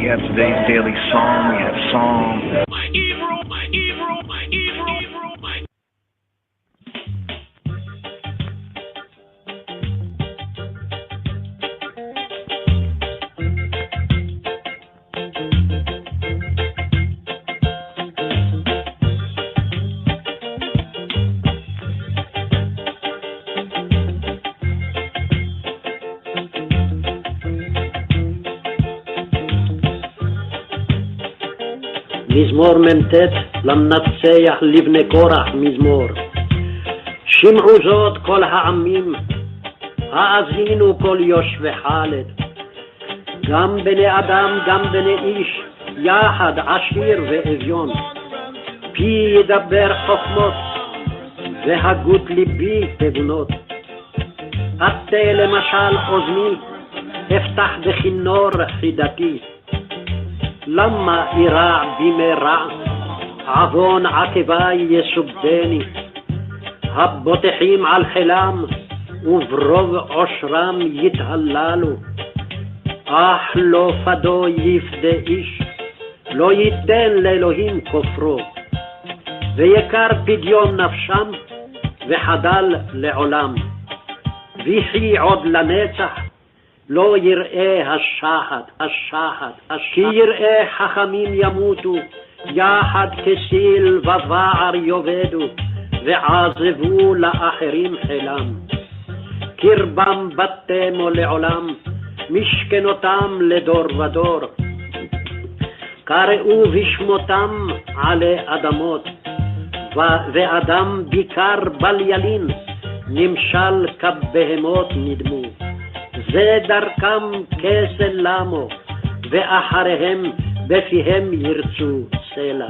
We have today's daily song. We have Psalm. מזמור מ"ט למנצח לבני קורח מזמור. שמעו זאת כל העמים, האזינו כל יושבי חלד. גם בני אדם גם בני איש, יחד עשיר ואביון. פי ידבר חוכמות, והגות ליבי תבונות. עטה למשל אוזני, אפתח בכינור חידתי. למה אירע בימי רע, עוון עקבי יסובני. הבוטחים על חילם, וברוב עושרם יתהללו. אך לא פדו יפדה איש, לא ייתן לאלוהים כופרו. ויקר פדיון נפשם, וחדל לעולם. וכי עוד לנצח, לא יראה השחת, כי יראה חכמים ימותו, יחד כסיל ובער יאבדו, ועזבו לאחרים חילם. קרבם בתמו לעולם, משכנותם לדור ודור. קראו בשמותם עלי אדמות, ואדם ביקר בל ילין, נמשל כבהמות נדמו. זה דרכם כסל למו, ואחריהם בפיהם ירצו סלע.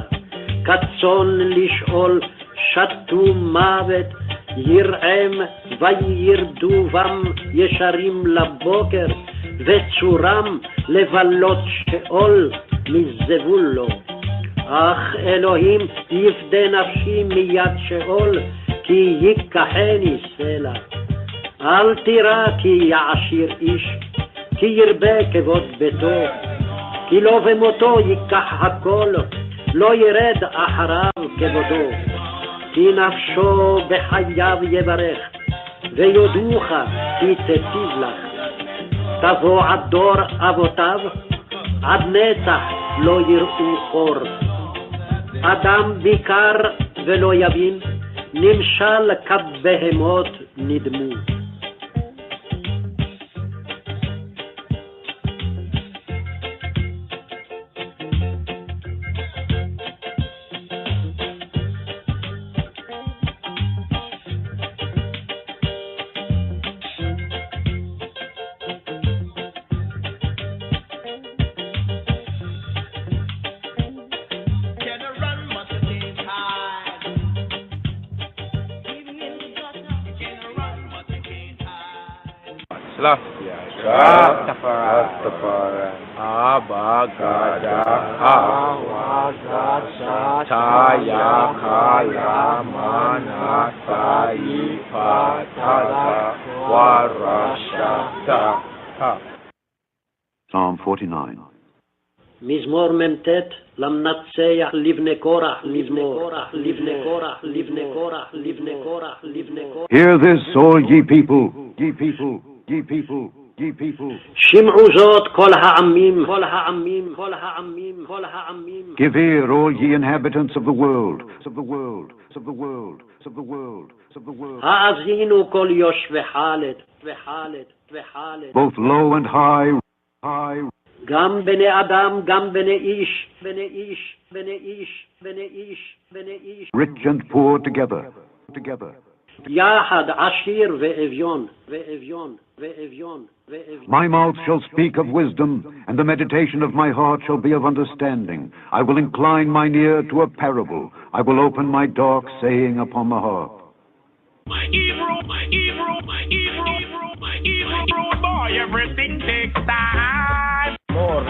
כצאן לשאול שתו מוות, ירעם וירדו בם ישרים לבוקר, וצורם לבלות שאול מזבול לו. אך אלוהים יפדה נפשי מיד שאול, כי ייקחני סלע. אל תירא כי יעשיר איש, כי ירבה כבוד ביתו, כי לא במותו ייקח הכל, לא ירד אחריו כבודו. כי נפשו בחייו יברך, ויודוך כי תטיב לך. תבוא עד דור אבותיו, עד נצח לא יראו אור. אדם ביקר ולא יבין, נמשל כבהמות נדמו. Rastafari, Abagada, Awagasa, Taya, Kala, Mana, Saifa, Tada, Warashata. Psalm 49. מזמור מ"ט למנצח לבני קורח מזמור. לבני קורח, לבני קורח, לבני קורח, לבני קורח. Hear this, all ye people, ye people, ye people, ye people. שמעו זאת כל העמים, כל העמים, כל העמים, כל העמים. Give ear, all ye inhabitants of the world, of the world, of the world, of the world, of the world. האזינו כל יושבי חלד, וחלד, וחלד. Both low and high, high. גם בני אדם, גם בני איש, בני איש, בני איש, בני איש, בני איש. Rich and poor together, together. יחד עשיר ואביון, ואביון, ואביון, ואביון. My mouth shall speak of wisdom, and the meditation of my heart shall be of understanding. I will incline mine ear to a parable. I will open my dark saying upon the harp. Boy, everything takes time. More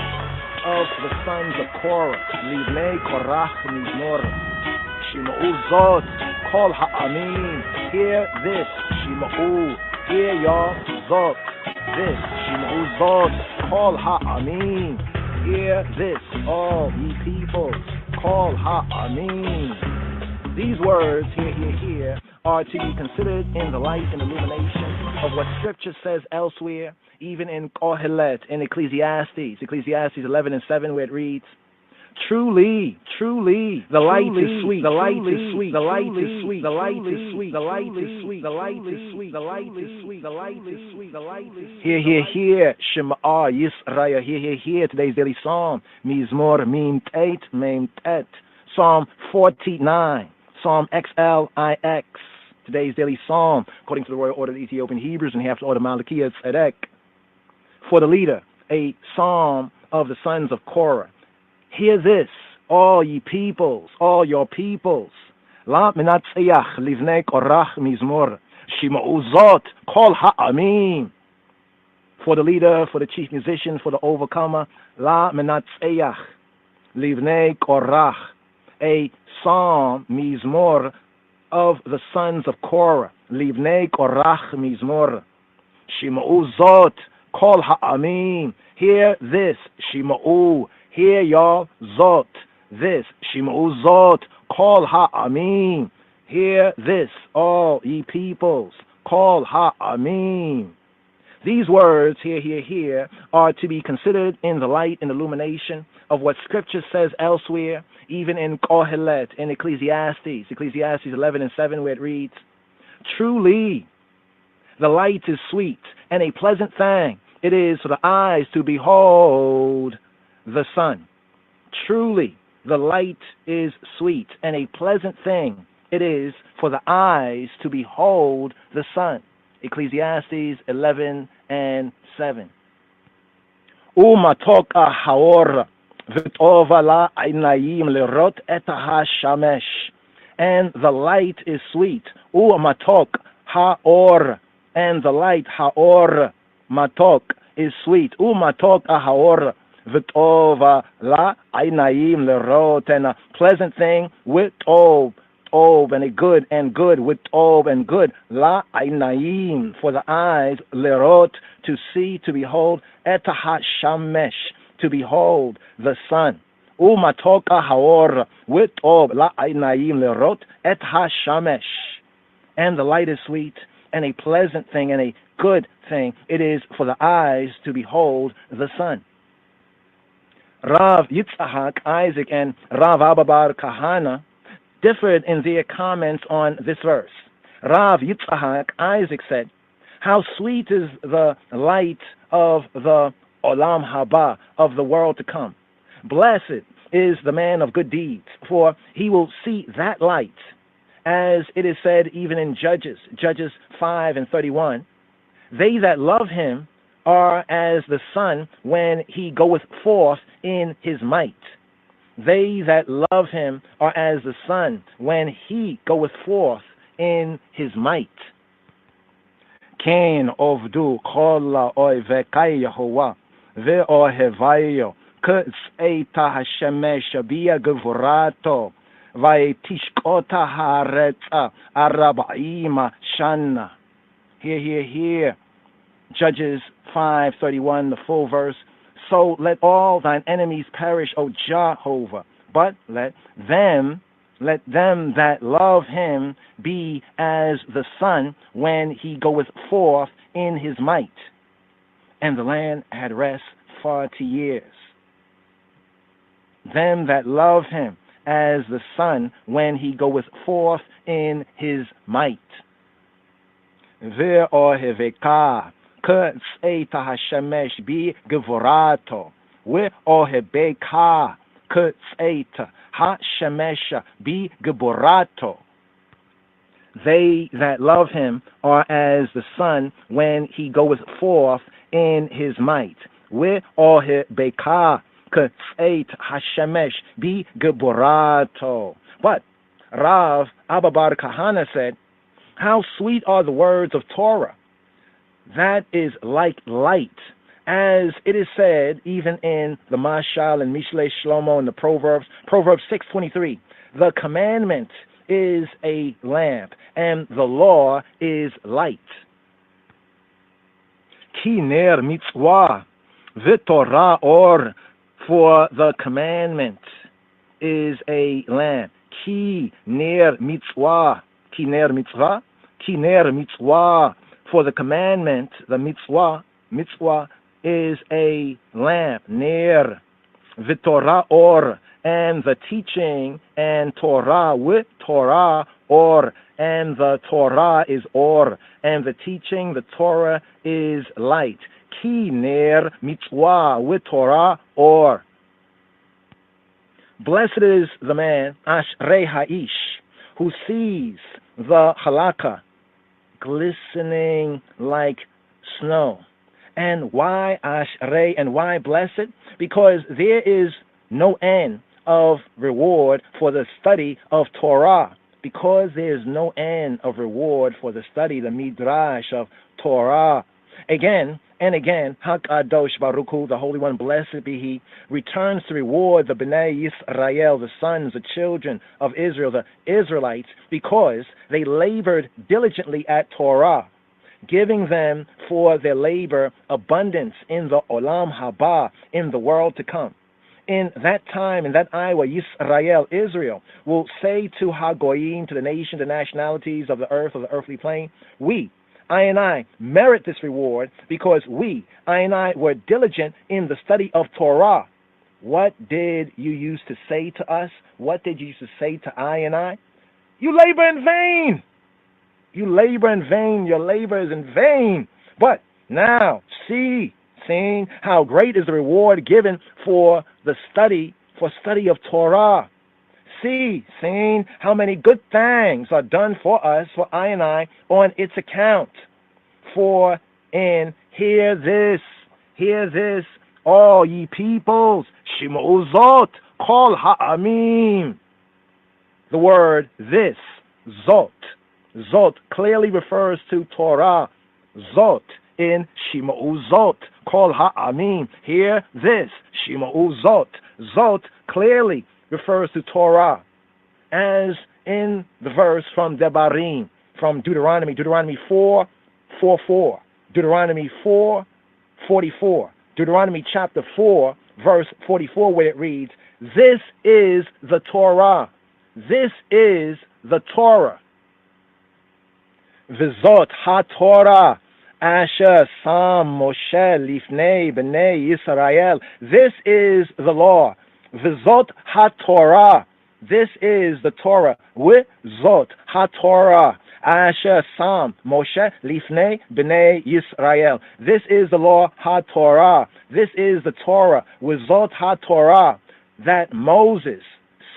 of the sons of Korah, Livnei Korach Mizmor. Shima'u Zot, Kol Ha'amin. Hear this, Shima'u. Hear your Zot. This, Shima'u Zot, Kol Ha'amin. Hear this, all ye peoples, call Ha'amin. These words, hear, are to be considered in the light and illumination of what Scripture says elsewhere, even in Kohelet, in Ecclesiastes 11:7, where it reads, Truly, the light is sweet, the light is sweet, the light is sweet, the light is sweet, the light is sweet, the light is sweet, the light is sweet, the light is sweet, the light is sweet. Hear, Shema Yisrael, hear, today's daily psalm, Mizmor Mem Tet, Psalm 49, Psalm XLIX, today's daily psalm, according to the Royal Order of the Ethiopian Hebrews and half the Order of Malachiah Tzedek. For the leader, a psalm of the sons of Korah. Hear this, all ye peoples, all your peoples. La menatzeyach livnei korach mizmor, shima'u zot kol ha'amim. For the leader, for the chief musician, for the overcomer, la menatzeyach livnei korach, a psalm mizmor of the sons of Korah, livnei korach mizmor, shima'u zot kol ha'amim. Hear this, shima'u. Hear y'all, Zot, this, Shim'u Zot, call Ha'amim. Hear this, all ye peoples, call Ha'amim. These words, hear, are to be considered in the light and illumination of what Scripture says elsewhere, even in Kohelet, in Ecclesiastes 11:7, where it reads, Truly, the light is sweet, and a pleasant thing it is for the eyes to behold the sun. Truly, the light is sweet, and a pleasant thing it is for the eyes to behold the sun. Ecclesiastes 11:7. Umatok haor v'tova la einayim lerot et hashamesh. And the light is sweet. Umatok haor, and the light haor matok is sweet. Umatok haor v'tova la einayim lerot, and a pleasant thing with tov, and a good with tov and good, la einayim, for the eyes, lerot, to see, to behold, et hashamesh, to behold the sun. Umatoka haor with tov la einayim lerot et hashamesh, and the light is sweet, and a pleasant thing and a good thing it is for the eyes to behold the sun. Rav Yitzhak Isaac and Rav Abba bar Kahana differed in their comments on this verse. Rav Yitzhak Isaac said, how sweet is the light of the Olam Haba, of the world to come. Blessed is the man of good deeds, for he will see that light. As it is said even in Judges 5:31, they that love him are as the sun when he goeth forth in his might. They that love him are as the sun when he goeth forth in his might. Ken ovdu kol oivekai Yehovah ve'ohevayo k'tz'eita hashemesh bia gevurato va'etishkota haaretza araba'ima shana. Hear. Judges 5:31, the full verse. So let all thine enemies perish, O Jehovah, but let them that love him be as the sun when he goeth forth in his might. And the land had rest 40 years. Them that love him as the sun when he goeth forth in his might. Ve'oheveka k'tz'eita hashemesh bi gevorato, ve'ohebeka k'tz'eita hashemesh bi geborato. They that love him are as the sun when he goeth forth in his might. Ve'ohebeka k'tz'eita hashemesh bi geborato. But Rav Abba bar Kahana said, how sweet are the words of Torah. That is like light, as it is said even in the Mashal and Mishle Shlomo and the Proverbs 6:23. The commandment is a lamp, and the law is light. Ki ner mitzvah v'torah or, For the commandment is a lamp. Ki ner mitzvah. Ki ner mitzvah. Ki ner mitzvah. For the commandment, the mitzvah is a lamp. Ner. V'torah or. And the teaching, and Torah with Torah or. And the Torah is or. And the teaching, the Torah is light. Ki ner mitzvah with Torah or. Blessed is the man, Ashrei Ha'ish, who sees the halakha glistening like snow. And why Ashrei and why blessed? Because there is no end of reward for the study of Torah. Because there is no end of reward for the study, the midrash of Torah. Again and again, HaKadosh Baruch Hu, the Holy One, blessed be He, returns to reward the Bnei Yisrael, the sons, the children of Israel, the Israelites, because they labored diligently at Torah, giving them for their labor abundance in the Olam Haba, in the world to come. In that time, in that hour, Yisrael, Israel, will say to Hagoyim, to the nation, the nationalities of the earth, of the earthly plane, we, I and I, merit this reward because we, I and I, were diligent in the study of Torah. What did you used to say to us? What did you used to say to I and I? You labor in vain. You labor in vain. Your labor is in vain. But now, seeing how great is the reward given for the study, of Torah. Seeing how many good things are done for us, for I and I, on its account. For and hear this, all ye peoples, Shim'u Zot, Kol Ha'amim. The word this, Zot clearly refers to Torah. Zot in Shim'u Zot, Kol Ha'amim. Hear this, Shim'u Zot. Zot clearly refers to Torah, as in the verse from Devarim, from Deuteronomy 4:4, Deuteronomy 4:44, Deuteronomy chapter 4, verse 44, where it reads, this is the Torah. This is the Torah. V'zot ha-Torah asher sam Moshe lifnei b'nei Yisrael. This is the law. V'zot ha-Torah. This is the Torah. V'zot ha-Torah asher sam Moshe lifnei b'nei Yisrael. This is the law ha-Torah. This is the Torah. V'zot ha-Torah that Moses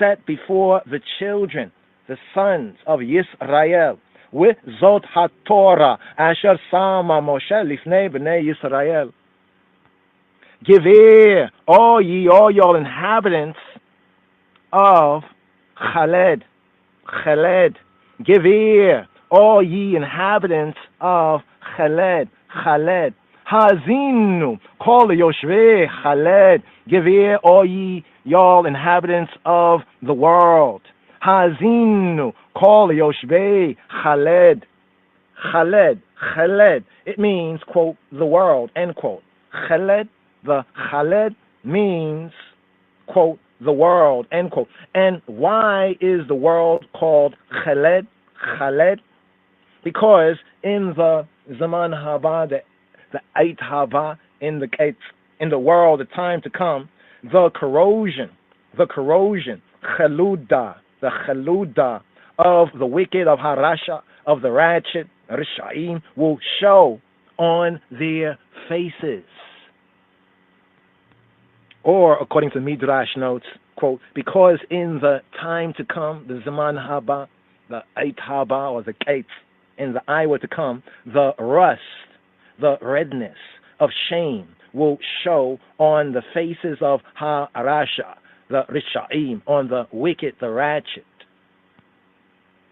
set before the children, the sons of Yisrael. V'zot ha-Torah asher sama Moshe lifnei b'nei Yisrael. Give ear, all y'all inhabitants of Chaled. Give ear, all ye inhabitants of Chaled. Hazinu, call Yoshvei Chaled. Give ear, all y'all inhabitants of the world. Hazinu, call Yoshvei Chaled. Chaled. It means, quote, the world, end quote. Chaled. The Chaled means, quote, the world, end quote. And why is the world called Chaled? Because in the Zaman Haba, the Ait Haba, in the world, the time to come, the corrosion, Chaluda, the Chaluda of the wicked, of Harasha, of the ratchet, Rishaim, will show on their faces. Or, according to Midrash notes, quote, because in the time to come, the Zaman Haba, the Ait Haba, or the Kates, in the hour to come, the rust, the redness of shame will show on the faces of Ha-Rasha, the Rishaim, on the wicked, the ratchet.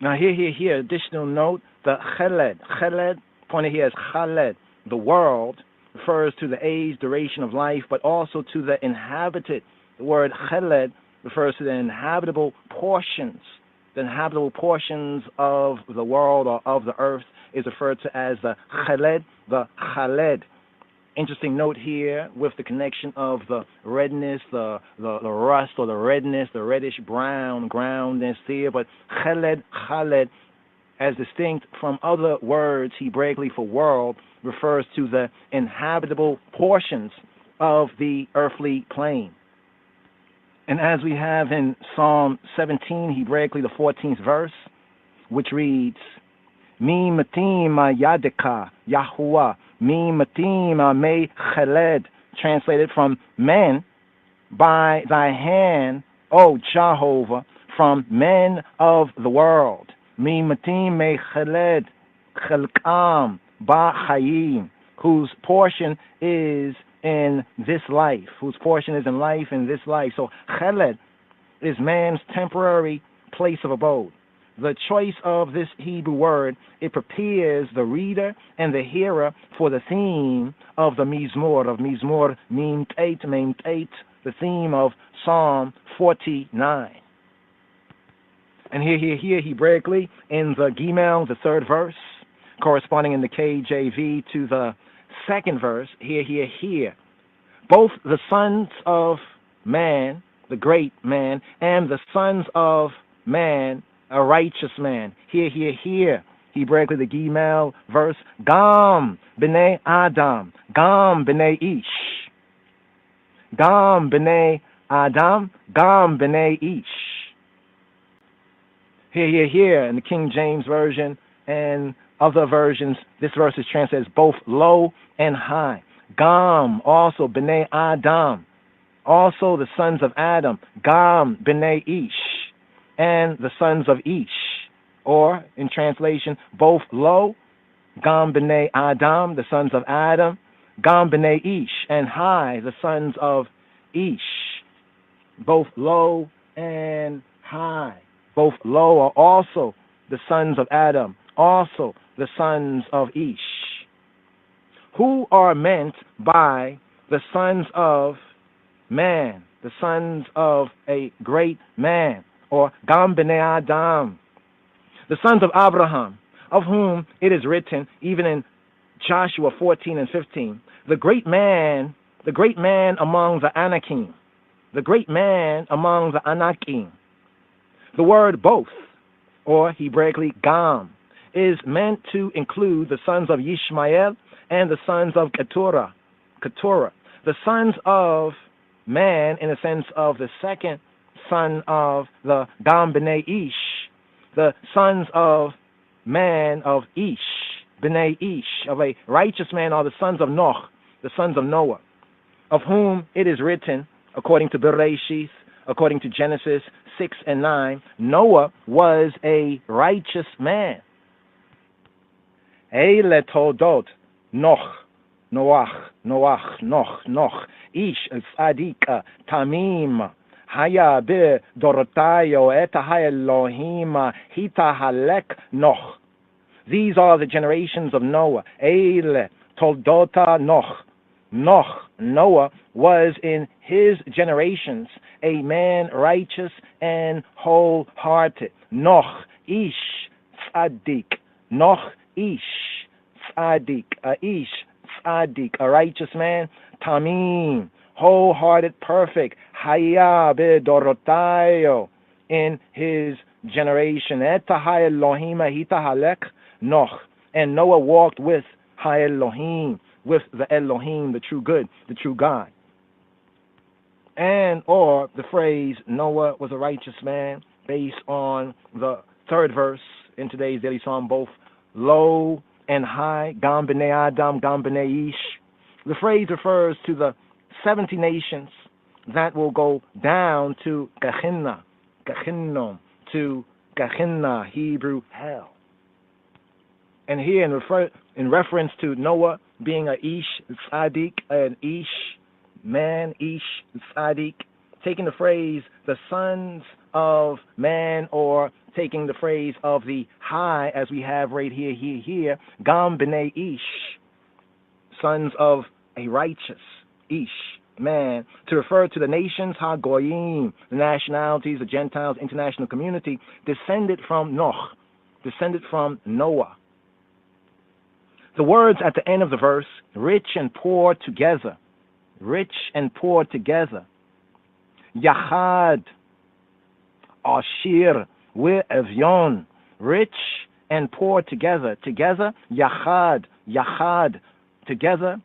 Now here, additional note, the Chaled, pointed here as Chaled, the world, refers to the age, duration of life, but also to the inhabited. The word Chaled refers to the inhabitable portions. The inhabitable portions of the world or of the earth is referred to as the Chaled. Interesting note here with the connection of the redness, the rust or the redness, the reddish brown groundness here, but Khaled, as distinct from other words Hebraically for world, refers to the inhabitable portions of the earthly plane. And as we have in Psalm 17, Hebraically the 14th verse, which reads, Mi matim yadika Yahuwah, mi matim me cheled, translated from men by thy hand, O Jehovah, from men of the world. Mi matim me cheled, chelkam ba chayim, whose portion is in this life, whose portion is in life in this life. So cheled is man's temporary place of abode. The choice of this Hebrew word, it prepares the reader and the hearer for the theme of the Mizmor Mem Tet, the theme of Psalm 49. And here, Hebraically, in the Gimel, the third verse, corresponding in the KJV to the second verse, here. Both the sons of man, the great man, and the sons of man, a righteous man. Here. Hebraically, the Gimel verse, Gam b'nei Adam, Gam b'nei Ish. Gam b'nei Adam, Gam b'nei Ish. Here, in the King James Version and other versions, this verse is translated as both low and high. Gam, also b'nei Adam, also the sons of Adam, Gam b'nei Ish, and the sons of Ish, or in translation, both low, Gam b'nei Adam, the sons of Adam, Gam b'nei Ish, and high, the sons of Ish, both low and high. Both low are also the sons of Adam, also the sons of Ish. Who are meant by the sons of man, the sons of a great man, or Gam b'nei Adam, the sons of Abraham, of whom it is written, even in Joshua 14 and 15, the great man among the Anakim, the great man among the Anakim. The word both, or Hebraically Gam, is meant to include the sons of Yishmael and the sons of Keturah. The sons of man in the sense of the second son of the Gam b'nei Ish, the sons of man of Ish, b'nei Ish, of a righteous man, are the sons of Noah, the sons of Noah, of whom it is written, according to Bereshith, according to Genesis 6 and 9, Noah was a righteous man. Eile toldot Noach, Ish tzadika tamim, haya be dorotayo eta ha-Elohim hita halek Noach. These are the generations of Noah. Eile toldota Noah was in his generations a man righteous and wholehearted. Noach ish tzaddik, a righteous man. Tamim, wholehearted, perfect. Haya bedorotayo, in his generation. Eta ha-Elohim hita halek Noach, and Noah walked with ha-Elohim, with the Elohim, the true good, the true God. And or the phrase Noah was a righteous man, based on the third verse in today's daily psalm, both low and high, Gam b'nei Adam, Gam b'nei Ish. The phrase refers to the 70 nations that will go down to Gehenna, to Gehenna, Hebrew hell. And here in reference to Noah being a Ish tzaddik, an Ish man, Ish tzaddik, taking the phrase the sons of man, or taking the phrase of the high, as we have right here, Gam b'nei Ish, sons of a righteous Ish man, to refer to the nations, ha-Goyim, the nationalities, the Gentiles, international community, descended from Noah. The words at the end of the verse, rich and poor together. Rich and poor together. Yachad, Ashir, Ve'evion. Rich and poor together. Together, Yachad, Yachad. Together,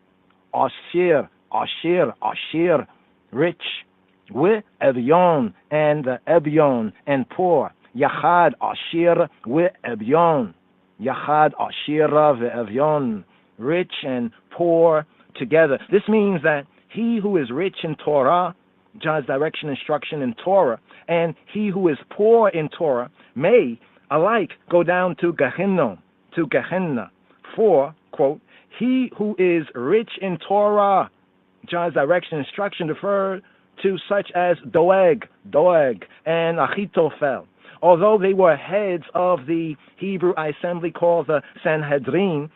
Ashir, Ashir, Ashir. Rich, Ve'evion, and the Ebion, and poor. Yachad, Ashir, Ve'evion. Yachad, Ashir, Ve'evion. Rich and poor together. This means that he who is rich in Torah, God's direction, instruction in Torah, and he who is poor in Torah may alike go down to Gehinnom, to Gehenna. For, quote, he who is rich in Torah, God's direction, instruction, referred to such as Doeg, and Achitophel. Although they were heads of the Hebrew assembly called the Sanhedrin,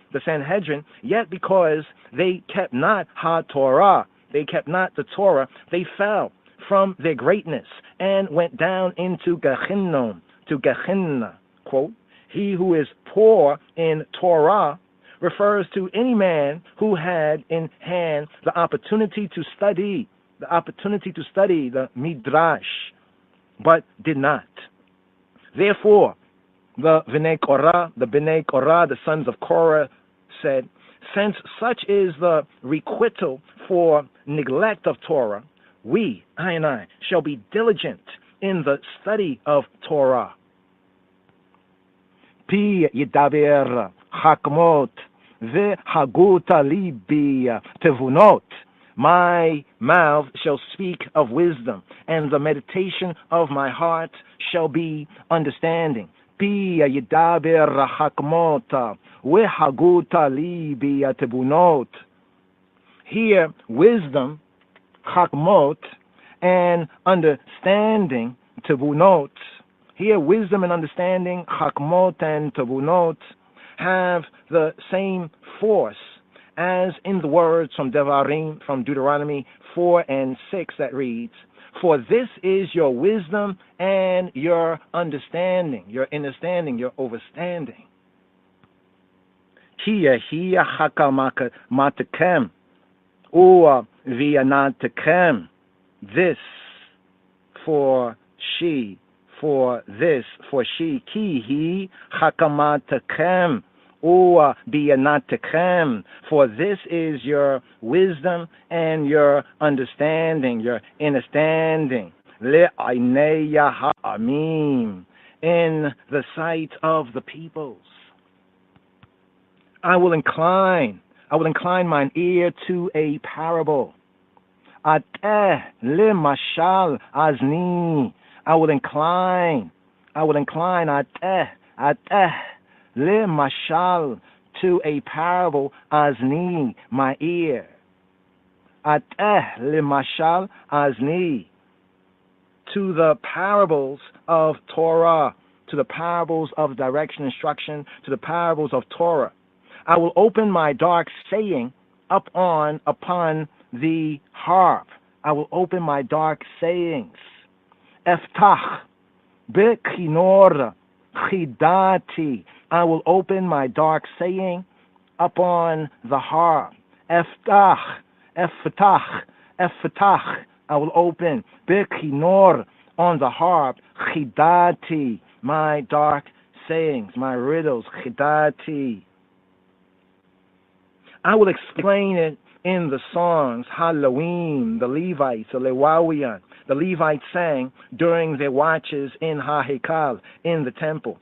yet because they kept not HaTorah, they kept not the Torah, they fell from their greatness and went down into Gehinnom, to Gehenna. Quote, he who is poor in Torah refers to any man who had in hand the opportunity to study the Midrash, but did not. Therefore, the Bnei Korah, the sons of Korah, said, since such is the requital for neglect of Torah, we, I and I, shall be diligent in the study of Torah. Pi yidaber hakmot vehaguta libi tevunot. My mouth shall speak of wisdom, and the meditation of my heart shall be understanding. Pi yidaber hakmot vehaguta libi tevunot. Here, wisdom, hakmot, and understanding, tevunot. Here, wisdom and understanding, hakmot and tevunot, have the same force as in the words from Devarim, from Deuteronomy 4 and 6 that reads, for this is your wisdom and your understanding, your understanding, your overstanding. Hiya hakamatakem, or vianatakem, this for she, for this for she, kihi hakamatakem, or bianatakem, for this is your wisdom and your understanding, your understanding. Le'aineya ha'amim, in the sight of the peoples. I will incline mine ear to a parable. Ateh lemashal azni. I will incline ateh lemashal, to a parable, azni, my ear. Ateh lemashal azni, to the parables of Torah, to the parables of direction, instruction, to the parables of Torah. I will open my dark saying upon the harp. I will open my dark sayings. Eftach bekinor chidati. I will open my dark saying upon the harp. Eftach. I will open bekinor, on the harp, chidati, my dark sayings, my riddles, chidati. I will explain it in the songs, Halloween, the Levites, the Lewawian. The Levites sang during their watches in HaHekal, in the temple.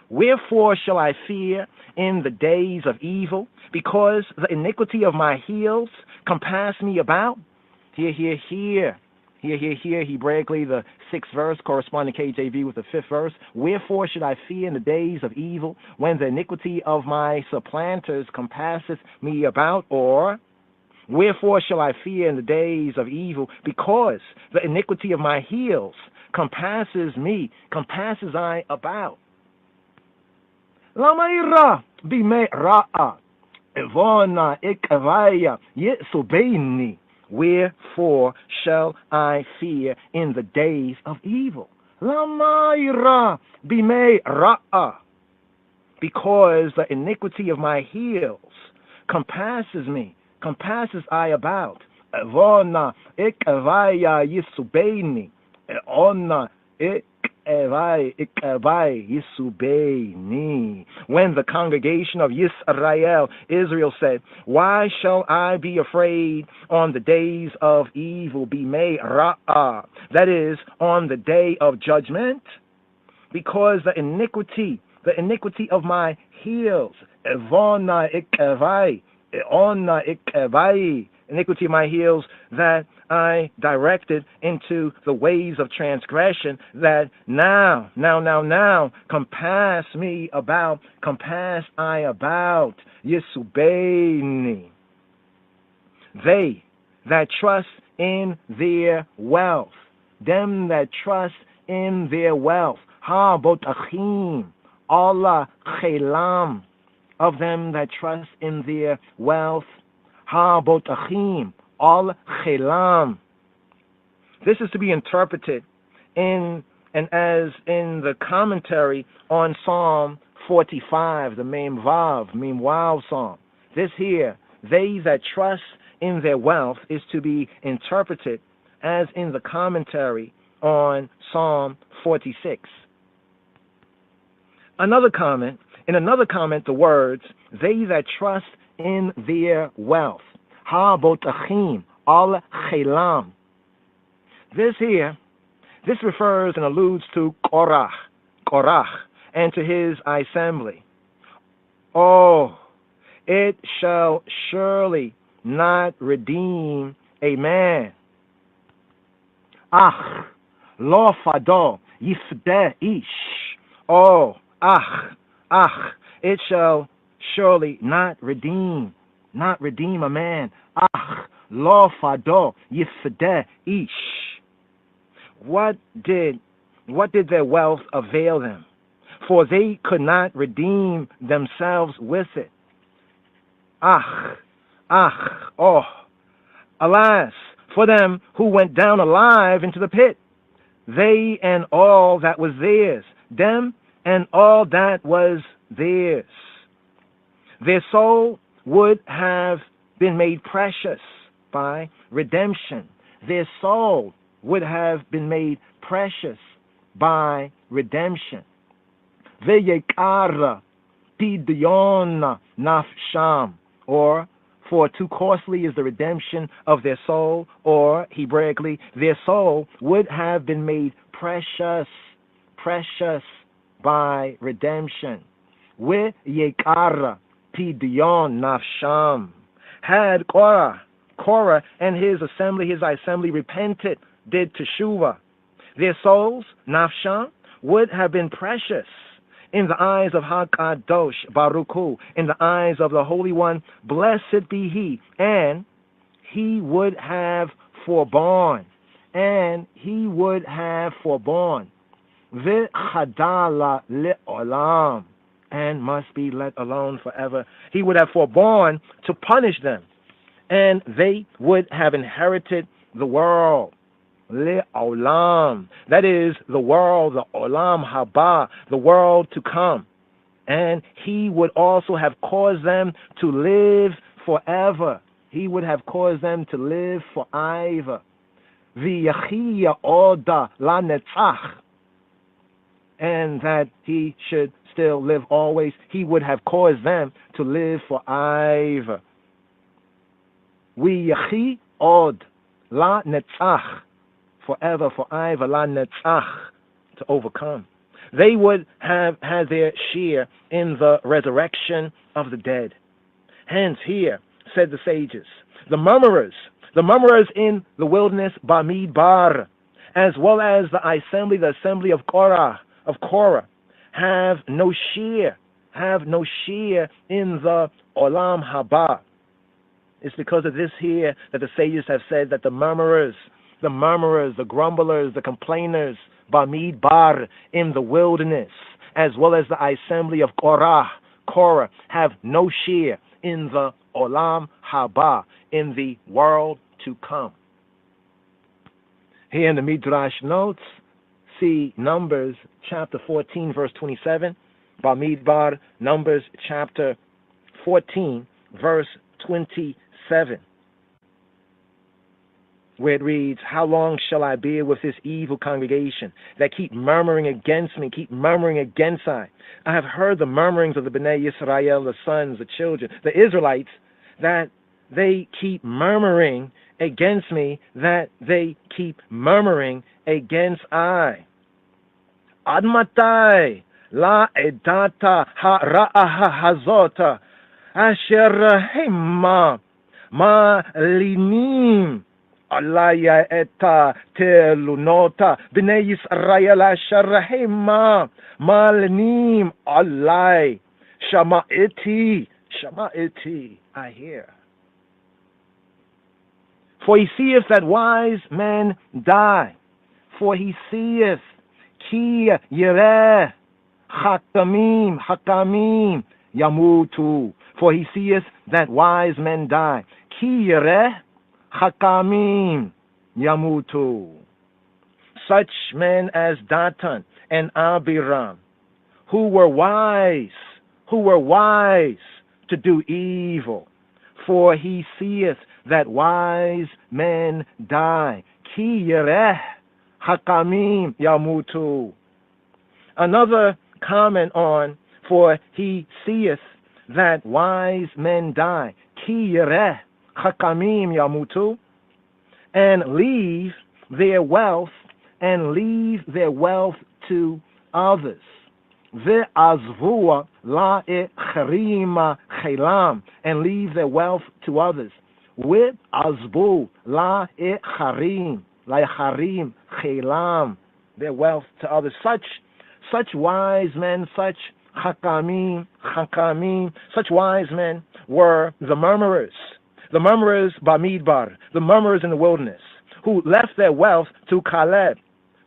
Wherefore shall I fear in the days of evil? Because the iniquity of my heels compass me about. Hear. Hebraically, the 6th verse, corresponding KJV with the 5th verse. Wherefore should I fear in the days of evil, when the iniquity of my supplanters compasseth me about? Or, wherefore shall I fear in the days of evil, because the iniquity of my heels compasses I about? Lama ira bime ra'a evona ikavaya yitsubeini. Wherefore shall I fear in the days of evil? Lama ira bime ra'a. because the iniquity of my heels compasses me, compasses I about. Evona ikavaya yisubeini, ona ikavai yisubeini. When the congregation of Yisrael, Israel said, why shall I be afraid on the days of evil, bimei ra'ah, that is, on the day of judgment? Because the iniquity of my heels, evona ikavai, ona ikavai, iniquity of my heels that I directed into the ways of transgression, that now, compass I about, Yisubeini. They that trust in their wealth, them that trust in their wealth, ha botachim, Allah chelam, of them that trust in their wealth, ha botachim, al chelam. This is to be interpreted as in the commentary on Psalm 45, the Mem Vav Psalm. This here, they that trust in their wealth, is to be interpreted as in the commentary on Psalm 46. In another comment, the words, they that trust in their wealth, ha botachim al chelam. This refers and alludes to Korach, and to his assembly. Oh, it shall surely not redeem a man. Ach, lo fado yifdeh ish. Oh, ach, it shall surely not redeem a man. Ach, lo fado yifdeh ish. What did their wealth avail them? For they could not redeem themselves with it. Ach, oh, alas, for them who went down alive into the pit, they and all that was theirs, them and all that was theirs. Their soul would have been made precious by redemption. Their soul would have been made precious by redemption. Veyekara pidyon nafsham, or for too costly is the redemption of their soul, or Hebraically, their soul would have been made precious by redemption. Veyekara pidyon nafsham. Had Korah and his assembly repented, did teshuvah, their souls, nafsham, would have been precious in the eyes of HaKadosh Baruch Hu, in the eyes of the Holy One, blessed be He, and He would have forborne, v'chadala le'olam, and must be let alone forever. He would have forborne to punish them, and they would have inherited the world. Le'olam, that is the world, the olam haba, the world to come. And He would also have caused them to live forever. He would have caused them to live forever. V'yachiya oda la netzach, and that He should still live always. He would have caused them to live forever. V'yachi od la netzach, forever, la netzach, to overcome. They would have had their share in the resurrection of the dead. Hence here, said the sages, the murmurers in the wilderness, Bamidbar, as well as the assembly of Korah, have no share in the Olam Haba. It's because of this here that the sages have said that the murmurers, the grumblers, the complainers, Bamidbar, in the wilderness, as well as the assembly of Korah, have no share in the Olam Haba, in the world to come. Here in the Midrash notes, see Numbers chapter 14, verse 27. Bamidbar, Numbers chapter 14, verse 27, where it reads, how long shall I bear with this evil congregation that keep murmuring against me, keep murmuring against I? I have heard the murmurings of the Bnei Yisrael, the sons, the children, the Israelites, that they keep murmuring against me, that they keep murmuring against I. Ad matai la edata ha-ra'aha hazota asher hema ma linim alaya eta telunota b'nei Yisrael asher hema ma linim alay shama'iti, I hear. For he seeth that wise men die, for he seeth ki yireh hakamim yamutu, for he seeth that wise men die. Ki yireh hakamim yamutu. Such men as Datan and Abiram, who were wise to do evil, for he seeth that wise men die. Ki yireh hakamim yamutu. Another comment on, for he seeth that wise men die. Ki yireh hakamim yamutu. And leave their wealth to others. Ve'azvua la'echrima chelam, and leave their wealth to others. Ve'azvu la'echarim chelam, their wealth to others. Such wise men, such hakamim, such wise men were the murmurers Bamidbar, the murmurers in the wilderness, who left their wealth to Caleb,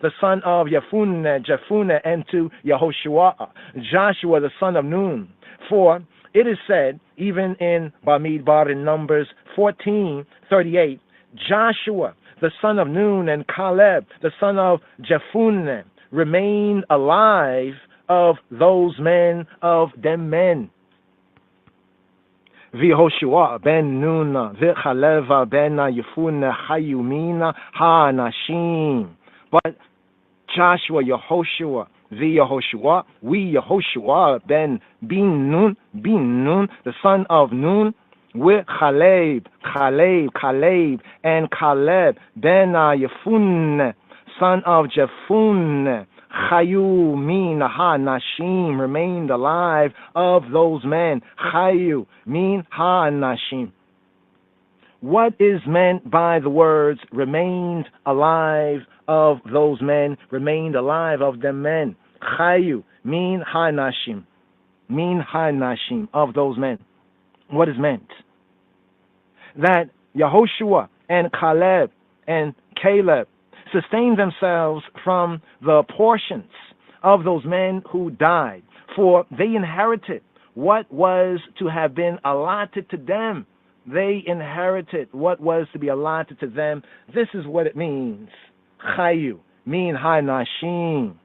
the son of Jephunneh, and to Yehoshua, Joshua, the son of Nun. For it is said, even in Bamidbar in Numbers 14:38, Joshua, the son of Nun, and Caleb, the son of Jephunneh, remained alive of those men, of them men. Yehoshua ben Nun, Caleb ben Jephunneh, Hayumina ha-nashim. But Joshua, Yehoshua ben Nun, the son of Nun, with Caleb, and Caleb ben Jephunneh, son of Jephunneh, Chayu min ha nashim, remained alive of those men. Chayu min ha nashim. What is meant by the words remained alive of those men, remained alive of them men? Chayu min ha nashim, of those men. What is meant? That Yehoshua and Caleb and Caleb sustained themselves from the portions of those men who died, for they inherited what was to have been allotted to them. They inherited what was to be allotted to them. This is what it means. Chayu min ha-nashim.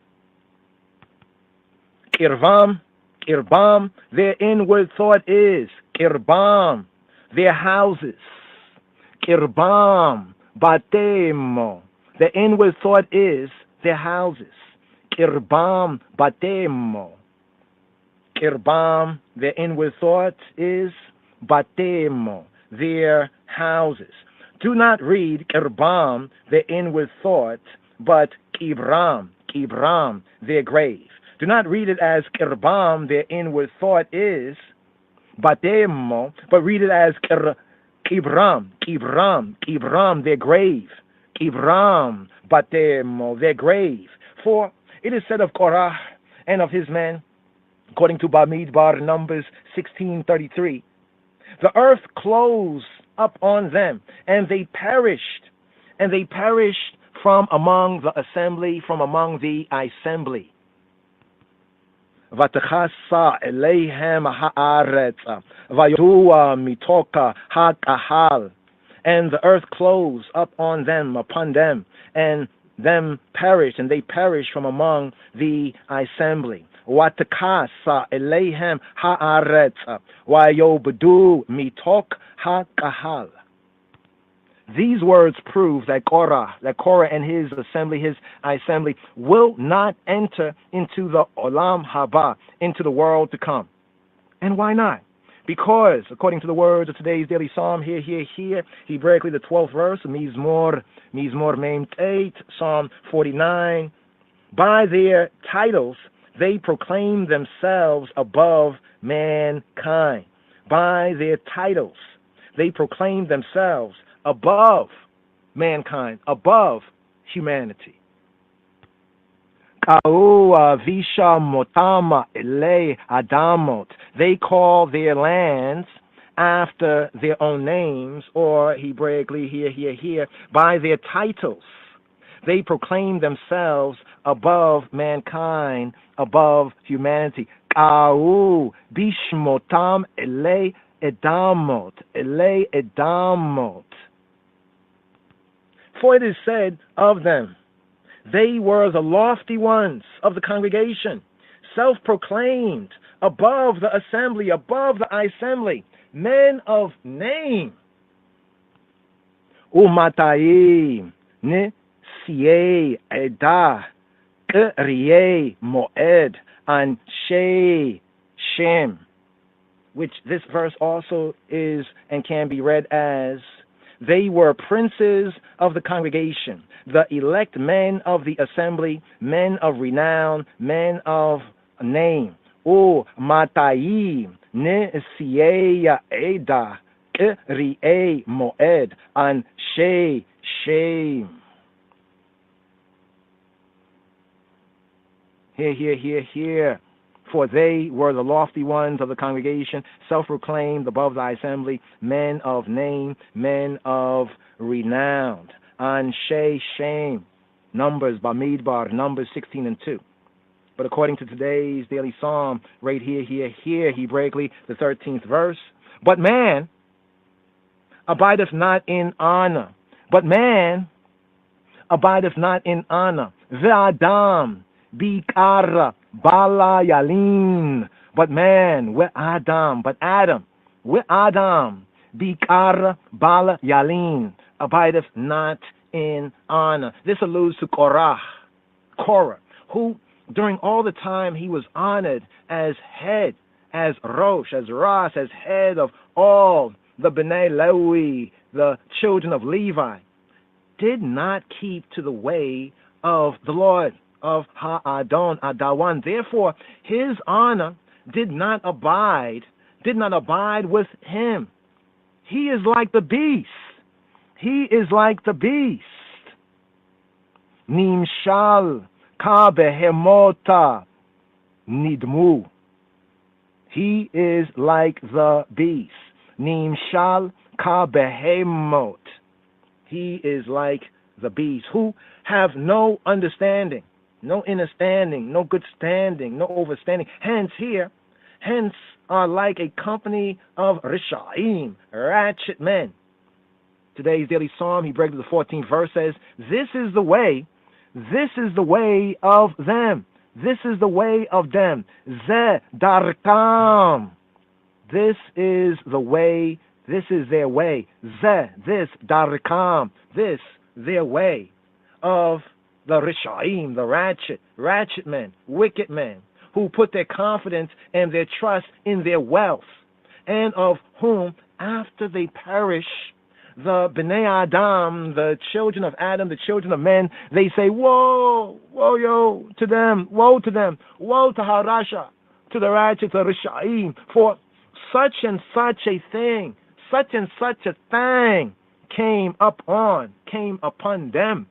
Kirbam, their inward thought is kirbam, their houses. Kirbam, batemo. The inward thought is their houses. Kirbam batemo. Kirbam, their inward thought is batemo, their houses. Do not read kirbam, their inward thought, but kibram, their grave. Do not read it as kirbam, their inward thought is batemo, but read it as kibram, their grave. Kibram batemo, their grave. For it is said of Korah and of his men, according to Bamidbar, Numbers 16:33, the earth closed up on them, and they perished from among the assembly, Vatachasa eleihem haaretz, vayotua mitoka hakahal. And the earth closed up on them, upon them, and them perished, and they perished from among the assembly. watakasa eleihem haaretz wayobdu mitok hakahal. These words prove that Korah and his assembly, will not enter into the Olam Haba, into the world to come. And why not? Because, according to the words of today's daily psalm, here, Hebraically the 12th verse, Mizmor Mem 8, Psalm 49, by their titles they proclaim themselves above mankind. By their titles they proclaim themselves above mankind, above humanity. Visha Motama Ele Adamot. They call their lands after their own names, or Hebraically here, by their titles. They proclaim themselves above mankind, above humanity. Bishmotam Ele Edamot. Ele Edamot. For it is said of them, they were the lofty ones of the congregation, self-proclaimed, above the assembly, above the assembly, men of name. Umatayim ne siye edah kriye moed an shem, which this verse also is and can be read as, they were princes of the congregation, the elect men of the assembly, men of renown, men of name. O matayim ne siyeya eda kriye moed an shem. Here. For they were the lofty ones of the congregation, self-proclaimed above the assembly, men of name, men of renown. Anshe Shem. Numbers, Bamidbar, Numbers 16 and 2. But according to today's daily psalm, right here, Hebraically, the 13th verse, but man abideth not in honor. But man abideth not in honor. Ve'adam bikara bala yalin. But man, Adam, bikara bala yalin, abideth not in honor. This alludes to Korah, who during all the time he was honored as head, as Rosh, as Ras, as head of all the Bnei Lewi, the children of Levi, did not keep to the way of the Lord, of Ha'adon, Adawan. Therefore, his honor did not abide with him. He is like the beast. Nimshal ka behemota nidmu. He is like the beast. Nimshal ka behemot. He is like the beast, who have no understanding, no understanding, no good standing, no overstanding. Hence are like a company of Rishaim, ratchet men. Today's daily psalm, he breaks the 14th verse, says, this is the way of them. This is the way of them. Ze darkam. This is the way, this is their way. Ze, this, darkam, this, their way of the Rishaim, the ratchet men, wicked men, who put their confidence and their trust in their wealth, and of whom, after they perish, the Bnei Adam, the children of Adam, the children of men, they say, woe to them, woe to Harasha, to the ratchet, the Rishaim, for such and such a thing came upon them.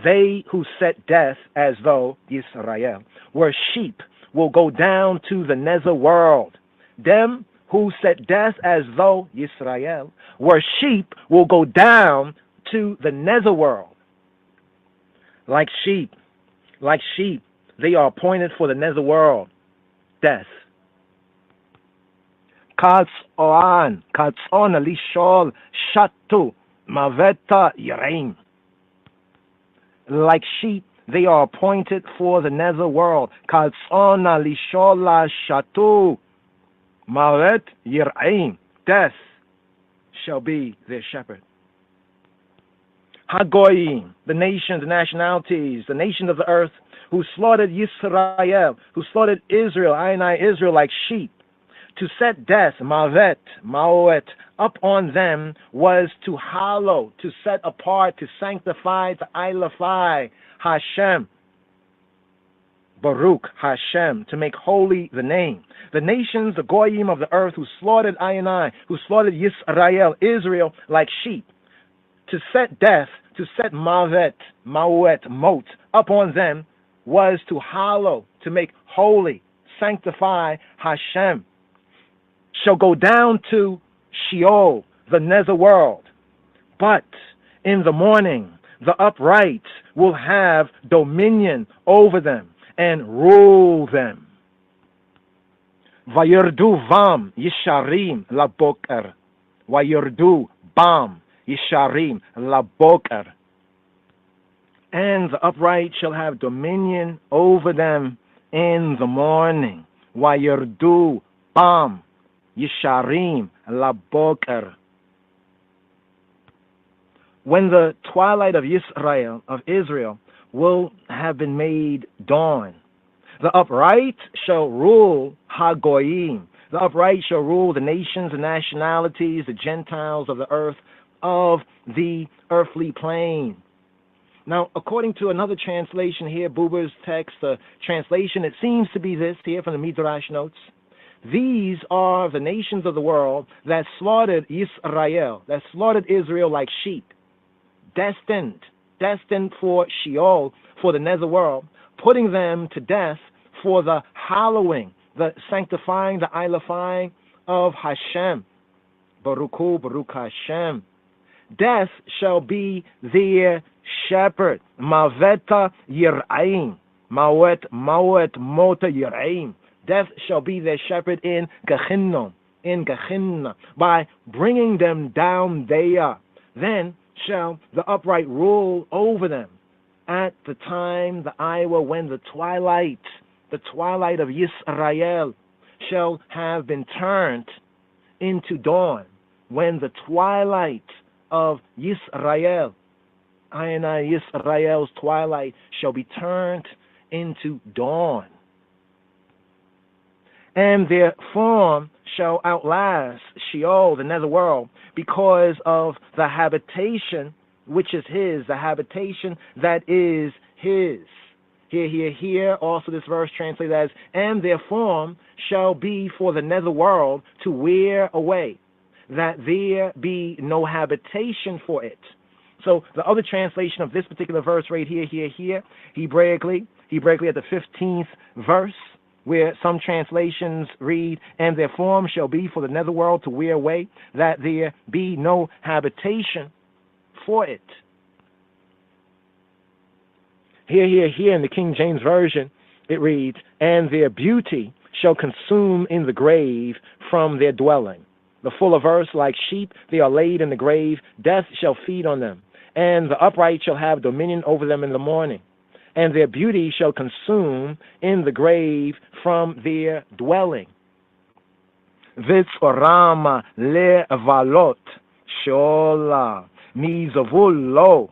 They who set death as though Yisrael were sheep will go down to the nether world. Them who set death as though Yisrael were sheep will go down to the nether world. Like sheep, they are appointed for the nether world, death. Katzon lishol shatu maveta yareim. Like sheep, they are appointed for the nether world. Kalsona lishola shatu maret yir'aim. Death shall be their shepherd. Hagoyim, the nations, the nationalities, the nations of the earth, who slaughtered Yisrael, who slaughtered Israel, I Israel, like sheep, to set death, mavet, maoet, up on them, was to hallow, to set apart, to sanctify, to ilify Hashem. Baruch Hashem, to make holy the name. The nations, the goyim of the earth, who slaughtered I, who slaughtered Yisrael, Israel, like sheep, to set death, to set mavet, mauet, mot, upon them, was to hallow, to make holy, sanctify Hashem, shall go down to Sheol, the nether world. But in the morning, the upright will have dominion over them and rule them. Vayirdu vam yisharim laboker. Vayirdu bam yisharim laboker. And the upright shall have dominion over them in the morning. Vayirdu bam yisharim laboker. When the twilight of Israel will have been made dawn, the upright shall rule Hagoyim. The upright shall rule the nations, the nationalities, the Gentiles of the earth, of the earthly plane. Now, according to another translation here, Buber's text, the translation, it seems to be this here from the Midrash notes. These are the nations of the world that slaughtered Israel, that slaughtered Israel like sheep, destined for Sheol, for the nether world, putting them to death for the hallowing, the sanctifying, the ilifying of Hashem. Baruchu, Baruch Hashem. Death shall be their shepherd. Maveta yir'aim. Mawet mota yir'aim. Death shall be their shepherd in Gehinnom, by bringing them down there. Then shall the upright rule over them at the time, the hour, when the twilight of Yisrael shall have been turned into dawn, when the twilight of Yisrael, Yisrael's twilight, shall be turned into dawn. And their form shall outlast Sheol, the nether world, because of the habitation which is his, the habitation that is his. Here, also this verse translated as, and their form shall be for the nether world to wear away, that there be no habitation for it. So the other translation of this particular verse right here, Hebraically at the 15th verse, where some translations read, and their form shall be for the nether world to wear away, that there be no habitation for it. Here in the King James Version, it reads, and their beauty shall consume in the grave from their dwelling. The fuller verse, like sheep, they are laid in the grave, death shall feed on them, and the upright shall have dominion over them in the morning. And their beauty shall consume in the grave from their dwelling. Vitzorama le'valot shola mizavul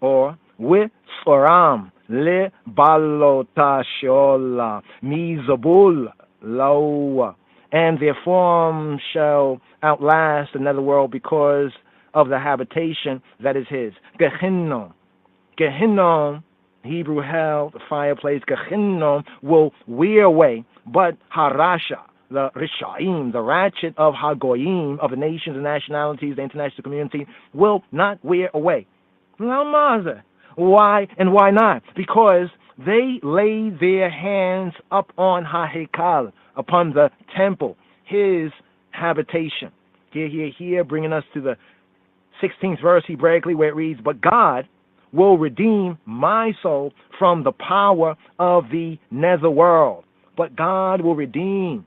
or Vitzoram le'balota shola mizabul lo. And their form shall outlast another world because of the habitation that is his. Gehinnom. Hebrew hell, the fireplace, Gehinnom, will wear away, but Harasha, the Rishaim, the ratchet of Hagoyim, of the nations and nationalities, the international community, will not wear away. Why and why not? Because they laid their hands up on HaHekal, upon the temple, his habitation. Here, bringing us to the 16th verse Hebraically, where it reads, but God will redeem my soul from the power of the nether world. But God will redeem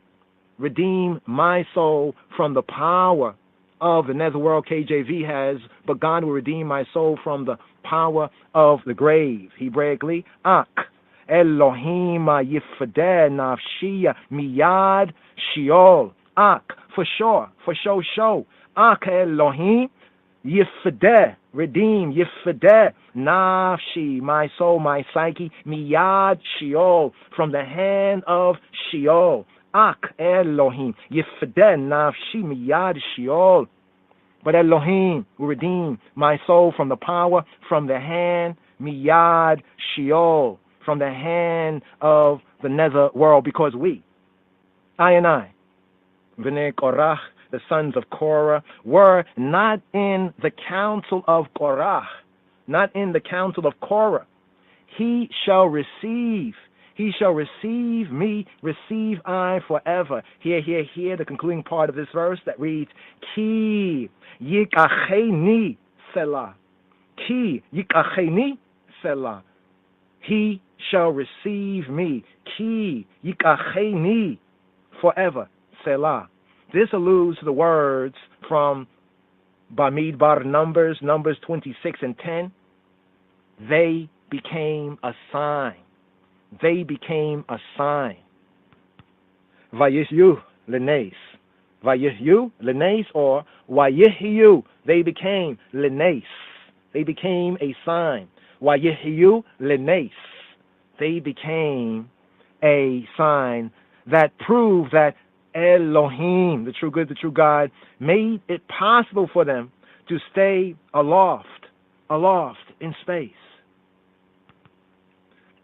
my soul from the power of the nether world. KJV has, but God will redeem my soul from the power of the grave. Hebraically, Ak. Elohim yifadeh nafshia miyad Sheol. Ak, for sure, show. Ak Elohim yifadeh, redeem, yifadeh nafshi, my soul, my psyche, miyad Sheol, from the hand of Sheol. Ak Elohim yifadeh nafshi miyad Sheol. But Elohim will redeem my soul from the power, from the hand, miyad Sheol, from the hand of the nether world, because we, I and I, Bnei Korach, the sons of Korah, were not in the council of Korah, not in the council of Korah. He shall receive me, receive I forever. Here, the concluding part of this verse that reads, Ki yikacheni selah. Ki yikacheni selah. He shall receive me. Ki yikacheni, forever. Selah. This alludes to the words from Bamidbar Numbers 26 and 10. They became a sign. They became a sign. Vayihyu lenes. Vayihyu lenes, or Vayihyu. They became lenes. They became a sign. Vayihyu lenes. They became a sign that proved that Elohim, the true good, the true God, made it possible for them to stay aloft in space.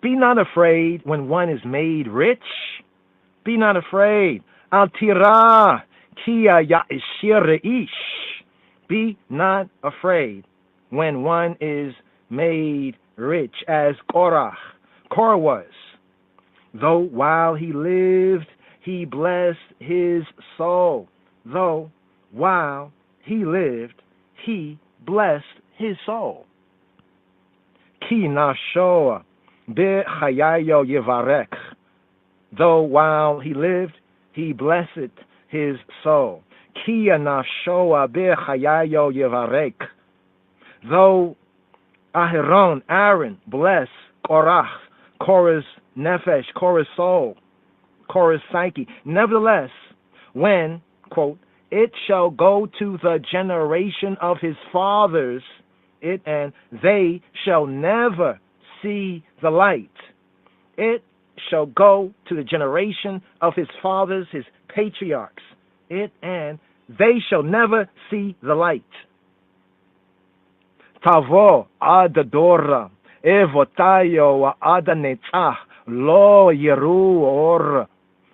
Be not afraid when one is made rich. Be not afraid. Al tira kia ya'ishir reish. Be not afraid when one is made rich, as Korah was. Though while he lived, he blessed his soul. Though while he lived, he blessed his soul. Ki nashoa bechayayo yivarek. Though while he lived, he blessed his soul. Ki nashoa bechayayo yivarek. Though Aaron blessed Korah's nefesh, Korah's soul, Korah's psyche. Nevertheless, when, quote, it shall go to the generation of his fathers, and they shall never see the light. It shall go to the generation of his fathers, his patriarchs, and they shall never see the light. Tavo adadora evotayo adanetzah lo yeru or.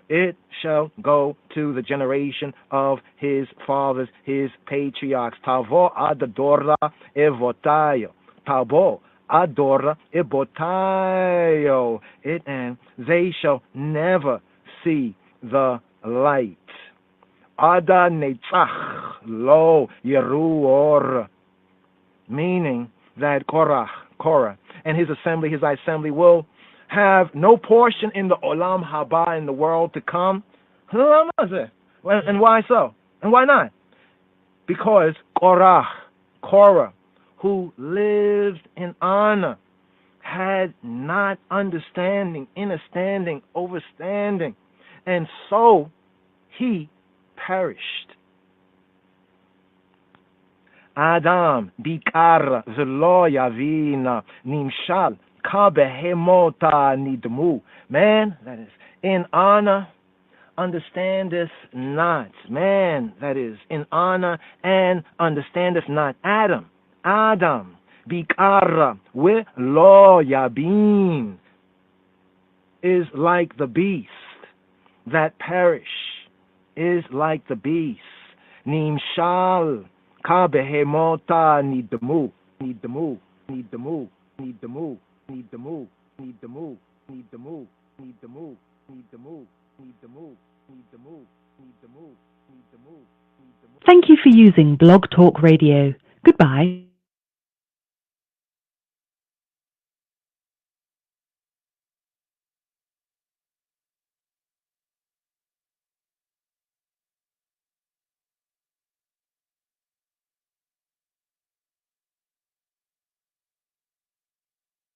It shall go to the generation of his fathers, his patriarchs. Tavo adadora evotayo. Tavo adora ebotayo. And they shall never see the light. Ada netzach lo yeru or. Meaning that Korah and his assembly will have no portion in the Olam Haba, in the world to come. And why so? And why not? Because Korah, who lived in honor, had not understanding, overstanding, and so he perished. Adam bikar v'lo yavina nimshal ka behemota nidmu. Man, that is, in honor, understandeth not. Man, that is, in honor and understandeth not. Adam bikar v'lo yabin, is like the beast that perish, is like the beast. Nimshal ka behemota nidmu. Thank you for using Blog Talk Radio. Goodbye.